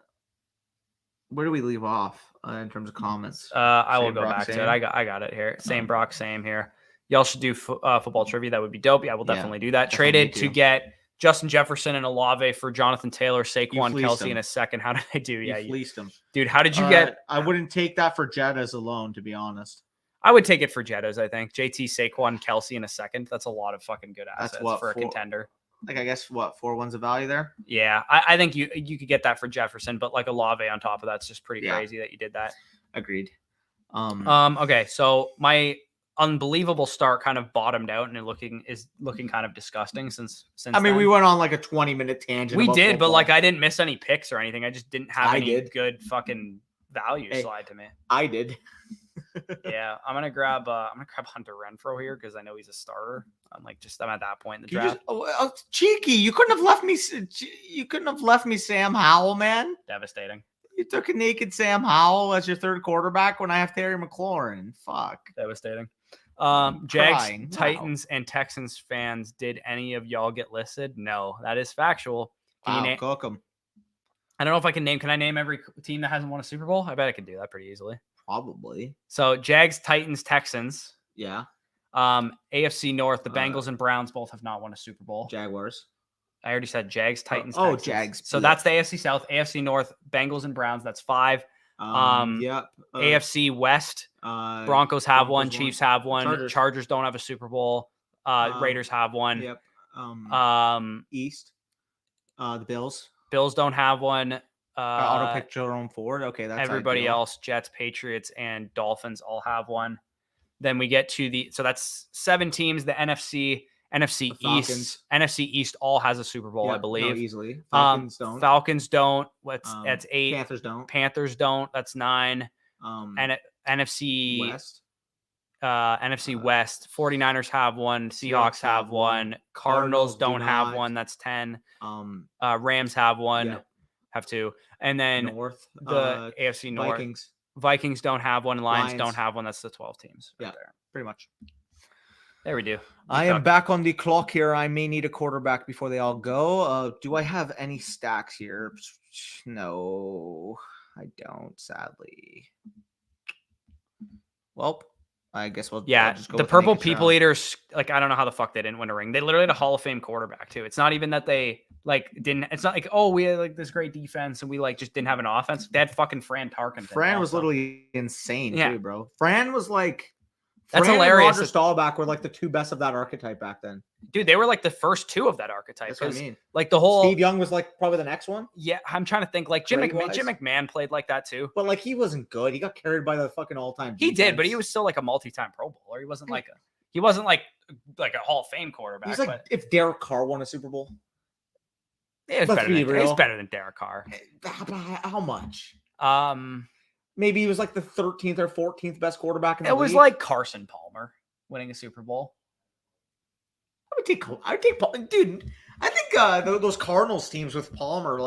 do we leave off in terms of comments? I will go back to it. I got it here. Same Brock, same here. Y'all should do football trivia. That would be dope. Yeah, we'll definitely do that. Traded to get Justin Jefferson and Olave for Jonathan Taylor, Saquon, Kelsey in a second. How did I do? Yeah, you fleeced him, dude. How did you get? I wouldn't take that for Jettas alone, to be honest. I would take it for Jettas. I think JT, Saquon, Kelsey in a second. That's a lot of fucking good assets for a contender. Like, I guess 4 ones of value there. Yeah, I think you could get that for Jefferson, but like Olave on top of that's just pretty crazy that you did that. Agreed. Okay, so my unbelievable start kind of bottomed out and looking kind of disgusting since then. We went on like a 20-minute tangent. We did, but like I didn't miss any picks or anything. I just didn't have any good fucking value slide to me. I did. Yeah, I'm gonna grab Hunter Renfrow here because I know he's a starter. I'm at that point in the draft. Cheeky, you couldn't have left me. You couldn't have left me Sam Howell, man. Devastating. You took a naked Sam Howell as your third quarterback when I have Terry McLaurin. Fuck. Devastating. I'm Jags, crying. Wow. Titans, and Texans fans, did any of y'all get listed? No, that is factual. Can you name? Cook 'em. I don't know if I can name. Can I name every team that hasn't won a Super Bowl? I bet I can do that pretty easily. Probably. So Jags, Titans, Texans. Yeah. AFC North, the Bengals and Browns both have not won a Super Bowl. Jaguars. I already said Jags, Titans, Oh, Texans. Jags. So that's the AFC South. AFC North, Bengals and Browns. That's 5. Yep. AFC West, Broncos have one. Chiefs have one. Chargers don't have a Super Bowl. Raiders have one. Yep. East. The Bills. Bills don't have one. Auto pick Jerome Ford. Okay, that's everybody ideal. else. Jets, Patriots, and Dolphins all have one. Then we get to so that's 7 teams. The NFC East. NFC East all has a Super Bowl, I believe. No, easily. Falcons don't. Falcons don't. That's 8. Panthers don't. That's 9. And NFC West. NFC West. 49ers have one. Seahawks have one. Cardinals don't have one. That's 10. Rams have one. Yep. Have 2. And then North. The AFC North. Vikings don't have one. Lions don't have one. That's the 12 teams. Right there. Pretty much. There we do. I am back on the clock here. I may need a quarterback before they all go. Do I have any stacks here? No, I don't, sadly. Well, I guess we'll just go the with Purple People Eaters, like, I don't know how the fuck they didn't win a ring. They literally had a Hall of Fame quarterback, too. It's not even that they, didn't. It's not like, oh, we had, this great defense and we, just didn't have an offense. They had fucking Fran Tarkenton. Fran was literally insane, too, bro. Fran was that's hilarious. And Roger Staubach were the 2 best of that archetype back then. Dude, they were the first 2 of that archetype. That's what I mean. The whole Steve Young was probably the next one. Yeah, I'm trying to think. Jim McMahon pplayed like that too. But he wasn't good. He got carried by the fucking all-time defense. He did, but he was still a multi-time Pro Bowler. He wasn't he wasn't like a Hall of Fame quarterback. He's if Derek Carr won a Super Bowl. It was better than Derek Carr. How much? Maybe he was the 13th or 14th best quarterback in the league. It was like Carson Palmer winning a Super Bowl. I would take Palmer. Dude, I think those Cardinals teams with Palmer,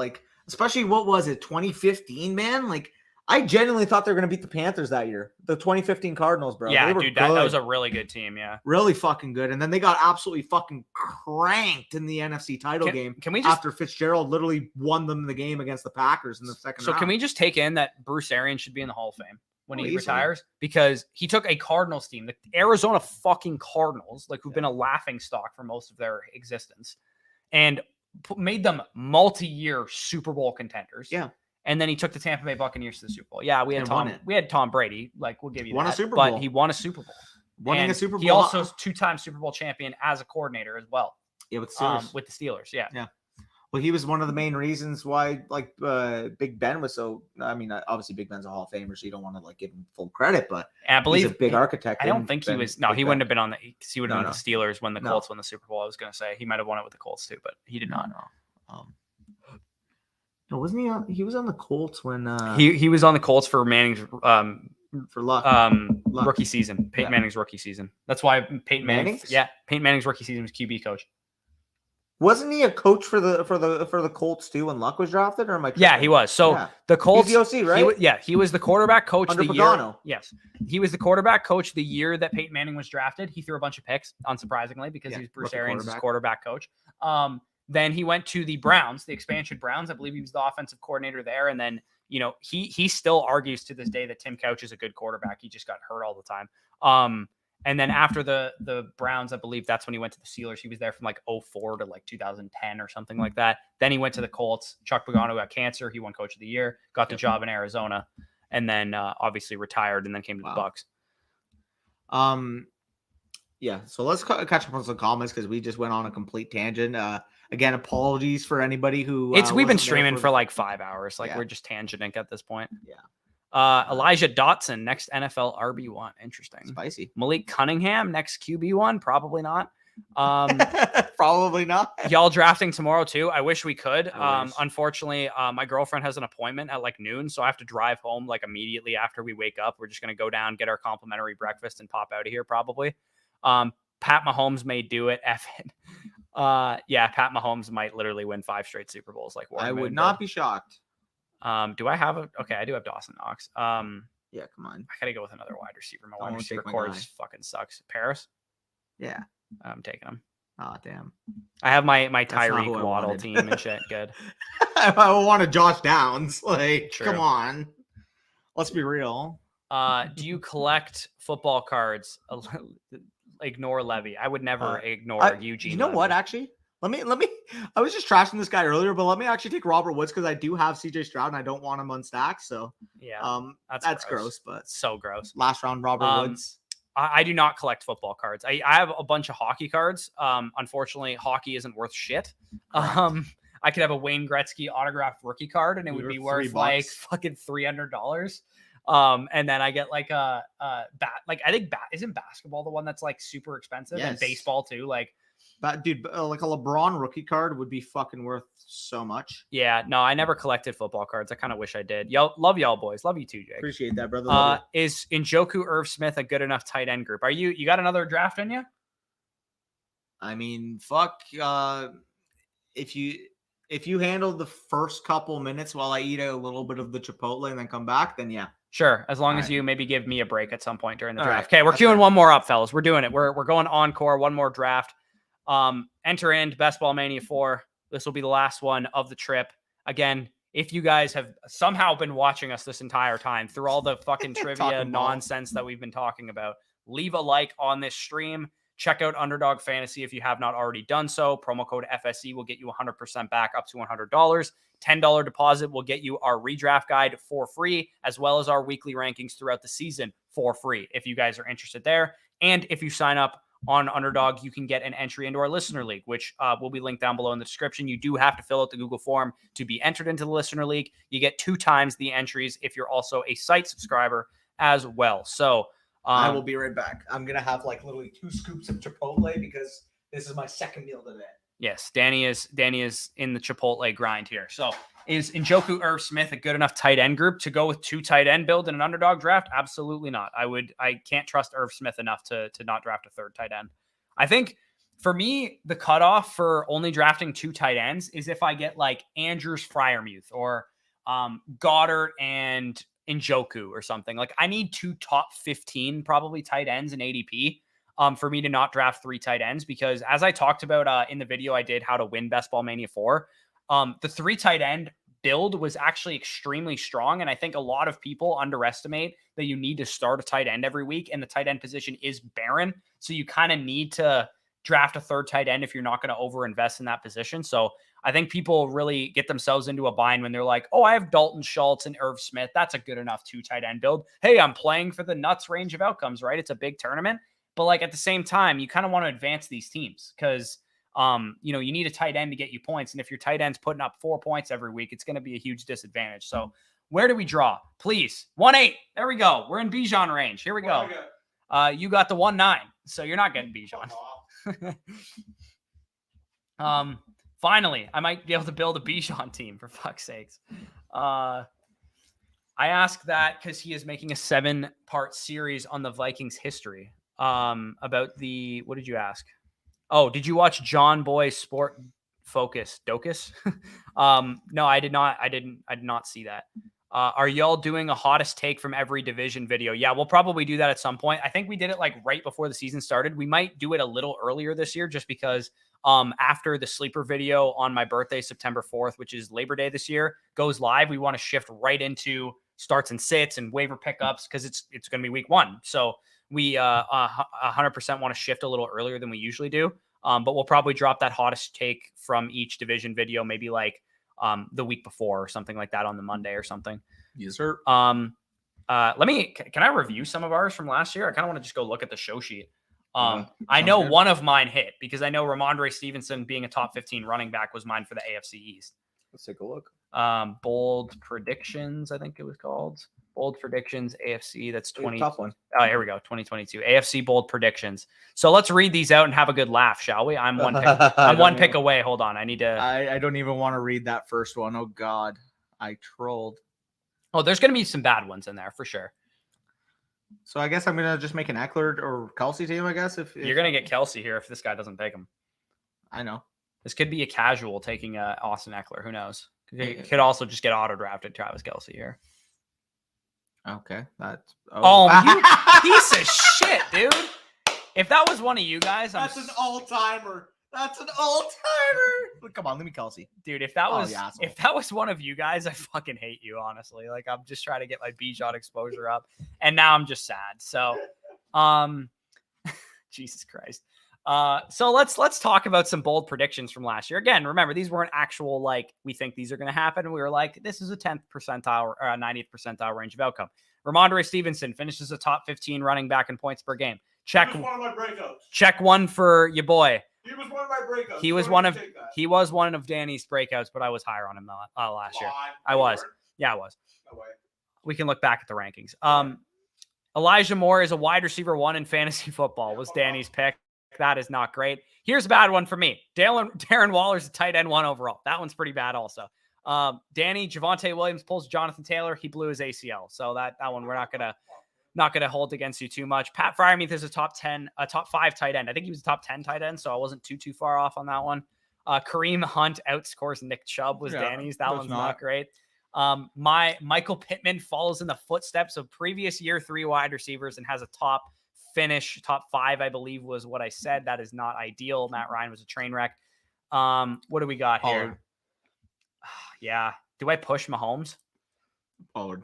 especially what was it, 2015, man? I genuinely thought they were going to beat the Panthers that year. The 2015 Cardinals, bro. Yeah, dude, that was a really good team, yeah. Really fucking good. And then they got absolutely fucking cranked in the NFC title game. Can we just, after Fitzgerald literally won them the game against the Packers in the second round. So can we just take in that Bruce Arians should be in the Hall of Fame when he retires? Because he took a Cardinals team, the Arizona fucking Cardinals, who've been a laughing stock for most of their existence, and made them multi-year Super Bowl contenders. Yeah. And then he took the Tampa Bay Buccaneers to the Super Bowl. Yeah, we had Tom Brady. We'll give you won that. A Super Bowl. But he won a Super Bowl. Winning a Super Bowl. He also is 2-time Super Bowl champion as a coordinator as well. Yeah, with Steelers. With the Steelers. Yeah. Yeah. Well, he was one of the main reasons why Big Ben was so. I mean, obviously Big Ben's a Hall of Famer, so you don't want to give him full credit, but I believe he's a big architect. I don't think he was. No, he wouldn't have been on because he would have been the Steelers when the Colts won the Super Bowl. I was going to say he might have won it with the Colts too, but he did not. No, wasn't he on? He was on the Colts when he was on the Colts for Manning's for Luck rookie season. Peyton Manning's rookie season. That's why Peyton Manning's rookie season was QB coach. Wasn't he a coach for the Colts too when Luck was drafted? Or am I tripping? Yeah, he was. So the Colts, he's the OC, right? He was the quarterback coach under the Pagano. Year. Yes, he was the quarterback coach the year that Peyton Manning was drafted. He threw a bunch of picks, unsurprisingly, because he was Bruce Arians' quarterback coach. Then he went to the Browns, the expansion Browns. I believe he was the offensive coordinator there. And then, he still argues to this day that Tim Couch is a good quarterback. He just got hurt all the time. And then after the Browns, I believe that's when he went to the Steelers. He was there from 2004 to 2010 or something like that. Then he went to the Colts. Chuck Pagano got cancer. He won Coach of the Year, got the job in Arizona, and then obviously retired and then came to the Bucs. Yeah, so let's catch up on some comments because we just went on a complete tangent. Again, apologies for anybody who we've been streaming for 5 hours. We're just tangenting at this point. Yeah. Elijah Dotson, next NFL RB1. Interesting. Spicy. Malik Cunningham, next QB1. Probably not. Probably not. Y'all drafting tomorrow too. I wish we could. Unfortunately, my girlfriend has an appointment at noon, so I have to drive home immediately after we wake up. We're just gonna go down, get our complimentary breakfast, and pop out of here probably. Pat Mahomes may do it. F it. Pat Mahomes might literally win 5 straight Super Bowls. I would not be shocked. Do I have a? Okay, I do have Dawson Knox. Yeah, come on. I gotta go with another wide receiver. My I wide wanna receiver take my core guy. just fucking sucks. Paris. Yeah. I'm taking him. Oh, damn. I have my That's not who Tyreek I Waddle wanted. team and shit. Good. I wanted Josh Downs. Like, True. come on. Let's be real. Do you collect football cards? Ignore Levy. I would never ignore Eugene. You know what? Levy. Actually, let me. I was just trashing this guy earlier, but let me actually take Robert Woods because I do have CJ Stroud and I don't want him unstacked. So Yeah, that's gross, but so gross. last round Robert Woods. I do not collect football cards. I have a bunch of hockey cards. Unfortunately, hockey isn't worth shit. I could have a Wayne Gretzky autographed rookie card and it would be worth like fucking $300. And then I get like a bat. I think isn't basketball the one that's like super expensive, and baseball too. Like, dude, like a LeBron rookie card would be fucking worth so much. Yeah, no, I never collected football cards. I kind of wish I did. Love y'all boys. Love you too, Jake. Appreciate that, brother. Is Njoku, Irv Smith a good enough tight end group? You got another draft in you? I mean, fuck. If you handle the first couple minutes while I eat a little bit of the Chipotle and then come back, then yeah. Sure, as long as you maybe give me a break at some point during the draft. Right. Okay, we're queuing one more up, fellas. We're doing it. We're going encore. One more draft. Enter into Best Ball Mania 4. This will be the last one of the trip. Again, if you guys have somehow been watching us this entire time through all the fucking trivia nonsense that we've been talking about, leave a like on this stream. Check out Underdog Fantasy if you have not already done so. Promo code FSE will get you 100% back up to $100. $10 deposit will get you our redraft guide for free, as well as our weekly rankings throughout the season for free if you guys are interested there. And if you sign up on Underdog, you can get an entry into our listener league, which will be linked down below in the description. You do have to fill out the Google form to be entered into the listener league. You get 2 times the entries if you're also a site subscriber as well. So I will be right back. I'm going to have like literally 2 scoops of Chipotle because this is my second meal today. Yes, Danny is in the Chipotle grind here. So is Njoku, Irv Smith a good enough tight end group to go with 2 tight end build in an underdog draft? Absolutely not. I can't trust Irv Smith enough to not draft a 3rd tight end. I think for me, the cutoff for only drafting 2 tight ends is if I get like Andrews Freiermuth or Goddard and Njoku or something. Like I need 2 top 15 probably tight ends in ADP. For me to not draft 3 tight ends, because as I talked about in the video I did how to win Best Ball Mania 4, the 3 tight end build was actually extremely strong. And I think a lot of people underestimate that you need to start a tight end every week, and the tight end position is barren. So you kind of need to draft a 3rd tight end if you're not going to overinvest in that position. So I think people really get themselves into a bind when they're like, oh, I have Dalton Schultz and Irv Smith. That's a good enough 2 tight end build. Hey, I'm playing for the nuts range of outcomes, right? It's a big tournament. But like at the same time, you kind of want to advance these teams because, you need a tight end to get you points. And if your tight end's putting up 4 points every week, it's going to be a huge disadvantage. So where do we draw? Please. 1-8. There we go. We're in Bijan range. Here we go. You got the 1-9. So you're not getting Bijan. Finally, I might be able to build a Bijan team, for fuck's sakes. I ask that because he is making a 7-part series on the Vikings history. About what did you ask? Oh, did you watch John Boy's Sport Focus Docus? No, I did not. I did not see that. Are y'all doing a hottest take from every division video? Yeah, we'll probably do that at some point. I think we did it like right before the season started. We might do it a little earlier this year just because after the sleeper video on my birthday, September 4th, which is Labor Day this year, goes live, we want to shift right into starts and sits and waiver pickups because it's going to be week 1. So we 100% want to shift a little earlier than we usually do. But we'll probably drop that hottest take from each division video, maybe like the week before or something like that on the Monday or something. Yes, sir. Can I review some of ours from last year? I kind of want to just go look at the show sheet. I know one of mine hit because I know Ramondre Stevenson being a top 15 running back was mine for the AFC East. Let's take a look. Bold predictions, I think it was called. Bold predictions, AFC. That's 20. Tough one. Oh, here we go. 2022 AFC bold predictions. So let's read these out and have a good laugh, shall we? I'm one pick. I'm one pick away. Hold on. I need to. I don't even want to read that first one. Oh God, I trolled. Oh, there's going to be some bad ones in there for sure. So I guess I'm gonna just make an Eckler or Kelsey team. I guess if you're gonna get Kelsey here, if this guy doesn't take him. I know this could be a casual taking Austin Eckler. Who knows? You could also just get auto drafted Travis Kelce here. Okay, that's you piece of shit, dude. If that was one of you guys, that's an all-timer. That's an all-timer. Come on, let me Kelce. Dude, if that was one of you guys, I fucking hate you, honestly. Like, I'm just trying to get my Bijan exposure up, and now I'm just sad. So, Jesus Christ. So let's talk about some bold predictions from last year. Again, remember, these weren't actual, like, we think these are going to happen. We were like, this is a 10th percentile or 90th percentile range of outcome. Ramondre Stevenson finishes a top 15 running back in points per game. Check. He was one of my breakouts. Check one for your boy. He was one of my breakouts. He was one of Danny's breakouts, but I was higher on him last year. I was. Yeah, I was. No way. We can look back at the rankings. Elijah Moore is a wide receiver 1 in fantasy football, was Danny's pick. That is not great. Here's a bad one for me. Darren Waller's a tight end 1 overall. That one's pretty bad also. Danny, Javonte Williams pulls Jonathan Taylor. He blew his ACL. So that one we're not gonna hold against you too much. Pat Freiermuth is a top 5 tight end. I think he was a top 10 tight end, so I wasn't too far off on that one. Kareem Hunt outscores Nick Chubb was Danny's. That one's not great. Michael Pittman follows in the footsteps of previous year 3 wide receivers and has a top 5, I believe was what I said. That is not ideal. Matt Ryan was a train wreck. What do we got here? Yeah. Do I push Mahomes? Pollard.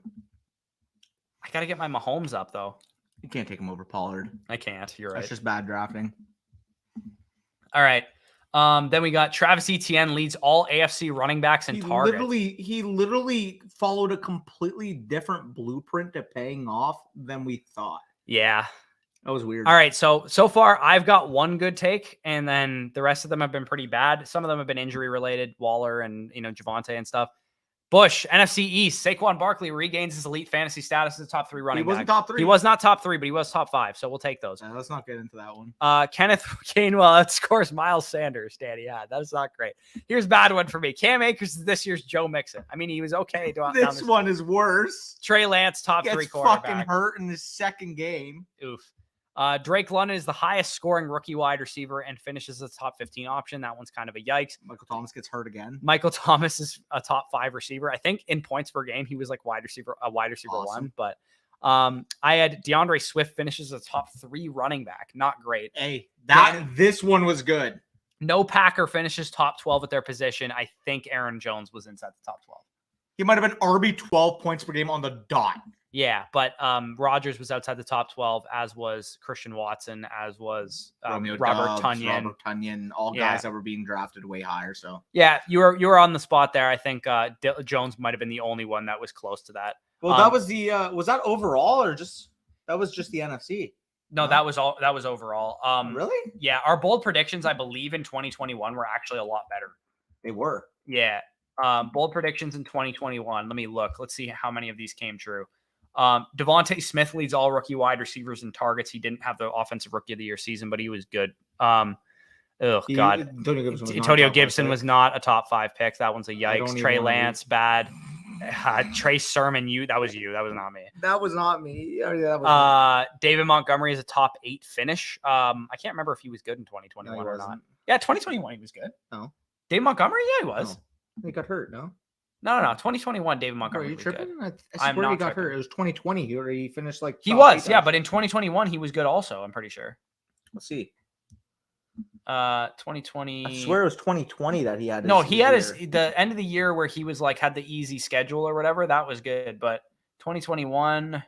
I got to get my Mahomes up, though. You can't take him over Pollard. I can't. You're right. That's just bad drafting. All right. Then we got Travis Etienne leads all AFC running backs in targets. He literally followed a completely different blueprint to paying off than we thought. Yeah. That was weird. All right. So far, I've got one good take, and then the rest of them have been pretty bad. Some of them have been injury related, Waller and Javonte and stuff. Bush, NFC East, Saquon Barkley regains his elite fantasy status as a top 3 running back. He wasn't top 3. He was not top 3, but he was top 5. So we'll take those. Yeah, let's not get into that one. Kenneth Gainwell outscores Miles Sanders, Danny. Yeah, that is not great. Here's a bad one for me. Cam Akers is this year's Joe Mixon. I mean, he was okay. This one is worse. Trey Lance, top 3 quarterback. quarterback. Fucking hurt in his second game. Oof. Drake London is the highest scoring rookie wide receiver and finishes as a top 15 option. That one's kind of a yikes. Michael Thomas gets hurt again. Michael Thomas is a top 5 receiver. I think in points per game, he was like wide receiver awesome. 1. But I had DeAndre Swift finishes as a top 3 running back. Not great. Hey, this one was good. No Packer finishes top 12 at their position. I think Aaron Jones was inside the top 12. He might have been RB 12 points per game on the dot. Yeah, but Rodgers was outside the top 12, as was Christian Watson, as was Robert Tonyan, all guys that were being drafted way higher. So yeah, you were on the spot there. I think Jones might have been the only one that was close to that. Well, that was the was that overall or just that was just the NFC? No, that was all. That was overall. Really? Yeah, our bold predictions, I believe, in 2021 were actually a lot better. They were. Yeah. Bold predictions in 2021. Let me look. Let's see how many of these came true. Devontae Smith leads all rookie wide receivers in targets. He didn't have the offensive rookie of the year season, but he was good. Antonio Gibson was not a top 5 pick. That one's a yikes. Trey Lance, bad. Trey Sermon, that was you. That was not me. That was not me. That was David Montgomery is a top 8 finish. I can't remember if he was good in 2021 or not. Yeah, 2021 he was good. No. David Montgomery, yeah, he was. No. He got hurt, no? No. 2021, David Montgomery. Are you tripping? Good. I swear he got hurt. It was 2020. He finished like he was, yeah. But in 2021, he was good also. I'm pretty sure. Let's see. 2020. I swear it was 2020 that he had. He had the end of the year where he was like had the easy schedule or whatever. That was good. But 2021.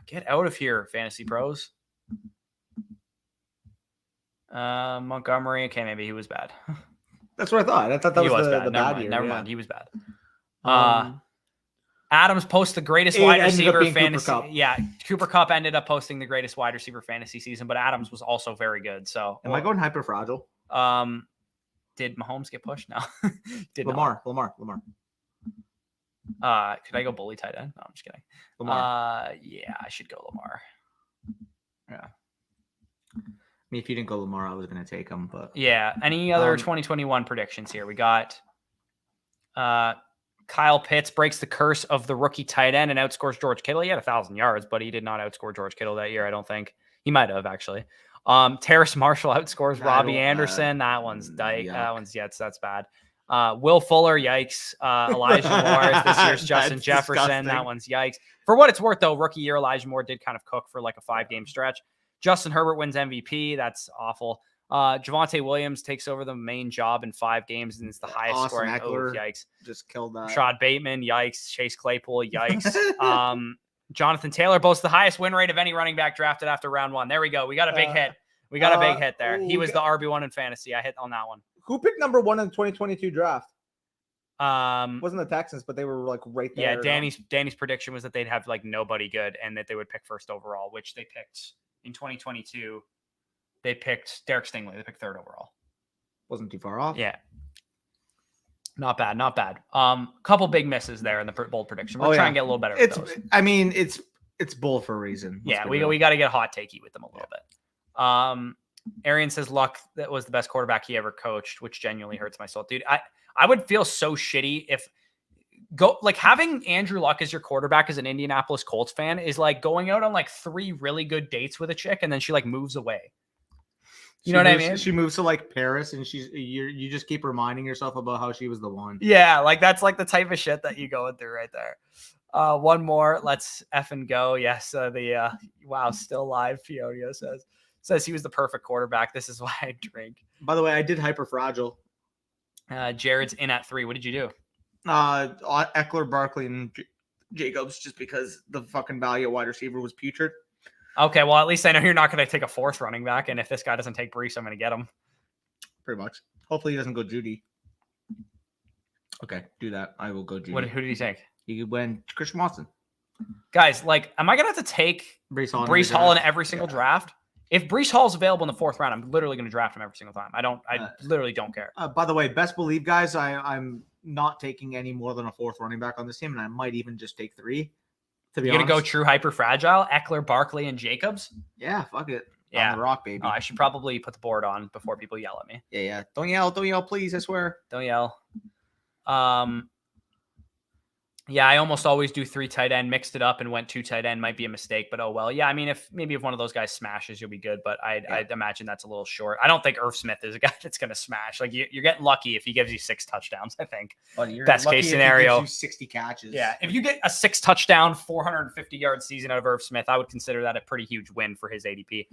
Get out of here, Fantasy Pros. Montgomery. Okay, maybe he was bad. That's what I thought. I thought that was the bad year. Never mind. He was bad. Adams posts the greatest wide receiver fantasy. Yeah, Cooper Kupp ended up posting the greatest wide receiver fantasy season, but Adams was also very good. So, am I going hyper fragile? Did Mahomes get pushed? No. Lamar. Could I go bully tight end? No, I'm just kidding. Lamar. Yeah, I should go Lamar. Yeah. I mean, if you didn't go Lamar, I was going to take him. But yeah. Any other 2021 predictions here? We got Kyle Pitts breaks the curse of the rookie tight end and outscores George Kittle. He had 1,000 yards, but he did not outscore George Kittle that year. I don't think he might have actually. Terrace Marshall outscores Robbie Anderson. That one's dyke. That one's that's bad. Will Fuller, yikes. Elijah Moore is this year's Justin That's Jefferson. disgusting. That one's yikes. For what it's worth, though, rookie year Elijah Moore did kind of cook for like a 5-game stretch. Justin Herbert wins MVP. That's awful. Javonte Williams takes over the main job in 5 games and is the highest Austin scoring. Eckler Yikes. just killed that. Rashad Bateman, yikes. Chase Claypool, yikes. Jonathan Taylor boasts the highest win rate of any running back drafted after round 1. There we go. We got a big hit. We got a big hit there. He was the RB1 in fantasy. I hit on that one. Who picked number 1 in the 2022 draft? Wasn't Wasn't the Texans, but they were like right there. Yeah, Danny's prediction was that they'd have like nobody good and that they would pick first overall, which they picked in 2022. They picked Derek Stingley. They picked 3rd overall. Wasn't too far off. Yeah. Not bad, not bad. Couple big misses there in the bold prediction. We'll try and get a little better with those. I mean, it's bold for a reason. Yeah, we got to get hot takey with them a little bit. Arian says Luck that was the best quarterback he ever coached, which genuinely hurts my soul, dude. I would feel so shitty if having Andrew Luck as your quarterback as an Indianapolis Colts fan is like going out on like 3 really good dates with a chick and then she like moves away. You know what I mean? She moves to like Paris and you just keep reminding yourself about how she was the one. Yeah, like that's like the type of shit that you going through right there. One more. Let's effing go. Yes, wow, still live. Fionia says he was the perfect quarterback. This is why I drink. By the way, I did Hyperfragile. Jared's in at 3. What did you do? Eckler, Barkley, and Jacobs, just because the fucking value at wide receiver was putrid. Okay, well, at least I know you're not going to take a 4th running back, and if this guy doesn't take Brees, I'm going to get him. Pretty much. Hopefully he doesn't go Judy. Okay, do that. I will go Judy. Who did he take? He went Christian Watson. Guys, like, am I going to have to take Brees Hall in every single draft? If Brees Hall's available in the 4th round, I'm literally going to draft him every single time. I literally don't care. By the way, best believe, guys, I'm not taking any more than a 4th running back on this team, and I might even just take 3. You're going to go true hyper fragile? Eckler, Barkley, and Jacobs? Yeah, fuck it. Yeah. On the rock, baby. I should probably put the board on before people yell at me. Yeah. Don't yell, please, I swear. Don't yell. Yeah, I almost always do 3 tight end, mixed it up and went 2 tight end. Might be a mistake, but oh well. Yeah, I mean, if one of those guys smashes, you'll be good. But I'd imagine that's a little short. I don't think Irv Smith is a guy that's going to smash. Like you're getting lucky if he gives you 6 touchdowns. I think best case scenario, 60 catches. Yeah, if you get a 6 touchdown, 450-yard season out of Irv Smith, I would consider that a pretty huge win for his ADP.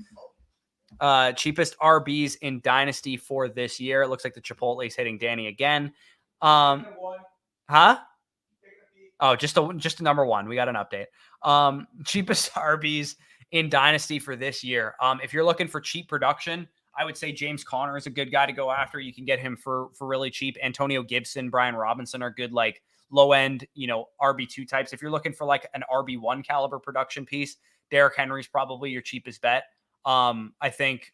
Cheapest RBs in Dynasty for this year. It looks like the Chipotle is hitting Danny again. Huh? Oh, just a number 1. We got an update. Cheapest RBs in Dynasty for this year. If you're looking for cheap production, I would say James Conner is a good guy to go after. You can get him for really cheap. Antonio Gibson, Brian Robinson are good, like low end, RB2 types. If you're looking for like an RB1 caliber production piece, Derrick Henry's probably your cheapest bet. I think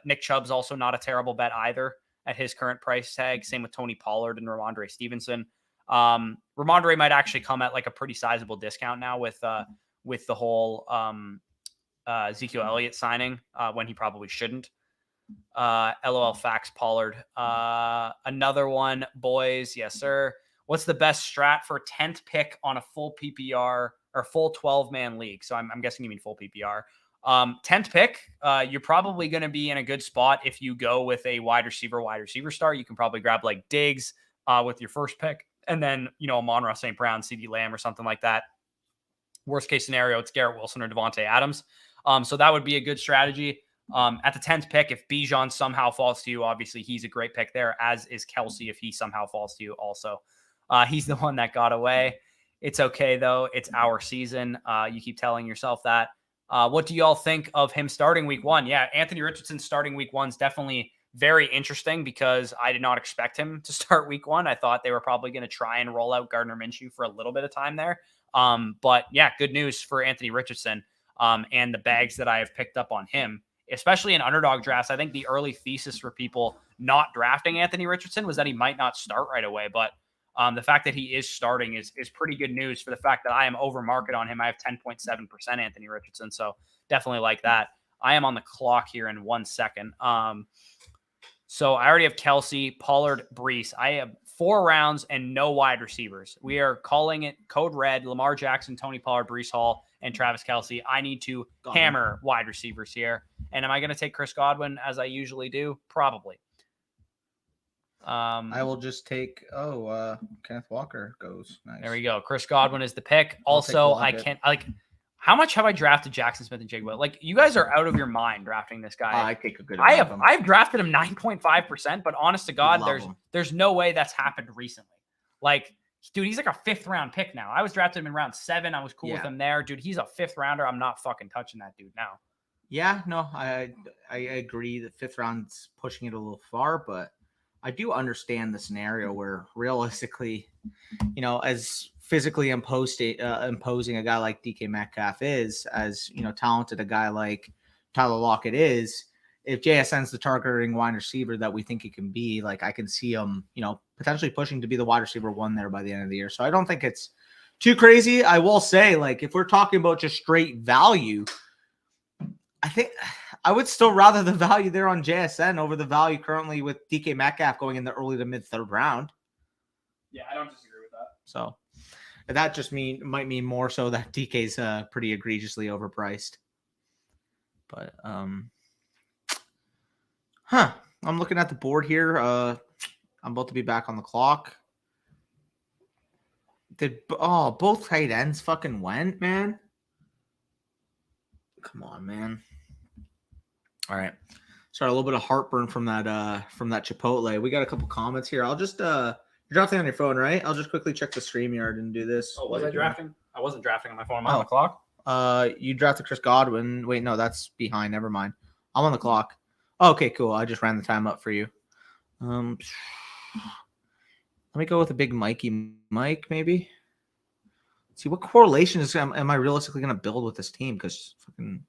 Nick Chubb's also not a terrible bet either at his current price tag. Same with Tony Pollard and Ramondre Stevenson. Ramondre might actually come at like a pretty sizable discount now with the whole Ezekiel Elliott signing when he probably shouldn't. LOL facts Pollard. Another one, boys. Yes, sir. What's the best strat for 10th pick on a full PPR or full 12-man league? So I'm guessing you mean full PPR. 10th pick, you're probably going to be in a good spot if you go with a wide receiver star. You can probably grab like Diggs with your first pick. And then, Amon-Ra St. Brown, CD Lamb, or something like that. Worst case scenario, it's Garrett Wilson or Devontae Adams. So that would be a good strategy. At the 10th pick, if Bijan somehow falls to you, obviously he's a great pick there, as is Kelsey if he somehow falls to you also. He's the one that got away. It's okay, though. It's our season. You keep telling yourself that. What do you all think of him starting week 1? Yeah, Anthony Richardson starting week 1 is definitely very interesting because I did not expect him to start week 1. I thought they were probably going to try and roll out Gardner Minshew for a little bit of time there. But yeah, good news for Anthony Richardson and the bags that I have picked up on him, especially in underdog drafts. I think the early thesis for people not drafting Anthony Richardson was that he might not start right away. But the fact that he is starting is pretty good news for the fact that I am over market on him. I have 10.7% Anthony Richardson. So definitely like that. I am on the clock here in 1 second. So I already have Kelsey, Pollard, Brees. I have 4 rounds and no wide receivers. We are calling it Code Red, Lamar Jackson, Tony Pollard, Brees Hall, and Travis Kelsey. I need to hammer wide receivers here. And am I going to take Chris Godwin as I usually do? Probably. I will just take. Kenneth Walker goes. Nice. There we go. Chris Godwin is the pick. I'll take Also, I Lockett. can't like. How much have I drafted Jackson Smith and Jigba? Like, you guys are out of your mind drafting this guy. I take a good. I've drafted him 9.5%, but honest to God, love him. there's no way that's happened recently. Like, dude, he's like a 5th round pick now. I was drafted him in round 7. I was cool with him there. Dude, he's a 5th rounder. I'm not fucking touching that dude now. Yeah, no, I agree that 5th round's pushing it a little far, but I do understand the scenario where realistically, as physically imposing a guy like DK Metcalf is, as talented a guy like Tyler Lockett is, if JSN's the targeting wide receiver that we think he can be, like I can see him, potentially pushing to be the wide receiver 1 there by the end of the year. So I don't think it's too crazy. I will say, like, if we're talking about just straight value, I think I would still rather the value there on JSN over the value currently with DK Metcalf going in the early to mid 3rd round. Yeah, I don't disagree with that. So that just might mean more so that DK's pretty egregiously overpriced. But I'm looking at the board here. I'm about to be back on the clock. Both tight ends fucking went, man. Come on, man. All right. Sorry, a little bit of heartburn from that Chipotle. We got a couple comments here. I'll just you're drafting on your phone, right? I'll just quickly check the StreamYard and do this. Oh, was I drafting? I wasn't drafting on my phone. I'm on the clock. You drafted Chris Godwin. Wait, no, that's behind. Never mind. I'm on the clock. Oh, okay, cool. I just ran the time up for you. Let me go with a big Mikey Mike, maybe. Let's see what correlation am I realistically going to build with this team? Because fucking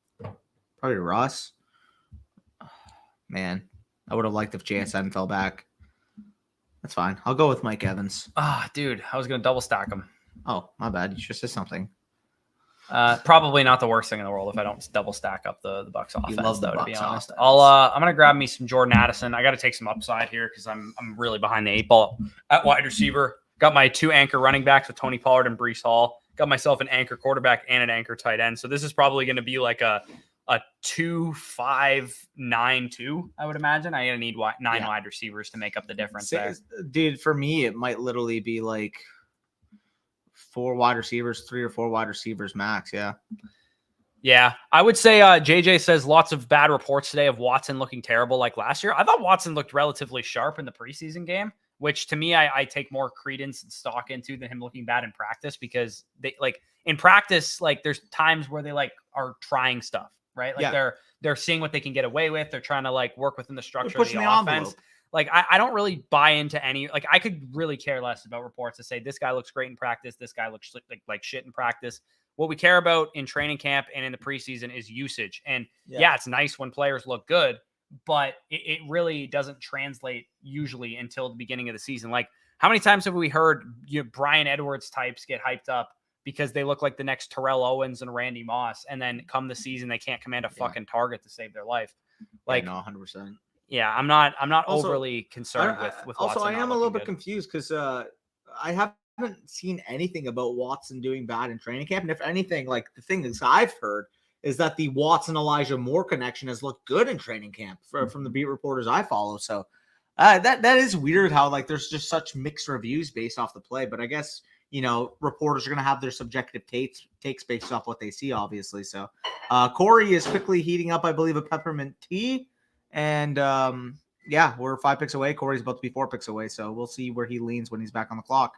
probably Russ. Man, I would have liked if JSN fell back. That's fine. I'll go with Mike Evans. Dude, I was going to double stack him. Oh, my bad. You just said something. Probably not the worst thing in the world if I don't double stack up the Bucs offense, love the though, to be Bucs honest. offense. I'm gonna grab me some Jordan Addison. I got to take some upside here because I'm really behind the 8 ball at wide receiver. Got my 2 anchor running backs with Tony Pollard and Breece Hall. Got myself an anchor quarterback and an anchor tight end. So this is probably going to be like a 2-5-9-2. I would imagine. I'm gonna need 9 wide receivers to make up the difference there. Dude, for me, it might literally be like 4 wide receivers, 3 or 4 wide receivers max. Yeah, I would say JJ says lots of bad reports today of Watson looking terrible like last year. I thought Watson looked relatively sharp in the preseason game, which to me, I take more credence and stock into than him looking bad in practice, because they like in practice, like there's times where they like are trying stuff, right? Like they're seeing what they can get away with. They're trying to like work within the structure of the offense. Envelope. Like, I don't really buy into any, like, I could really care less about reports that say this guy looks great in practice, this guy looks like shit in practice. What we care about in training camp and in the preseason is usage. And yeah, it's nice when players look good, but it really doesn't translate usually until the beginning of the season. Like, how many times have we heard Brian Edwards types get hyped up because they look like the next Terrell Owens and Randy Moss, and then come the season, they can't command a fucking target to save their life? Like, no, 100%. Yeah, I'm not Also, overly concerned with also, Watson. I am a little bit confused because I haven't seen anything about Watson doing bad in training camp. And if anything, like the thing that I've heard is that the Watson Elijah Moore connection has looked good in training camp from the beat reporters I follow. So that is weird how like there's just such mixed reviews based off the play. But I guess reporters are gonna have their subjective takes based off what they see, obviously. So Corey is quickly heating up, I believe, a peppermint tea. And we're 5 picks away. Corey's about to be 4 picks away, so we'll see where he leans when he's back on the clock.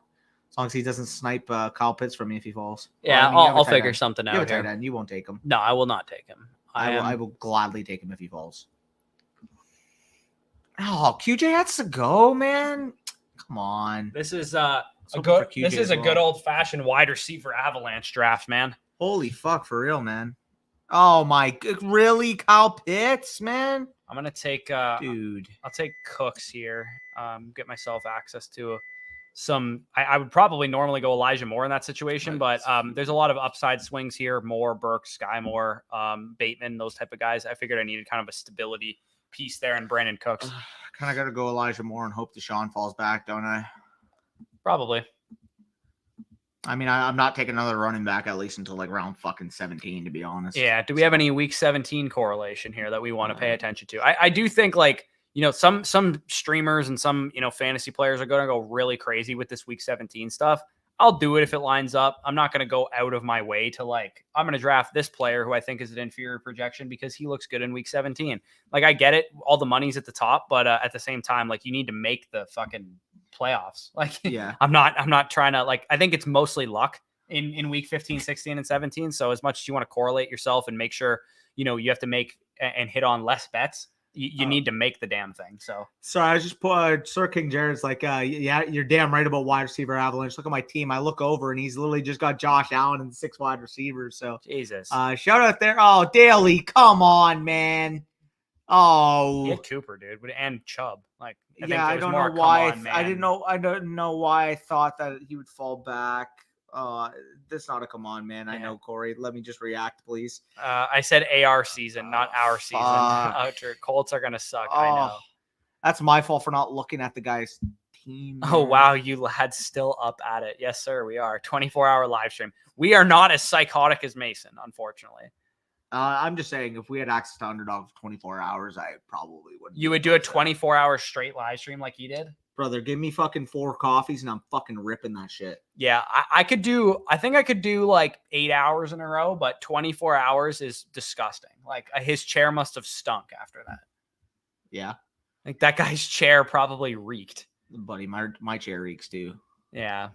As long as he doesn't snipe Kyle Pitts from me if he falls. Yeah, I'll figure something out here. here. You won't take him. No, I will not take him. I will gladly take him if he falls. Oh, QJ has to go, man. Come on. This is a good old fashioned wide receiver avalanche draft, man. Holy fuck, for real, man. Oh my, really, Kyle Pitts, man. I'm gonna take dude. I'll take Cooks here. Get myself access to some. I would probably normally go Elijah Moore in that situation, but there's a lot of upside swings here. Moore, Burke, Sky Moore, Bateman, those type of guys. I figured I needed kind of a stability piece there in Brandon Cooks. Kind of got to go Elijah Moore and hope Deshaun falls back, don't I? Probably. I mean, I'm not taking another running back at least until like round fucking 17, to be honest. Yeah. Do we have any week 17 correlation here that we want to pay attention to? I do think like some streamers and some, fantasy players are going to go really crazy with this week 17 stuff. I'll do it if it lines up. I'm not going to go out of my way to I'm going to draft this player who I think is an inferior projection because he looks good in week 17. I get it. All the money's at the top, but at the same time, you need to make the fucking playoffs. Yeah. I'm not trying to I think it's mostly luck in week 15, 16 and 17. So as much as you want to correlate yourself and make sure, you have to make and hit on less bets, you need to make the damn thing. So sorry, I was just Sir King Jared's yeah, you're damn right about wide receiver avalanche. Look at my team. I look over and he's literally just got Josh Allen and 6 wide receivers. So Jesus. Shout out there. Oh, Daly, come on, man. Oh, he had Cooper, dude, and Chubb. I don't know why. I don't know why I thought that he would fall back. This not a come on, man. I know, Corey. Let me just react, please. I said AR season, not our season. Colts are gonna suck. I know. That's my fault for not looking at the guy's team. Man. Oh wow, you lads still up at it? Yes, sir. We are 24-hour live stream. We are not as psychotic as Mason, unfortunately. I'm just saying, if we had access to Underdog for 24 hours, I probably would. You would do a 24-hour straight live stream like he did? Brother, give me fucking 4 coffees and I'm fucking ripping that shit. Yeah, I think I could do 8 hours in a row, but 24 hours is disgusting. His chair must have stunk after that. Yeah. That guy's chair probably reeked. Buddy, my chair reeks too. Yeah.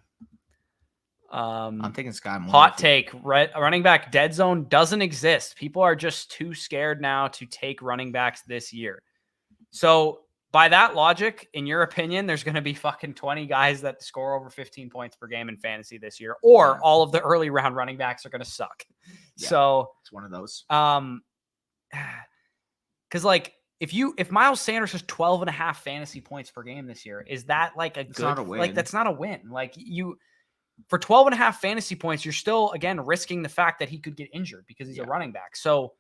I'm taking Sky Moore. Hot take, running back dead zone doesn't exist. People are just too scared now to take running backs this year. So by that logic, in your opinion, there's going to be fucking 20 guys that score over 15 points per game in fantasy this year, or all of the early round running backs are going to suck. Yeah, so it's one of those. Because if Miles Sanders has 12.5 fantasy points per game this year, is that it's not a win. That's not a win. For 12.5 fantasy points, you're still again risking the fact that he could get injured because he's a running back. So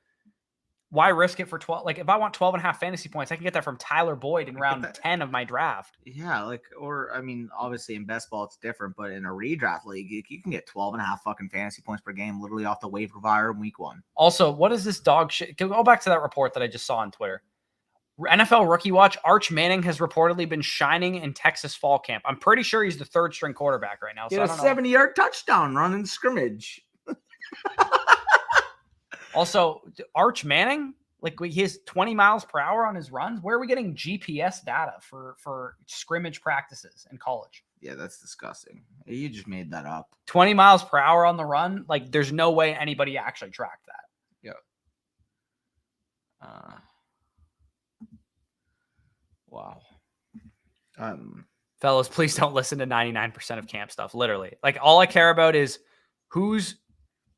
why risk it for 12? If I want 12.5 fantasy points, I can get that from Tyler Boyd in round 10 of my draft. Yeah, obviously in best ball it's different, but in a redraft league, you can get 12.5 fucking fantasy points per game literally off the waiver wire in week 1. Also, what is this dog shit? Go back to that report that I just saw on Twitter. NFL Rookie Watch, Arch Manning has reportedly been shining in Texas fall camp. I'm pretty sure he's the 3rd string quarterback right now. He had a 70-yard touchdown run in scrimmage. Also, Arch Manning, he has 20 miles per hour on his runs. Where are we getting GPS data for scrimmage practices in college? Yeah, that's disgusting. You just made that up. 20 miles per hour on the run? There's no way anybody actually tracked that. Yeah. Wow. Fellas, please don't listen to 99% of camp stuff. Literally. All I care about is who's,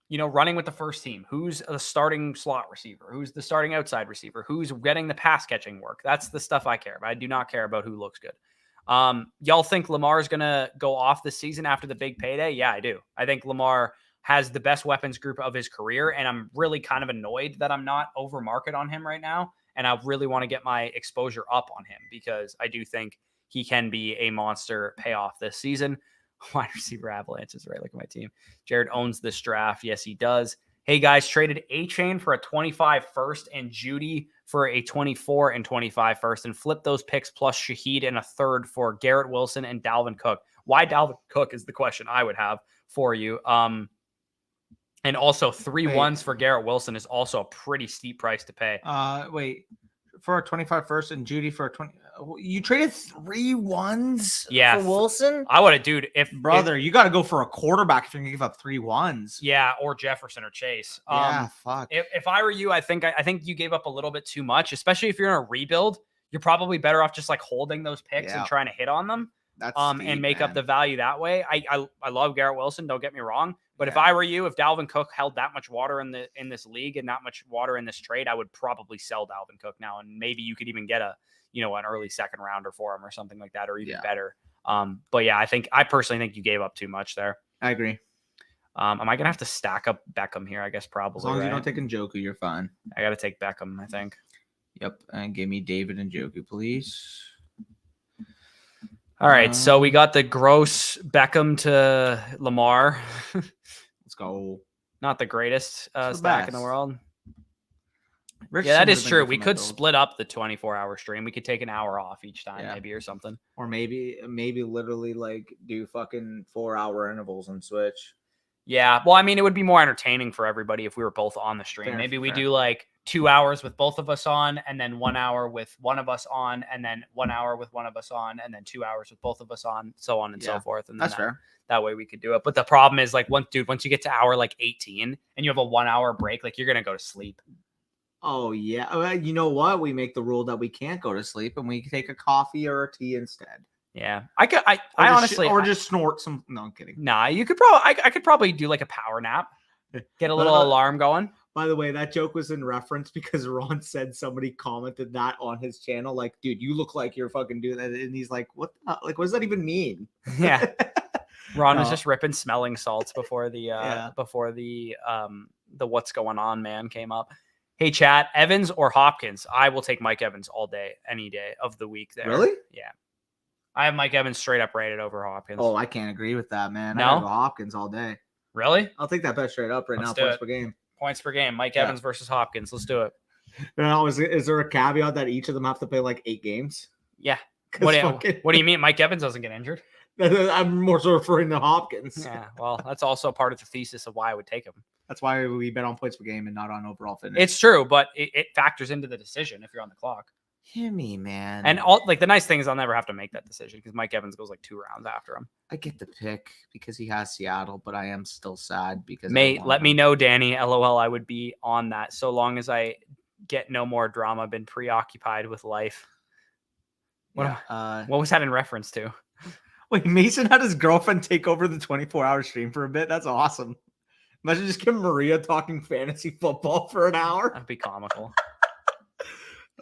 running with the first team, who's the starting slot receiver, who's the starting outside receiver, who's getting the pass catching work. That's the stuff I care about. I do not care about who looks good. Y'all think Lamar's going to go off this season after the big payday? Yeah, I do. I think Lamar has the best weapons group of his career, and I'm really kind of annoyed that I'm not over market on him right now. And I really want to get my exposure up on him because I do think he can be a monster payoff this season. Wide receiver avalanches, right? Look at my team. Jared owns this draft. Yes, he does. Hey, guys, traded A-Chain for a 25 first and Judy for a 24 and 25 first and flipped those picks plus Shaheed and a 3rd for Garrett Wilson and Dalvin Cook. Why Dalvin Cook is the question I would have for you. And also 3 ones for Garrett Wilson is also a pretty steep price to pay. Wait, for a 25 first and Judy for a 20. You traded 3 ones for Wilson? I would have, dude. You got to go for a quarterback if you're going to give up 3 ones. Yeah, or Jefferson or Chase. Fuck. If I were you, I think you gave up a little bit too much, especially if you're in a rebuild. You're probably better off just holding those picks and trying to hit on them. That's and make up the value that way. I love Garrett Wilson. Don't get me wrong. But if I were you, if Dalvin Cook held that much water in this league and that much water in this trade, I would probably sell Dalvin Cook now. And maybe you could even get an early 2nd rounder for him or something like that, or even better. But yeah, I personally think you gave up too much there. I agree. Am I going to have to stack up Beckham here? I guess probably. As long as you don't take Njoku, you're fine. I got to take Beckham, I think. Yep. And give me David Njoku, please. All right, so we got the gross Beckham to Lamar. Let's go. Not the greatest stack in the world. Richardson Yeah, that would is have been true. good for We my could build. split up the 24-hour stream. We could take an hour off each time, Yeah. maybe, or something. Or maybe literally like do fucking 4-hour intervals and switch. Yeah. Well, I mean, it would be more entertaining for everybody if we were both on the stream. Fair, Maybe we fair. do like 2 hours with both of us on, and then 1 hour with one of us on, and then 1 hour with one of us on, and then 2 hours with both of us on, so on and so Yeah, forth. And then That's fair. that way we could do it. But the problem is, like, once you get to hour like 18 and you have a 1 hour break, like, you're gonna go to sleep. Oh yeah. You know what? We make the rule that we can't go to sleep and we take a coffee or a tea instead. Yeah. I Or honestly just snort some. No, I'm kidding. nah, you could probably I could probably do like a power nap. Get a little alarm going. By the way, that joke was in reference because Ron said somebody commented that on his channel, like, "Dude, you look like you're fucking doing that," and he's like, "What? Like, what does that even mean?" Yeah. Ron was No. just ripping smelling salts before the Yeah. the what's going on man came up. Hey chat, Evans or Hopkins? I will take Mike Evans all day, any day of the week there. Really? Yeah. I have Mike Evans straight up rated over Hopkins. Oh, I can't agree with that, man. I No? gotta go Hopkins all day. Really? I'll take that bet straight up right Let's now. do Points it. per game. Points per game. Mike Yeah. Evans versus Hopkins. Let's do it. Now, is there a caveat that each of them have to play like 8 games? Yeah. 'Cause What do you mean? Mike Evans doesn't get injured? I'm more so referring to Hopkins. Yeah. Well, that's also part of the thesis of why I would take him. That's why we bet on points per game and not on overall fitness. It's true, but it factors into the decision if you're on the clock. Hear me, man. And all like the nice thing is I'll never have to make that decision because Mike Evans goes like 2 rounds after him. I get the pick because he has Seattle, but I am still sad because Mate, let me know, Danny. LOL, I would be on that so long as I get no more drama, been preoccupied with life. What was that in reference to? Wait, Mason had his girlfriend take over the 24-hour stream for a bit. That's awesome. Imagine just getting Maria talking fantasy football for an hour. That'd be comical.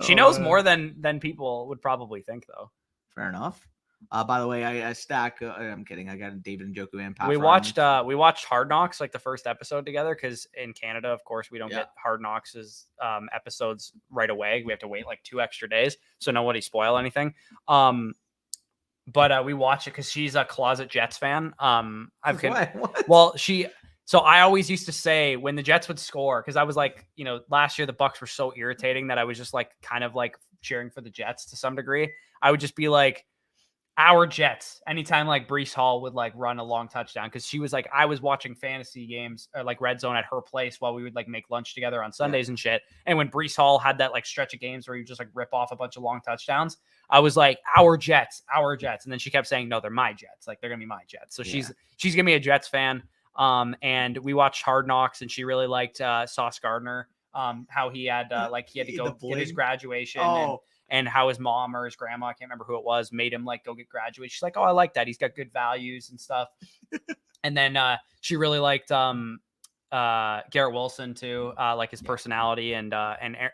She knows more than people would probably think, though. Fair enough. By the way, I stack. I'm kidding. I got a David Njoku and Pat. We watched Hard Knocks, like the first episode together, because in Canada, of course, we don't Yeah. get Hard Knocks' episodes right away. We have to wait like 2 extra days, so nobody spoil anything. But we watch it because she's a closet Jets fan. What? Well, so I always used to say when the Jets would score, because I was like, last year the Bucks were so irritating that I was just like kind of like cheering for the Jets to some degree. I would just be like, our Jets, anytime like Breece Hall would like run a long touchdown, because she was like, I was watching fantasy games or like Red Zone at her place while we would like make lunch together on Sundays and shit. And when Breece Hall had that like stretch of games where he would just like rip off a bunch of long touchdowns, I was like, our Jets. And then she kept saying, no, they're my Jets. Like they're gonna be my Jets. So she's gonna be a Jets fan. And we watched Hard Knocks, and she really liked Sauce Gardner. How he had he had to go get his graduation, and how his mom or his grandma, I can't remember who it was, made him like go get graduated. She's like, oh, I like that. He's got good values and stuff. And then she really liked Garrett Wilson too, like his personality, and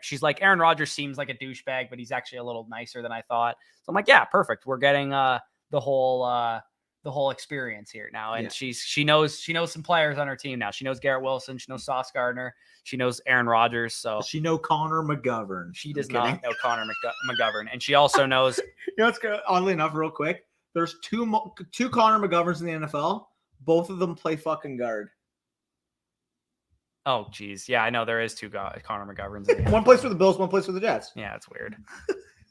she's like, Aaron Rodgers seems like a douchebag, but he's actually a little nicer than I thought. So I'm like, yeah, perfect. We're getting the whole experience here now. And she knows some players on her team now. She knows Garrett Wilson, she knows Sauce Gardner, she knows Aaron Rodgers. So Does she know Connor McGovern? she does not know Connor McGovern. And she also knows It's good. Oddly enough, real quick, there's two Connor McGoverns in the NFL. Both of them play fucking guard. oh geez. Yeah, I know there is 2 Connor McGoverns. One plays for the Bills, one plays for the Jets. Yeah, it's weird.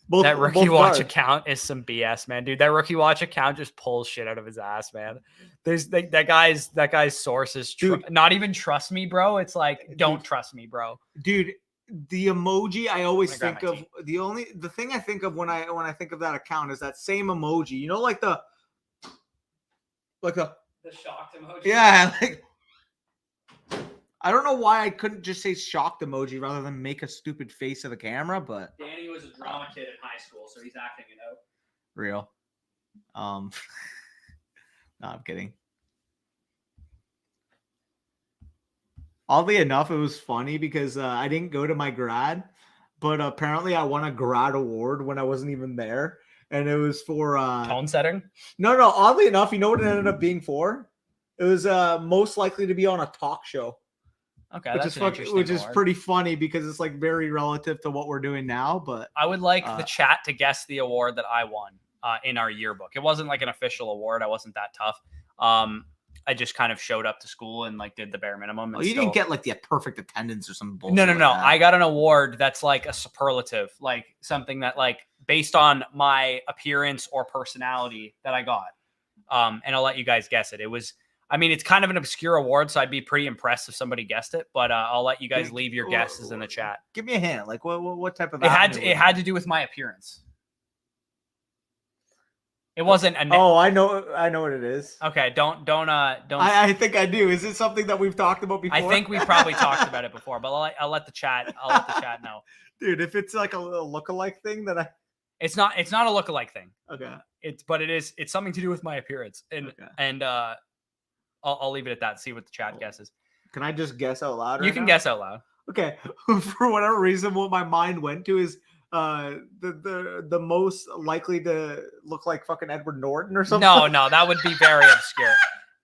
Both, That rookie both watch guard. account is some BS, man, dude. That rookie watch account just pulls shit out of his ass, man. There's that guy's sources. Not even trust me, bro. It's like, don't trust me, bro. Dude, the emoji I always I'm gonna think grab of, the thing I think of when I think of that account is that same emoji. You know, like the The shocked emoji. yeah, like I don't know why I couldn't just say shocked emoji rather than make a stupid face of the camera, but Danny was a drama kid in high school, so he's acting it out. real. No, I'm kidding. Oddly enough, it was funny because I didn't go to my grad, but apparently I won a grad award when I wasn't even there. And it was for Tone setting. no, oddly enough, you know what it ended up being for? It was most likely to be on a talk show. Okay, Which that's is an interesting which is award. pretty funny because it's like very relative to what we're doing now. But I would like the chat to guess the award that I won in our yearbook. It wasn't like an official award. I wasn't that tough. I just kind of showed up to school and like did the bare minimum. Oh, And you didn't get like the perfect attendance or some bullshit. no. like that. I got an award that's like a superlative, like something that like based on my appearance or personality that I got. And I'll let you guys guess it. It was, I mean, it's kind of an obscure award, so I'd be pretty impressed if somebody guessed it. But I'll let you guys leave your guesses in the chat. Give me a hint. Like what type of? It avenue had to do with my appearance. It wasn't a. Oh, I know what it is. Okay, don't. I think I do. Is it something that we've talked about before? I think we've probably talked about it before, but I'll let the chat. I'll let the chat know. Dude, if it's like a little lookalike thing, that It's not a lookalike thing. okay. It's something to do with my appearance, and I'll leave it at that. See what the chat guesses. Can I just guess out loud? You right can now? guess out loud. Okay, for whatever reason, what my mind went to is the most likely to look like fucking Edward Norton or something. No, that would be very obscure.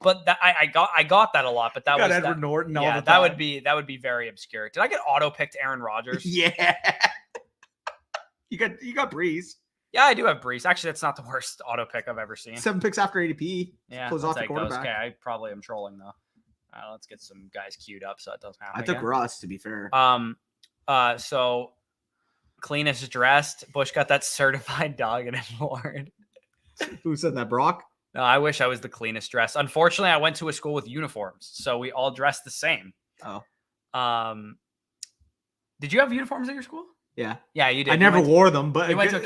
But that I got that a lot. But that got was Edward Norton. All yeah, the time. that would be very obscure. Did I get auto picked Aaron Rodgers? Yeah. You got Breeze. Yeah, I do have Brees. Actually, that's not the worst auto pick I've ever seen. 7 picks after ADP. Yeah, Close I'll off the take those. quarterback. Okay, I probably am trolling though. Let's get some guys queued up so it doesn't happen. I took again. Russ, to be fair. So cleanest dressed. Bush got that certified dog in his award. Who said that, Brock? No, I wish I was the cleanest dressed. Unfortunately, I went to a school with uniforms, so we all dressed the same. Oh. Did you have uniforms at your school? Yeah. Yeah, you did. I never wore them, but You went to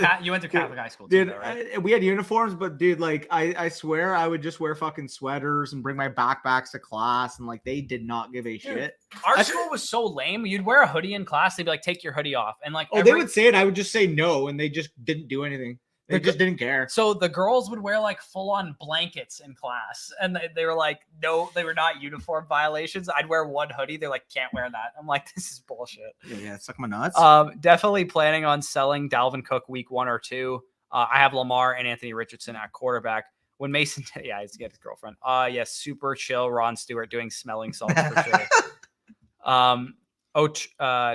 Catholic high school, dude. too, though, right? We had uniforms, but dude, like I swear I would just wear fucking sweaters and bring my backpacks to class, and like they did not give a shit. Our school was so lame. You'd wear a hoodie in class. They'd be like, "Take your hoodie off," and like, they would say it. I would just say no, and they just didn't do anything. They just didn't care. So the girls would wear like full-on blankets in class, and they were like, "No, they were not uniform violations." I'd wear one hoodie. They're like, "Can't wear that." I'm like, "This is bullshit." Yeah, suck my nuts. Definitely planning on selling Dalvin Cook week 1 or 2. I have Lamar and Anthony Richardson at quarterback. When Mason, yeah, he's got his girlfriend. Yes, super chill. Ron Stewart doing smelling salts for sure.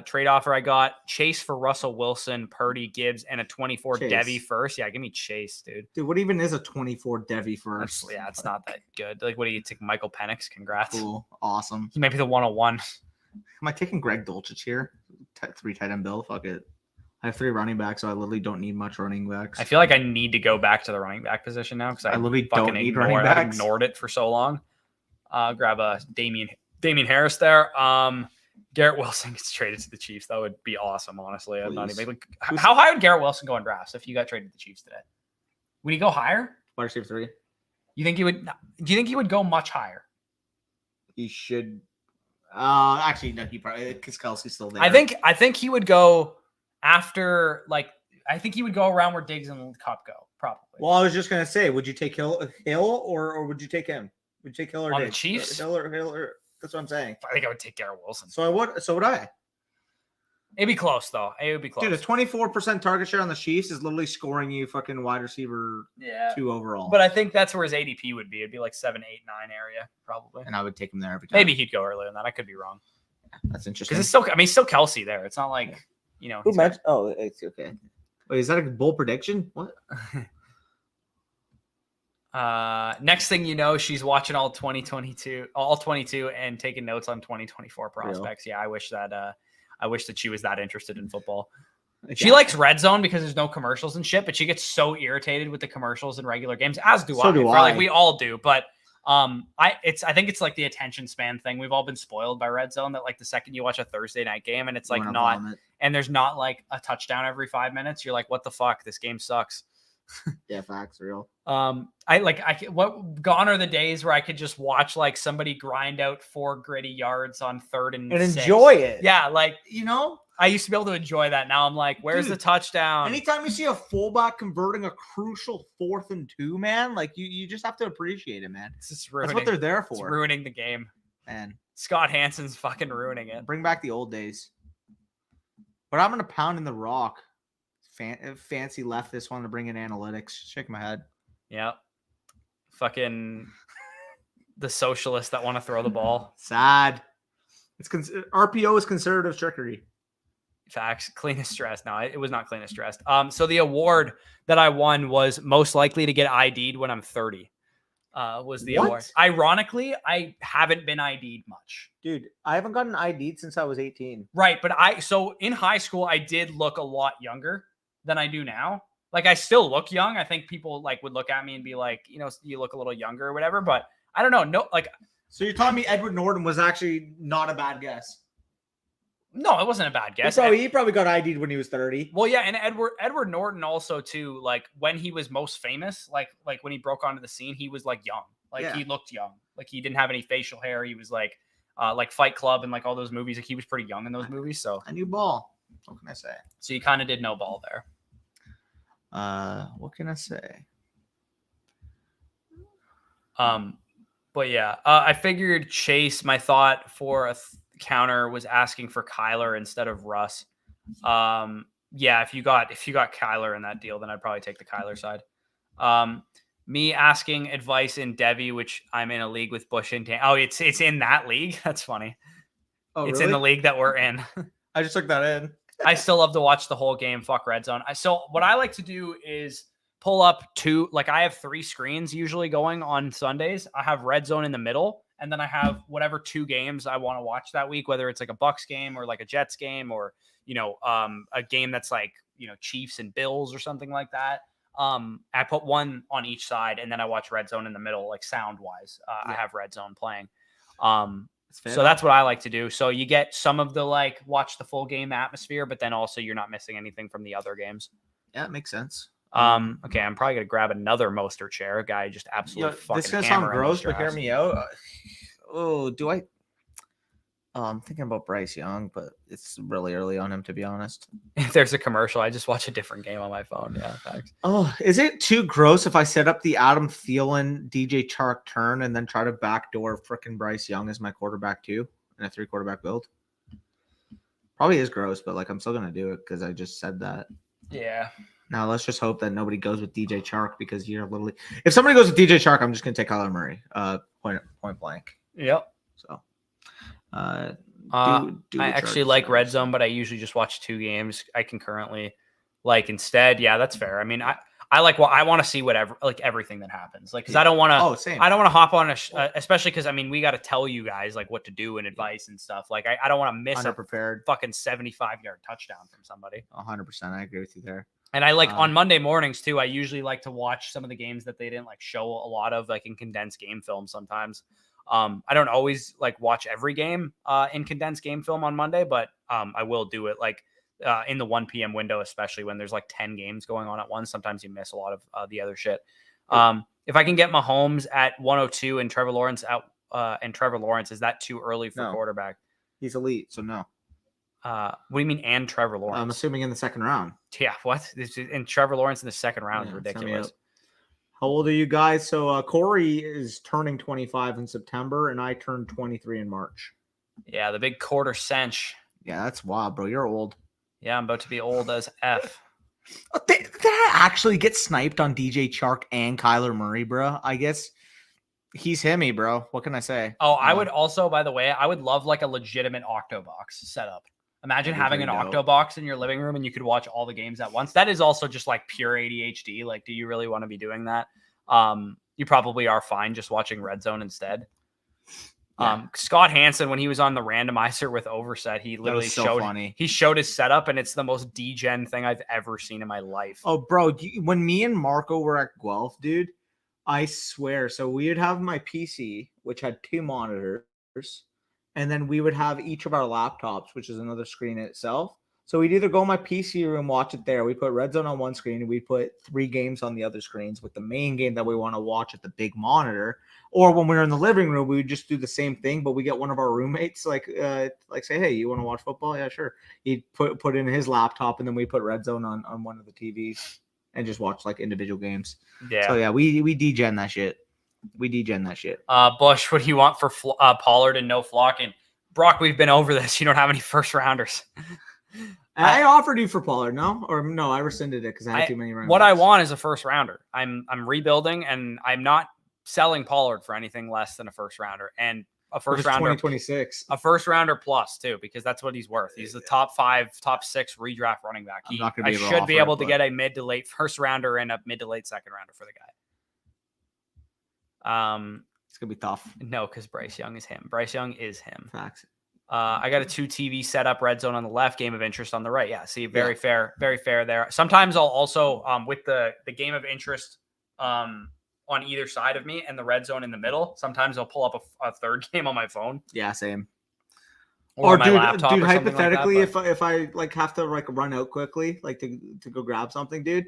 Trade offer I got Chase for Russell Wilson, Purdy, Gibbs, and a 24 Chase. Devy first. Yeah, give me Chase, dude. Dude, what even is a 24 Devy first? Yeah, it's not that good. Like, what do you take? Michael Penix? Congrats. Cool. Awesome. He might be the 101. Am I taking Greg Dulcich here? 3 tight end bill? Fuck it. I have 3 running backs, so I literally don't need much running backs. I feel like I need to go back to the running back position now because I literally fucking don't need running I've backs. ignored it for so long. Grab a Damian Harris there. Garrett Wilson gets traded to the Chiefs. That would be awesome, honestly. I'm not even like, how high would Garrett Wilson go in drafts if you got traded to the Chiefs today? Would he go higher? Wide receiver 3. You think he would? Do you think he would go much higher? He should. Actually, no, he probably because Kelsey's still there. I think he would go after like I think he would go around where Diggs and Cup go probably. Well, I was just gonna say, would you take Hill or would you take him? Would you take Hill or On the Diggs? Chiefs? Hill or that's what I'm saying. I think I would take Garrett Wilson. So would I. It'd be close though. It would be close. Dude, a 24% target share on the Chiefs is literally scoring you fucking wide receiver 2 overall. But I think that's where his ADP would be. It'd be like 7, 8, 9 area probably. and I would take him there every time. Maybe he'd go earlier than that. I could be wrong. That's interesting. Because it's still Kelsey there. It's not like Who he's mentioned? Oh, it's okay. Wait, is that a bold prediction? What? next thing you know, she's watching all 22 and taking notes on 2024 prospects. Yeah, I wish that she was that interested in football. She likes Red Zone because there's no commercials and shit, but she gets so irritated with the commercials in regular games, as do I. Like, we all do, but I think it's like the attention span thing. We've all been spoiled by Red Zone that like the second you watch a Thursday night game and it's like not, and there's not like a touchdown every 5 minutes, you're like, what the fuck? This game sucks. Yeah, facts, real. What gone are the days where I could just watch like somebody grind out 4 gritty yards on 3rd and 6. Enjoy it. Yeah, like I used to be able to enjoy that. Now I'm like, where's the touchdown? Anytime you see a fullback converting a crucial 4th and 2, man, like you just have to appreciate it, man. It's just ruining. That's what they're there for. It's ruining the game. Man, Scott Hansen's fucking ruining it. bring back the old days. But I'm gonna pound in the rock. Fancy left this one to bring in analytics. Shake my head. Yeah. Fucking the socialists that want to throw the ball. Sad. It's RPO is conservative trickery. Facts. Cleanest dressed. No, it was not cleanest dressed. So the award that I won was most likely to get ID'd when I'm 30. was the What? award. Ironically, I haven't been ID'd much. Dude, I haven't gotten ID'd since I was 18. Right, but so in high school, I did look a lot younger than I do now. Like I still look young. I think people like would look at me and be like, you know, you look a little younger or whatever. But I don't know. No, like So you're telling me Edward Norton was actually not a bad guess? no, it wasn't a bad guess. He probably got ID'd when he was 30. Well, yeah, and Edward Norton also too. Like when he was most famous, like when he broke onto the scene, he was like young. Like Yeah. he looked young. Like he didn't have any facial hair. He was like Fight Club and like all those movies. Like he was pretty young in those movies. So A new ball. What can I say? you kind of did no ball there. What can I say? But yeah, I figured Chase. My thought for a counter was asking for Kyler instead of Russ. Yeah, if you got Kyler in that deal, then I'd probably take the Kyler side. Me asking advice in Devi, which I'm in a league with Bush and Dan. Oh, it's in that league. That's funny. Oh, It's in the league that we're in. I just took that in. I still love to watch the whole game. Fuck Red Zone. So what I like to do is pull up I have 3 screens usually going on Sundays. I have Red Zone in the middle, and then I have whatever 2 games I want to watch that week, whether it's like a Bucks game or like a Jets game or, a game that's like, Chiefs and Bills or something like that. I put one on each side, and then I watch Red Zone in the middle, like sound wise. I have Red Zone playing. So that's what I like to do. So you get some of the like watch the full game atmosphere, but then also you're not missing anything from the other games. Yeah, it makes sense. Okay, I'm probably gonna grab another Mostert chair. Guy just absolutely fucking. This is gonna sound hammering gross, these but hear drafts. me out. Oh, do I? Oh, I'm thinking about Bryce Young, but it's really early on him, to be honest. If there's a commercial, I just watch a different game on my phone. Yeah, thanks. Oh, is it too gross if I set up the Adam Thielen, DJ Chark turn and then try to backdoor frickin' Bryce Young as my quarterback too in a 3 quarterback build? Probably is gross, but like I'm still gonna do it because I just said that. Yeah. Now let's just hope that nobody goes with DJ Chark because you're literally. If somebody goes with DJ Chark, I'm just gonna take Kyler Murray. Point blank. Yep. So. I the actually Chargers like guys. Red Zone, but I usually just watch 2 games. I concurrently like instead. Yeah, that's fair. I mean, I like I want to see whatever, like everything that happens. Like, cause I don't want to, same. I don't want to hop on especially cause I mean, we got to tell you guys like what to do and advice and stuff. Like I don't want to miss a Underprepared. fucking 75-yard touchdown from somebody. 100%. I agree with you there. And I like on Monday mornings too. I usually like to watch some of the games that they didn't like show a lot of, like in condensed game film sometimes. I don't always like watch every game in condensed game film on Monday, but I will do it like in the 1 p.m. window, especially when there's like 10 games going on at once. Sometimes you miss a lot of the other shit. If I can get Mahomes at 102 and Trevor Lawrence is that too early for No. quarterback? He's elite, so no. What do you mean? And Trevor Lawrence? I'm assuming in the second round. Yeah. What? And Trevor Lawrence in the second round is Yeah, tell me ridiculous. out. How old are you guys? So Corey is turning 25 in September, and I turned 23 in March. Yeah, the big quarter cinch. Yeah, that's wild, bro. You're old. Yeah, I'm about to be old as F. Did I actually get sniped on DJ Chark and Kyler Murray, bro? I guess he's himmy, bro. What can I say? Oh, I would also, by the way, I would love like a legitimate Octobox setup. Imagine That'd be having an pretty dope. Octobox in your living room and you could watch all the games at once. That is also just like pure ADHD. Like, do you really want to be doing that? You probably are fine just watching Red Zone instead. Yeah. Scott Hansen, when he was on the randomizer with Overset, he literally funny. He showed his setup, and it's the most degen thing I've ever seen in my life. Oh, bro, when me and Marco were at Guelph, dude, I swear. So we would have my PC, which had 2 monitors, and then we would have each of our laptops, which is another screen in itself. So we'd either go in my PC room, watch it there. We put Red Zone on one screen, and we put 3 games on the other screens with the main game that we want to watch at the big monitor. Or when we were in the living room, we would just do the same thing, but we get one of our roommates like say, hey, you want to watch football? Yeah, sure. He'd put in his laptop, and then we put Red Zone on one of the TVs and just watch like individual games. Yeah. So yeah, we degen that shit. We degen that shit. Bush, what do you want for Pollard and no flocking? Brock, we've been over this. You don't have any first rounders. I offered you for Pollard, no? Or no, I rescinded it because I had too many rounds. What I want is a first rounder. I'm rebuilding, and I'm not selling Pollard for anything less than a first rounder. And a first rounder 2026. A first rounder plus too, because that's what he's worth. He's the top 5, top 6 redraft running back. I should be able to get a mid to late first rounder and a mid to late second rounder for the It's gonna be tough. No, because Bryce Young is him. Bryce Young is him. Facts. I got a 2 TV setup, red zone on the left, game of interest on the right. Yeah, see, very fair there. Sometimes I'll also with the game of interest on either side of me and the red zone in the middle. Sometimes I'll pull up a third game on my phone. Yeah, same. Or my laptop. Dude, or something hypothetically, like that, if I like have to like run out quickly, like to go grab something, dude.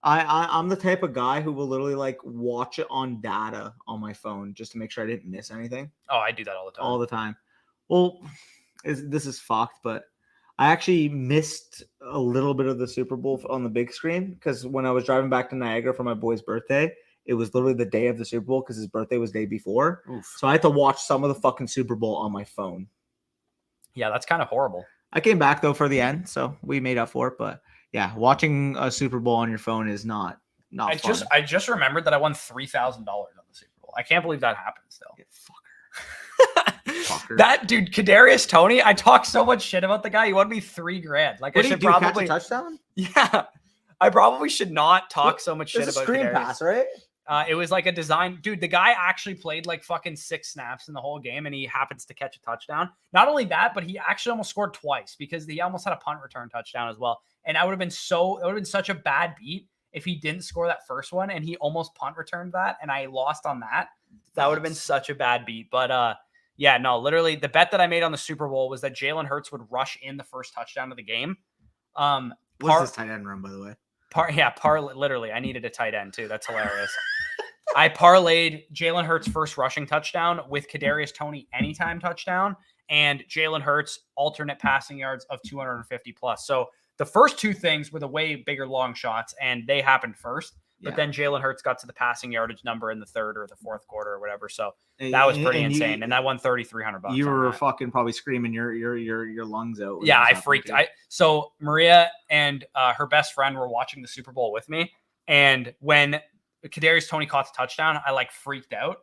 I'm the type of guy who will literally like watch it on data on my phone just to make sure I didn't miss anything. oh, I do that all the time. All the time. Well, this is fucked, but I actually missed a little bit of the Super Bowl on the big screen because when I was driving back to Niagara for my boy's birthday, it was literally the day of the Super Bowl because his birthday was the day before. Oof. So I had to watch some of the fucking Super Bowl on my phone. Yeah, that's kind of horrible. I came back though for the end, so we made up for it. But yeah, watching a Super Bowl on your phone is not fun. I just remembered that I won $3,000 on the Super Bowl. I can't believe that happened still. Yeah, fucker. That dude, Kadarius Toney, I talked so much shit about the guy. He won me $3,000. Like, What I did he should do? probably Catch a touchdown? Yeah. I probably should not talk so much shit It's a about screen Kadarius. pass, right? It was like a design. Dude, the guy actually played like fucking 6 snaps in the whole game, and he happens to catch a touchdown. Not only that, but he actually almost scored twice because he almost had a punt return touchdown as well. And it would have been such a bad beat if he didn't score that first one and he almost punt returned that and I lost on that. That would have been such a bad beat. But yeah, no, literally the bet that I made on the Super Bowl was that Jalen Hurts would rush in the first touchdown of the game. What's this tight end run, by the way? Literally, I needed a tight end too. That's hilarious. I parlayed Jalen Hurts' first rushing touchdown with Kadarius Toney anytime touchdown and Jalen Hurts alternate passing yards of 250 plus. So the first two things were the way bigger long shots, and they happened first. But then Jalen Hurts got to the passing yardage number in the third or the fourth quarter or whatever. So that was pretty insane, and I won $3,300. You were fucking probably screaming your lungs out. Yeah, I freaked. So Maria and her best friend were watching the Super Bowl with me, and when Kadarius Toney caught the touchdown, I like freaked out.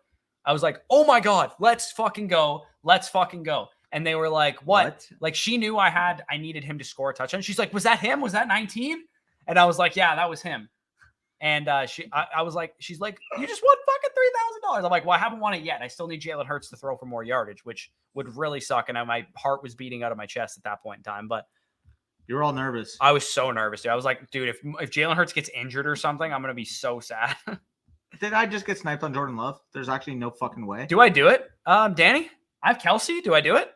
I was like, "Oh my god, let's fucking go! Let's fucking go!" And they were like, "What?" Like she knew I needed him to score a touchdown. She's like, "Was that him? Was that 19?" And I was like, "Yeah, that was him." And I was like, she's like, "You just won fucking $3,000." I'm like, "Well, I haven't won it yet. I still need Jalen Hurts to throw for more yardage, which would really suck." And my heart was beating out of my chest at that point in time. But you were all nervous. I was so nervous, dude. I was like, dude, if Jalen Hurts gets injured or something, I'm gonna be so sad. Did I just get sniped on Jordan Love? There's actually no fucking way. Do I do it? Danny? I have Kelsey. Do I do it?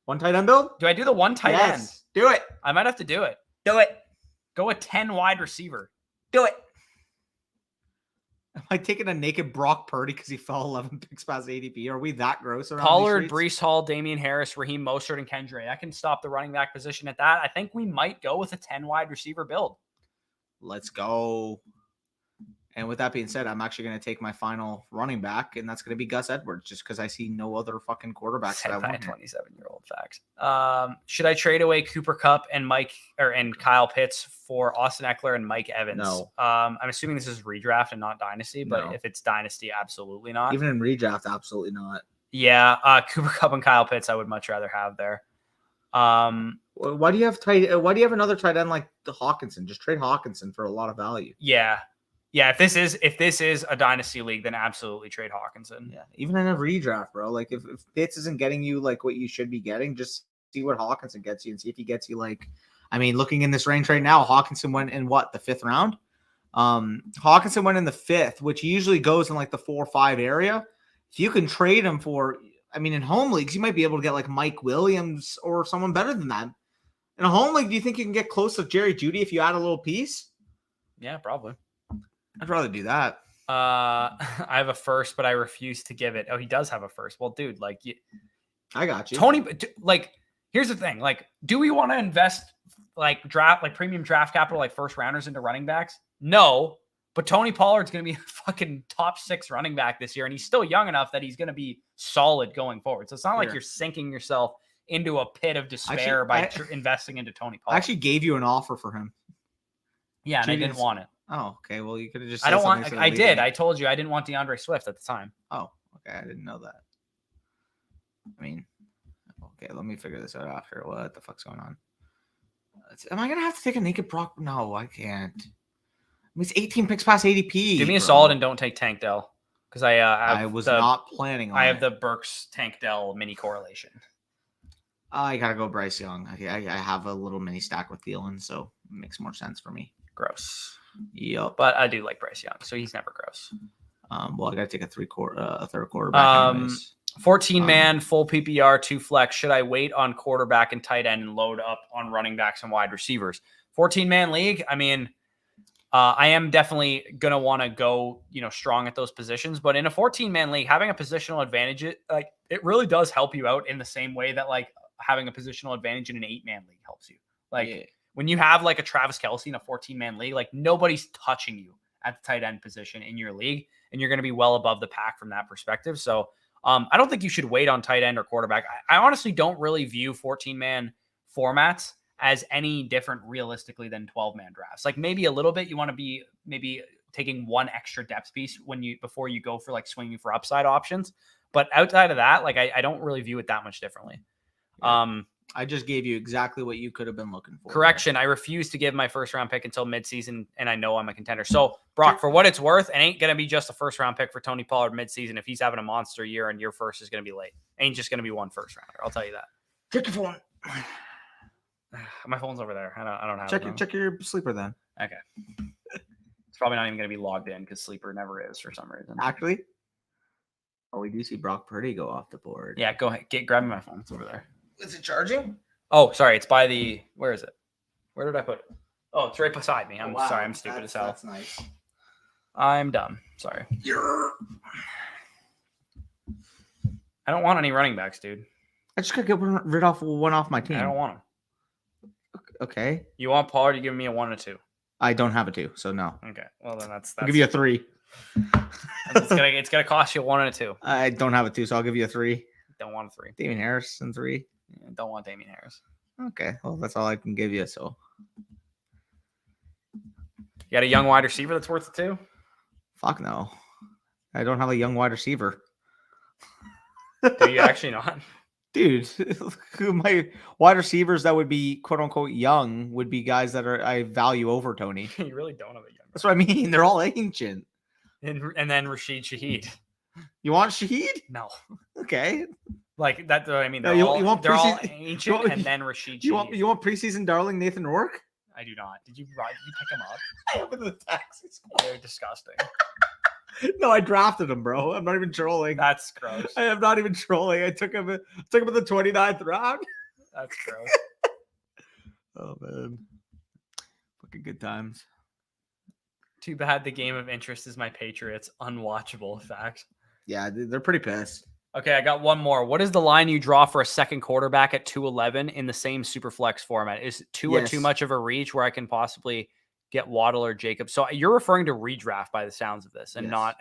One tight end build? Do I do the one tight end? Do it. I might have to do it. Do it. Go a 10 wide receiver. Do it. Am I taking a naked Brock Purdy because he fell 11 picks past ADP? Are we that gross around Pollard, these streets? Breece Hall, Damian Harris, Raheem Mostert, and Kendra. I can stop the running back position at that. I think we might go with a 10 wide receiver build. Let's go. And with that being said, I'm actually going to take my final running back, and that's going to be Gus Edwards, just because I see no other fucking quarterbacks that I want. 27-year-old facts. Should I trade away Cooper Kupp and Kyle Pitts for Austin Eckler and Mike Evans? No. I'm assuming this is redraft and not dynasty, but No. if it's dynasty, absolutely not. Even in redraft, absolutely not. Yeah, Cooper Kupp and Kyle Pitts, I would much rather have there. Why do you have another tight end like the Hawkinson? Just trade Hawkinson for a lot of value. Yeah. If this is a dynasty league, then absolutely trade Hawkinson. Yeah, even in a redraft, bro. Like if Pitts isn't getting you like what you should be getting, just see what Hawkinson gets you and see if he gets you like. I mean, looking in this range right now, Hawkinson went in what, the 5th round? Hawkinson went in the 5th, which usually goes in like the 4 or 5 area. If you can trade him for, I mean, in home leagues, you might be able to get like Mike Williams or someone better than that. In a home league, do you think you can get close to Jerry Jeudy if you add a little piece? Yeah, probably. I'd rather do that. I have a first, but I refuse to give it. Oh, he does have a first. Well, dude, like, I got you. Tony, like, here's the thing. Like, do we want to invest premium draft capital, like first rounders into running backs? No, but Tony Pollard's going to be a fucking top 6 running back this year. And he's still young enough that he's going to be solid going forward. So it's not like you're sinking yourself into a pit of despair by investing into Tony Pollard. I actually gave you an offer for him. Yeah, and I didn't want it. Oh, okay. Well, you could have just. I don't want. I did. I told you I didn't want DeAndre Swift at the time. Oh, okay. I didn't know that. I mean, okay. Let me figure this out after. What the fuck's going on? Am I gonna have to take a naked Brock? No, I can't. I mean, it's 18 picks past ADP. Give me a solid and don't take Tank Dell. because I was not planning on I have it. the Burks Tank Dell mini correlation. I gotta go Bryce Young. I have a little mini stack with Thielen, so it makes more sense for me. Gross. Yep. But I do like Bryce Young, so he's never gross. Well, I gotta take a third quarterback. Anyways. 14 man, full PPR, 2 flex. Should I wait on quarterback and tight end and load up on running backs and wide receivers? 14 man league. I mean, I am definitely gonna want to go, strong at those positions. But in a 14 man league, having a positional advantage, it really does help you out in the same way that like having a positional advantage in an 8 man league helps you. When you have like a Travis Kelce in a 14 man league, like nobody's touching you at the tight end position in your league, and you're going to be well above the pack from that perspective. So I don't think you should wait on tight end or quarterback. I honestly don't really view 14 man formats as any different realistically than 12 man drafts. Like maybe a little bit, you want to be maybe taking one extra depth piece before you go for like swinging for upside options. But outside of that, like I don't really view it that much differently. I just gave you exactly what you could have been looking for. Correction. I refuse to give my first round pick until midseason, and I know I'm a contender. So, Brock, for what it's worth, it ain't going to be just a first round pick for Tony Pollard midseason if he's having a monster year and your first is going to be late. Ain't just going to be one first rounder. I'll tell you that. Check your phone. My phone's over there. I don't have it. Check your sleeper then. Okay. It's probably not even going to be logged in because sleeper never is for some reason. Actually, we do see Brock Purdy go off the board. Yeah, go ahead. Grab me my phone. It's over there. Is it charging? Oh, sorry. It's by the. Where is it? Where did I put it? Oh, it's right beside me. I'm sorry. I'm stupid as hell. That's nice. I'm dumb. Sorry. I don't want any running backs, dude. I just gotta get rid of one off my team. I don't want them. Okay. You want Pollard? You give me a 1 or 2. I don't have a 2, so no. Okay. Well, then that's I'll give you a 3. it's gonna cost you a 1 and a 2. I don't have a 2, so I'll give you a 3. Don't want a 3. Damien Harris and 3. Yeah, don't want Damien Harris. Okay. Well, that's all I can give you. So. You got a young wide receiver that's worth it 2? Fuck no. I don't have a young wide receiver. Do you actually not? Dude, my wide receivers that would be quote unquote young would be guys that I value over Tony. You really don't have a young. That's what I mean. They're all ancient. And then Rashid Shaheed. You want Shaheed? No. Okay. Like that's what I mean. No, They're you want they're all preseason- ancient, and then Rashid Shaheed. You want preseason darling Nathan Rourke? I do not. Did you pick him up? I have in the taxi squad. They're disgusting. No, I drafted him, bro. I'm not even trolling. That's gross. I am not even trolling. I took him in the 29th round. That's gross. Oh man. Fucking good times. Too bad the game of interest is my Patriots. Unwatchable fact. Yeah, they're pretty pissed. Okay, I got one more. What is the line you draw for a second quarterback at 211 in the same Superflex format? Is Tua too much of a reach where I can possibly get Waddle or Jacobs? So you're referring to redraft by the sounds of this, and not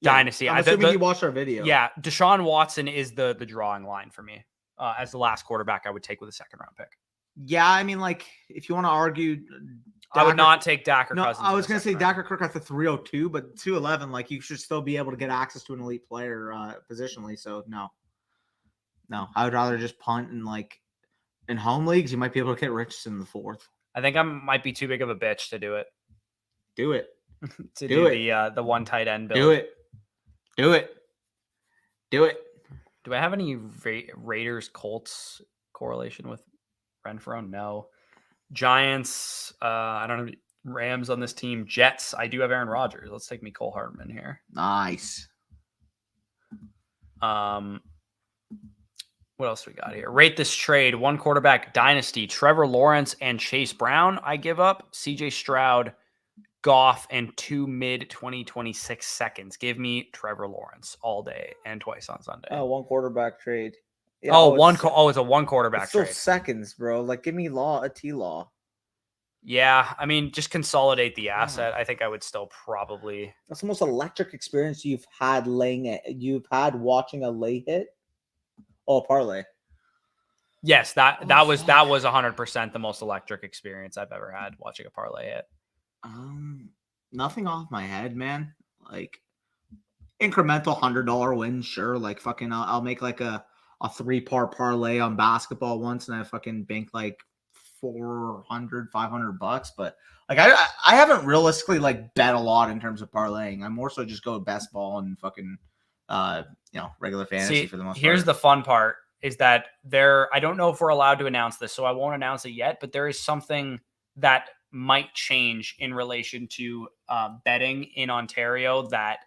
Dynasty. I'm assuming you watched our video. Yeah, Deshaun Watson is the drawing line for me as the last quarterback I would take with a second round pick. Yeah, I mean, like if you want to argue, I would not take Dak or no, Cousins. I was going to say Dak or Kirk at the 302, but 211, like you should still be able to get access to an elite player positionally. So no, I would rather just punt and like in home leagues, you might be able to get Richardson in the 4th. I think I might be too big of a bitch to do it. Do it. Do the one tight end build. Do it. Do I have any Raiders Colts correlation with Renfro? No. Giants. I don't have Rams on this team. Jets. I do have Aaron Rodgers. Let's take Mecole Hardman here. Nice. What else we got here? Rate this trade. 1 quarterback dynasty. Trevor Lawrence and Chase Brown. I give up. CJ Stroud, Goff, and 2 mid-2026 seconds. Give me Trevor Lawrence all day and twice on Sunday. Oh, 1 quarterback trade. Yeah, it's a 1 quarterback still trade. Seconds, bro. Like, give me a T-Law. Yeah, I mean, just consolidate the asset. I think I would still probably. That's the most electric experience you've had watching a lay hit. Oh, parlay. Yes, that was 100% the most electric experience I've ever had watching a parlay hit. Nothing off my head, man. Like incremental $100 wins, sure. Like fucking, I'll make like a 3-part parlay on basketball once, and I fucking bank like $400-$500. But Like I haven't realistically like bet a lot in terms of parlaying. I more so just go best ball and fucking regular fantasy for the most part. Here's the fun part is that I don't know if we're allowed to announce this, so I won't announce it yet, but there is something that might change in relation to betting in Ontario that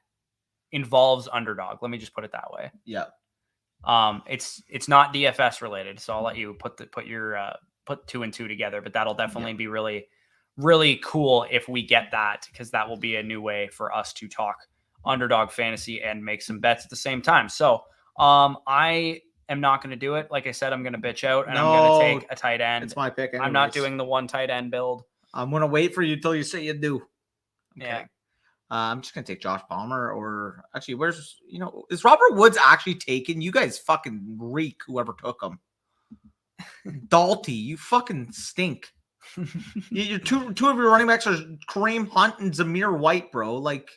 involves Underdog. Let me just put it that way. Yeah. It's not DFS related, so I'll let you put 2 and 2 together, but that'll definitely be really, really cool if we get that, because that will be a new way for us to talk Underdog Fantasy and make some bets at the same time. So I am not going to do it. Like I said, I'm going to bitch out and I'm going to take a tight end. It's my pick anyways. I'm not doing the one tight end build. I'm going to wait for you till you say you do. Yeah. I'm just going to take Josh Palmer, or actually, is Robert Woods actually taken? You guys fucking reek, whoever took him. Dalty, you fucking stink. Your two of your running backs are Kareem Hunt and Zamir White, bro. Like,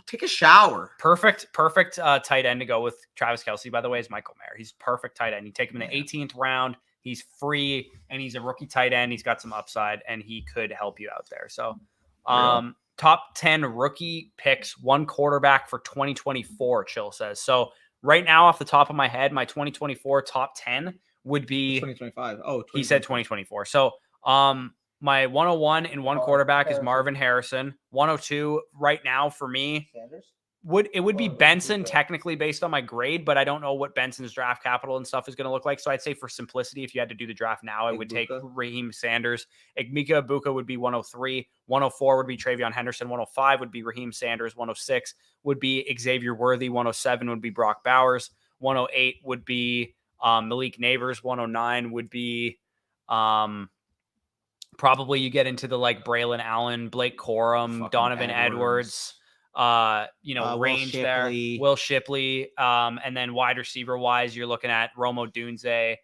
take a shower. Perfect tight end to go with Travis Kelce, by the way, is Michael Mayer. He's perfect tight end. You take him in the 18th round. He's free, and he's a rookie tight end. He's got some upside, and he could help you out there. So, top 10 rookie picks, one quarterback for 2024, Chill says. So right now, off the top of my head, my 2024 top 10 would be 2025. He said 2024. So my 101 in one quarterback is Marvin Harrison. 102 right now for me would be Benson, technically based on my grade, but I don't know what Benson's draft capital and stuff is going to look like. So I'd say for simplicity, if you had to do the draft now, I would take Raheem Sanders. Igmika Ibuka would be 103. 104 would be Travion Henderson. 105 would be Raheem Sanders. 106 would be Xavier Worthy. 107 would be Brock Bowers. 108 would be Malik Neighbors. 109 would be probably you get into the like Braylon Allen, Blake Corum, Donovan Edwards, range there, Will Shipley. And then wide receiver wise, you're looking at Romo Dunze.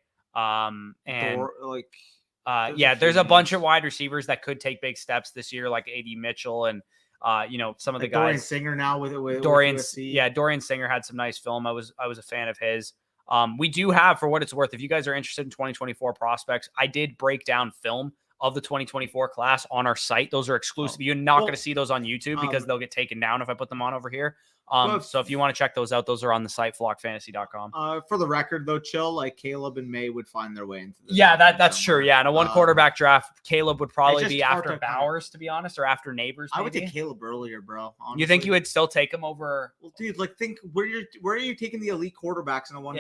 There's a bunch of wide receivers that could take big steps this year, like AD Mitchell and some of the guys. Dorian Singer now with Dorian. USC. Yeah, Dorian Singer had some nice film. I was a fan of his. We do have, for what it's worth, if you guys are interested in 2024 prospects, I did break down film of the 2024 class on our site. Those are exclusive. You're not going to see those on YouTube because they'll get taken down if I put them on over here. So if you want to check those out, those are on the site, flockfantasy.com. For the record, though, Chill, like Caleb and May would find their way into this. Yeah, that's true. Yeah, in a one quarterback draft, Caleb would probably be after Bowers, to be honest, or after Neighbors. Maybe. I would take Caleb earlier, bro. Honestly. You think you would still take him over? Well, dude, like think where are you taking the elite quarterbacks in a one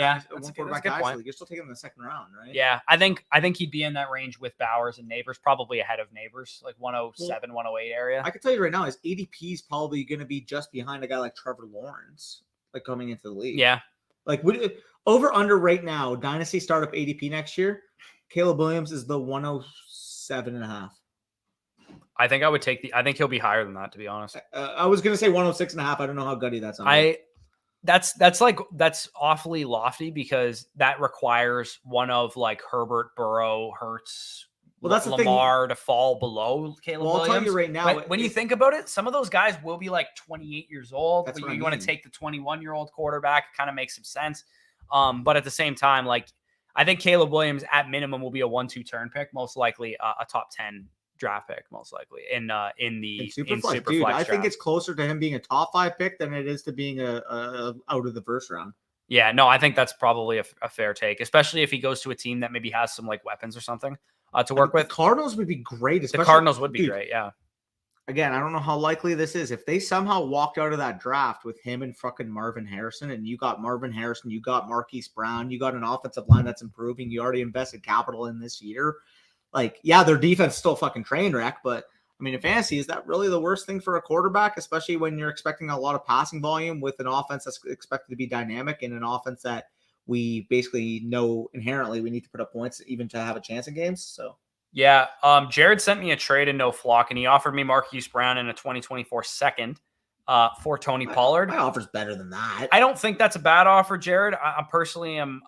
quarterback guy league? You're still taking them in the second round, right? Yeah, I think he'd be in that range with Bowers and Neighbors, probably ahead of Neighbors, like 107, 108 area. I can tell you right now, his ADP is probably going to be just behind a guy like Trevor Lawrence, like coming into the league. Yeah, like over under right now, Dynasty startup ADP next year, Caleb Williams is the 107.5. I think I would take I think he'll be higher than that, to be honest. I was going to say 106.5. I don't know how gutty that's on. That's awfully lofty because that requires one of like Herbert, Burrow, Hurts, that's Lamar to fall below Caleb Williams. I'll tell you right now, when you think about it, some of those guys will be like 28 years old. But you want to take the 21-year-old quarterback, it kind of makes some sense. But at the same time, like I think Caleb Williams at minimum will be a 1-2 turn pick, most likely a top 10 draft pick, most likely in Superflex. Dude, I think it's closer to him being a top 5 pick than it is to being a out of the first round. Yeah, no, I think that's probably a fair take, especially if he goes to a team that maybe has some like weapons or something to work with. The Cardinals would be great. The Cardinals would be great, yeah. Again, I don't know how likely this is. If they somehow walked out of that draft with him and fucking Marvin Harrison, and you got Marvin Harrison, you got Marquise Brown, you got an offensive line that's improving, you already invested capital in this year. Like, yeah, their defense is still fucking train wreck, but I mean, in fantasy, is that really the worst thing for a quarterback, especially when you're expecting a lot of passing volume with an offense that's expected to be dynamic and an offense that we basically know inherently we need to put up points even to have a chance in games? So, yeah, Jared sent me a trade in No Flock, and he offered me Marquise Brown in a 2024 second for Tony Pollard. My offer's better than that. I don't think that's a bad offer, Jared. I personally am.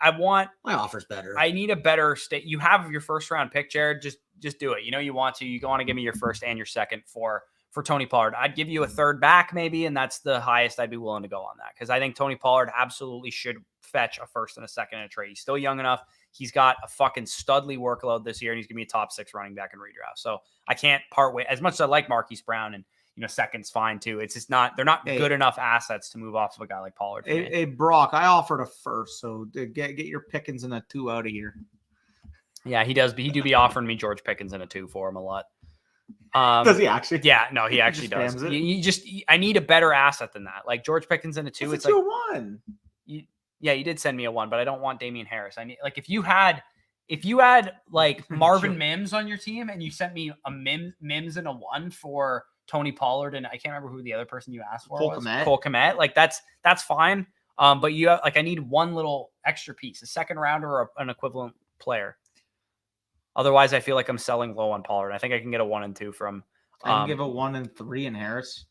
I want my offer's better. I need a better state. You have your first round pick, Jared. Just do it. You know you want to. You want to give me your first and your second for Tony Pollard. I'd give you a third back maybe, and that's the highest I'd be willing to go on that because I think Tony Pollard absolutely should fetch a first and a second in a trade. He's still young enough. he's got a fucking studly workload this year, and he's gonna be a top 6 running back in redraft. So I can't part way as much as I like Marquise Brown, and second's fine too. It's just they're not good enough assets to move off of a guy like Pollard. Hey, Brock, I offered a first, so get your Pickens and a 2 out of here. Yeah, he does. But he do be offering me George Pickens and a 2 for him a lot. Does he actually? Yeah, no, he actually does. I need a better asset than that. Like George Pickens and a 2. It's like 1. Yeah, you did send me a 1, but I don't want Damian Harris. I need if you had like Marvin Mims on your team and you sent me a Mims and a 1 for Tony Pollard, and I can't remember who the other person you asked for was. Cole Kmet. Like that's fine. But you have, I need one little extra piece, a second rounder or an equivalent player. Otherwise, I feel like I'm selling low on Pollard. I think I can get a 1 and 2 from. I can give a 1 and 3 in Harris.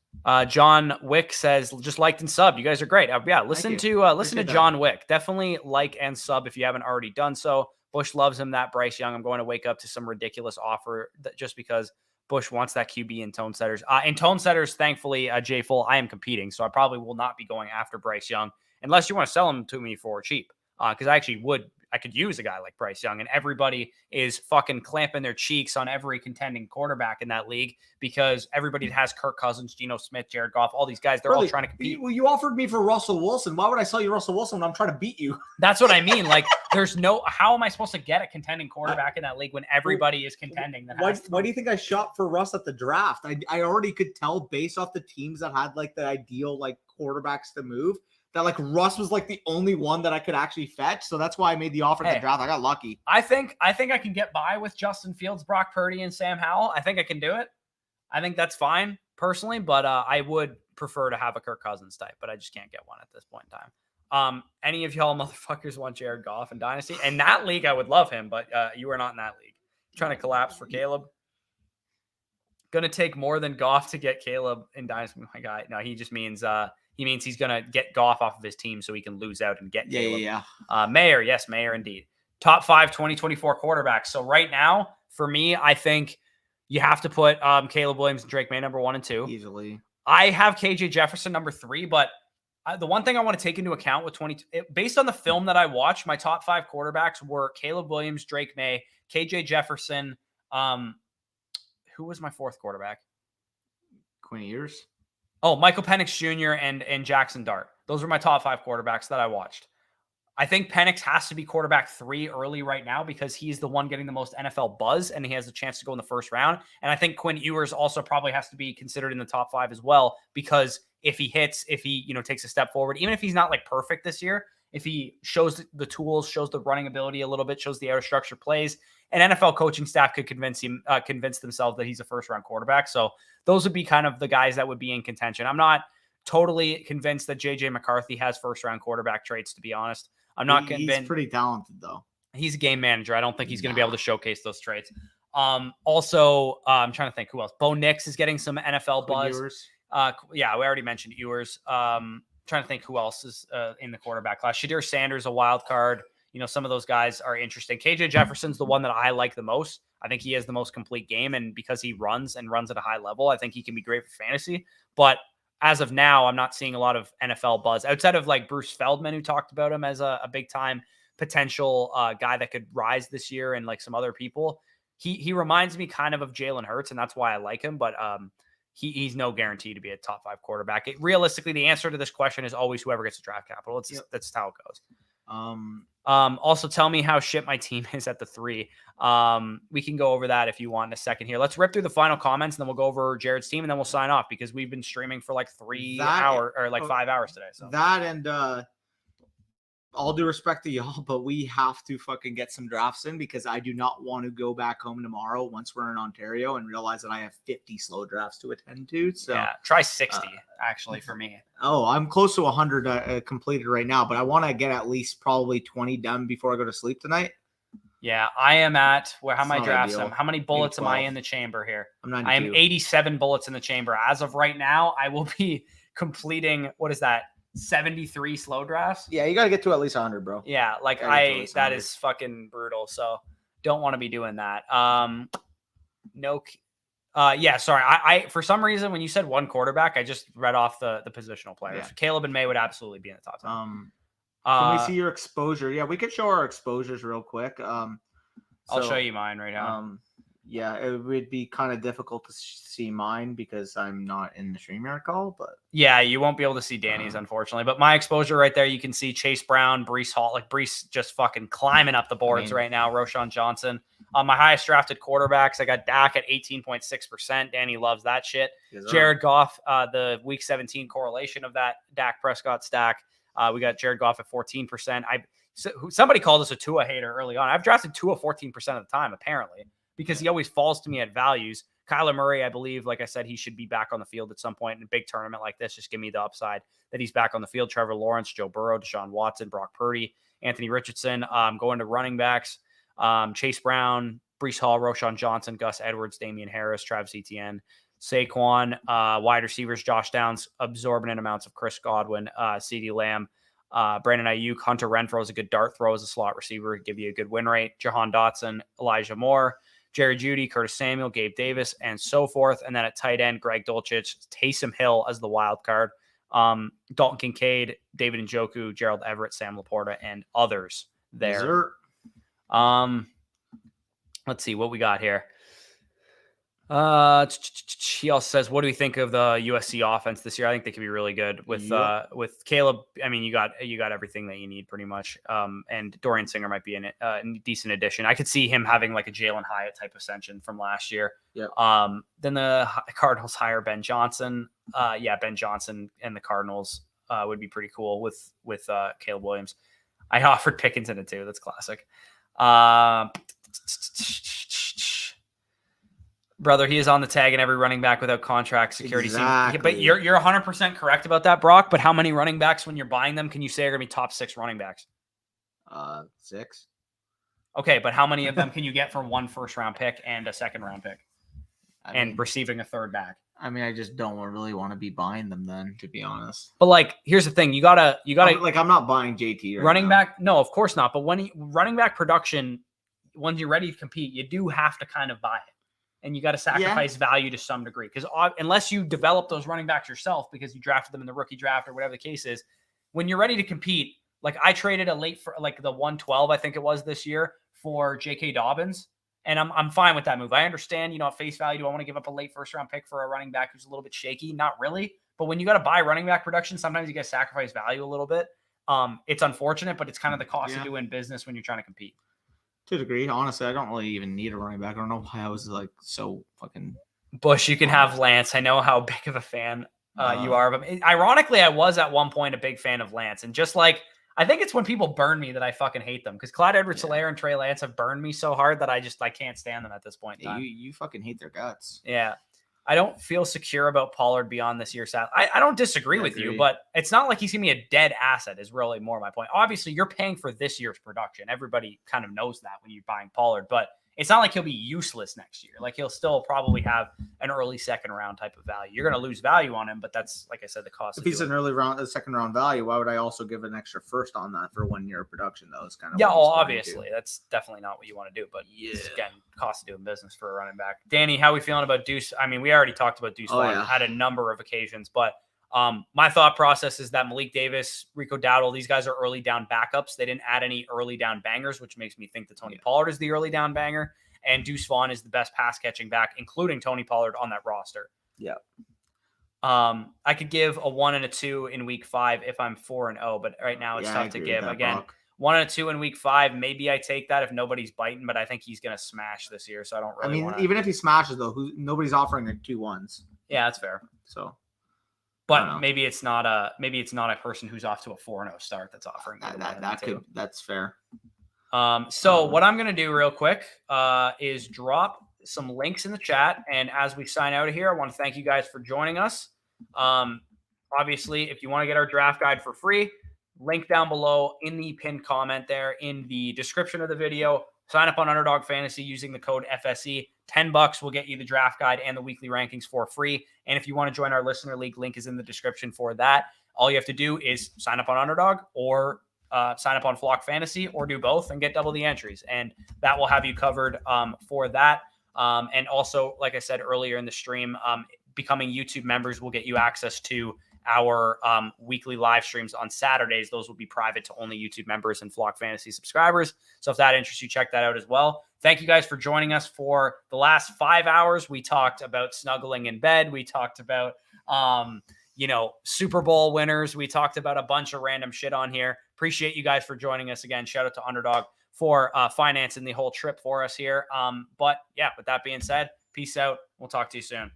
John Wick says just liked and sub. You guys are great. Yeah, listen to John Wick. Definitely like and sub if you haven't already done so. Bush loves him. That Bryce Young. I'm going to wake up to some ridiculous offer just because Bush wants that QB in tone setters. In tone setters, thankfully, Jay Full, I am competing, so I probably will not be going after Bryce Young unless you want to sell him to me for cheap. Because I could use a guy like Bryce Young, and everybody is fucking clamping their cheeks on every contending quarterback in that league because everybody has Kirk Cousins, Geno Smith, Jared Goff, all these guys. They're all trying to compete. Well, you offered me for Russell Wilson. Why would I sell you Russell Wilson when I'm trying to beat you? That's what I mean. Like, how am I supposed to get a contending quarterback in that league when everybody is contending? Why do you think I shot for Russ at the draft? I already could tell based off the teams that had like the ideal like quarterbacks to move, that like Russ was like the only one that I could actually fetch. So that's why I made the offer at the draft. I got lucky. I think I can get by with Justin Fields, Brock Purdy, and Sam Howell. I think I can do it. I think that's fine personally, but I would prefer to have a Kirk Cousins type, but I just can't get one at this point in time. Any of y'all motherfuckers want Jared Goff in Dynasty? In that league, I would love him, but you are not in that league. Trying to collapse for Caleb. Gonna take more than Goff to get Caleb in Dynasty. My guy. No, he just means he's going to get Goff off of his team so he can lose out and get Caleb. Yeah. Mayer, yes, Mayer indeed. Top 5 2024 quarterbacks. So right now, for me, I think you have to put Caleb Williams and Drake May number 1 and 2. Easily. I have KJ Jefferson number 3, but the one thing I want to take into account with based on the film that I watched, my top 5 quarterbacks were Caleb Williams, Drake May, KJ Jefferson. Who was my 4th quarterback? Quinn Ewers. Oh, Michael Penix Jr. and Jackson Dart. Those were my top 5 quarterbacks that I watched. I think Penix has to be quarterback 3 early right now because he's the one getting the most NFL buzz and he has a chance to go in the first round. And I think Quinn Ewers also probably has to be considered in the top 5 as well because if he takes a step forward, even if he's not like perfect this year, if he shows the tools, shows the running ability a little bit, shows the outer structure plays, an NFL coaching staff could convince themselves that he's a first-round quarterback. So those would be kind of the guys that would be in contention. I'm not totally convinced that J.J. McCarthy has first-round quarterback traits, to be honest. I'm not convinced. He's pretty talented, though. He's a game manager. I don't think he's going to be able to showcase those traits. Also, I'm trying to think who else. Bo Nix is getting some NFL buzz. Yeah, we already mentioned Ewers. Trying to think who else is in the quarterback class. Shadir Sanders, a wild card. Some of those guys are interesting. KJ Jefferson's the one that I like the most. I think he has the most complete game, and because he runs at a high level, I think he can be great for fantasy. But as of now, I'm not seeing a lot of NFL buzz outside of like Bruce Feldman, who talked about him as a big time potential guy that could rise this year, and like some other people. He reminds me kind of Jalen Hurts, and that's why I like him. But he's no guarantee to be a top 5 quarterback. Realistically, the answer to this question is always whoever gets the draft capital. That's how it goes. Also tell me how shit my team is at the 3. We can go over that if you want in a second here. Let's rip through the final comments and then we'll go over Jared's team and then we'll sign off because we've been streaming for like 5 hours today. So that and all due respect to y'all, but we have to fucking get some drafts in because I do not want to go back home tomorrow once we're in Ontario and realize that I have 50 slow drafts to attend to. So yeah, try 60 actually for me. Oh, I'm close to 100 completed right now, but I want to get at least probably 20 done before I go to sleep tonight. Yeah, I am at how my drafts am. How many bullets am I in the chamber here? I am 87 bullets in the chamber. As of right now, I will be completing, what is that? 73 slow drafts. Yeah, you got to get to at least 100, bro. Yeah, like that is fucking brutal. So don't want to be doing that. Yeah, sorry. I for some reason when you said one quarterback, I just read off the positional players. Yeah. Caleb and May would absolutely be in the top 10. Can we see your exposure? Yeah, we could show our exposures real quick. I'll so, show you mine right now. Yeah, it would be kind of difficult to see mine because I'm not in the StreamYard call, but yeah, you won't be able to see Danny's, unfortunately. But my exposure right there, you can see Chase Brown, Breece Hall, like Breece just fucking climbing up the boards right now. Roshan Johnson. My highest drafted quarterbacks, I got Dak at 18.6%. Danny loves that shit. Jared Goff, the week 17 correlation of that Dak Prescott stack. We got Jared Goff at 14%. Somebody called us a Tua hater early on. I've drafted Tua 14% of the time, apparently, because he always falls to me at values. Kyler Murray, I believe, like I said, he should be back on the field at some point in a big tournament like this. Just give me the upside that he's back on the field. Trevor Lawrence, Joe Burrow, Deshaun Watson, Brock Purdy, Anthony Richardson. Going to running backs, Chase Brown, Breece Hall, Roshan Johnson, Gus Edwards, Damian Harris, Travis Etienne, Saquon, wide receivers, Josh Downs, absorbent amounts of Chris Godwin, CeeDee Lamb, Brandon Ayuk, Hunter Renfrow is a good dart throw as a slot receiver, give you a good win rate. Jahan Dotson, Elijah Moore, Jerry Jeudy, Curtis Samuel, Gabe Davis, and so forth. And then at tight end, Greg Dulcich, Taysom Hill as the wild card, Dalton Kincaid, David Njoku, Gerald Everett, Sam Laporta, and others there. Let's see what we got here. He also says, what do we think of the USC offense this year? I think they could be really good with Caleb. I mean, you got everything that you need pretty much. And Dorian Singer might be a decent addition. I could see him having like a Jalen Hyatt type ascension from last year. Yep. Then the Cardinals hire Ben Johnson. Ben Johnson and the Cardinals would be pretty cool with Caleb Williams. I offered Pickens in it too. That's classic. Brother, he is on the tag and every running back without contract security. Exactly. But you're 100% correct about that, Brock. But how many running backs, when you're buying them, can you say are going to be top 6 running backs? 6. Okay, but how many of them can you get for 1 first-round pick and a second-round pick, and receiving a third back? I mean, I just don't really want to be buying them then, to be honest. But like, here's the thing: you gotta like, I'm not buying JT running back. No, of course not. But when running back production, when you're ready to compete, you do have to kind of buy it. And you got to sacrifice value to some degree, because unless you develop those running backs yourself because you drafted them in the rookie draft or whatever the case is, when you're ready to compete, like I traded a late for like the 112, I think it was this year, for J.K. Dobbins, and I'm fine with that move. I understand, at face value, do I want to give up a late first round pick for a running back who's a little bit shaky? Not really. But when you got to buy running back production, sometimes you got to sacrifice value a little bit. It's unfortunate, but it's kind of the cost of doing business when you're trying to compete. To a degree, honestly, I don't really even need a running back. I don't know why I was like so fucking. Bush, you can have Lance. I know how big of a fan you are of him. Ironically, I was at one point a big fan of Lance, and just like I think it's when people burn me that I fucking hate them, because Clyde Edwards-Helaire and Trey Lance have burned me so hard that I can't stand them at this point. You fucking hate their guts. Yeah. I don't feel secure about Pollard beyond this year's salary. I don't disagree with you, but it's not like he's going to be a dead asset is really more my point. Obviously, you're paying for this year's production. Everybody kind of knows that when you're buying Pollard, but it's not like he'll be useless next year. Like he'll still probably have an early second round type of value. You're going to lose value on him, but that's, like I said, the cost. If he's an early round, a second round value, why would I also give an extra first on that for 1 year of production? Though is kind of obviously that's definitely not what you want to do. But again, cost of doing business for a running back. Danny, how are we feeling about Deuce? I mean, we already talked about Deuce at a number of occasions, but my thought process is that Malik Davis, Rico Dowdle, these guys are early down backups. They didn't add any early down bangers, which makes me think that Tony Pollard is the early down banger. And Deuce Vaughn is the best pass catching back, including Tony Pollard on that roster. Yeah. I could give a 1 and a 2 in week 5 if I'm 4-0, but right now it's tough to give. Again, Brock. 1 and a 2 in week 5. Maybe I take that if nobody's biting, but I think he's going to smash this year. So I don't really want to. Even if he smashes though, nobody's offering like 2 1s. Yeah, that's fair. So, but maybe it's not a person who's off to a 4-0 start that's offering that's fair. So what I'm going to do real quick is drop some links in the chat. And as we sign out of here, I want to thank you guys for joining us. Obviously, if you want to get our draft guide for free, link down below in the pinned comment there in the description of the video. Sign up on Underdog Fantasy using the code FSE. $10 will get you the draft guide and the weekly rankings for free. And if you want to join our listener league, link is in the description for that. All you have to do is sign up on Underdog or sign up on Flock Fantasy, or do both and get double the entries. And that will have you covered for that. And also, like I said earlier in the stream, becoming YouTube members will get you access to our weekly live streams on Saturdays. Those will be private to only YouTube members and Flock Fantasy subscribers. So if that interests you, check that out as well. Thank you guys for joining us for the last 5 hours. We talked about snuggling in bed. We talked about, Super Bowl winners. We talked about a bunch of random shit on here. Appreciate you guys for joining us again. Shout out to Underdog for financing the whole trip for us here. But yeah, with that being said, peace out. We'll talk to you soon.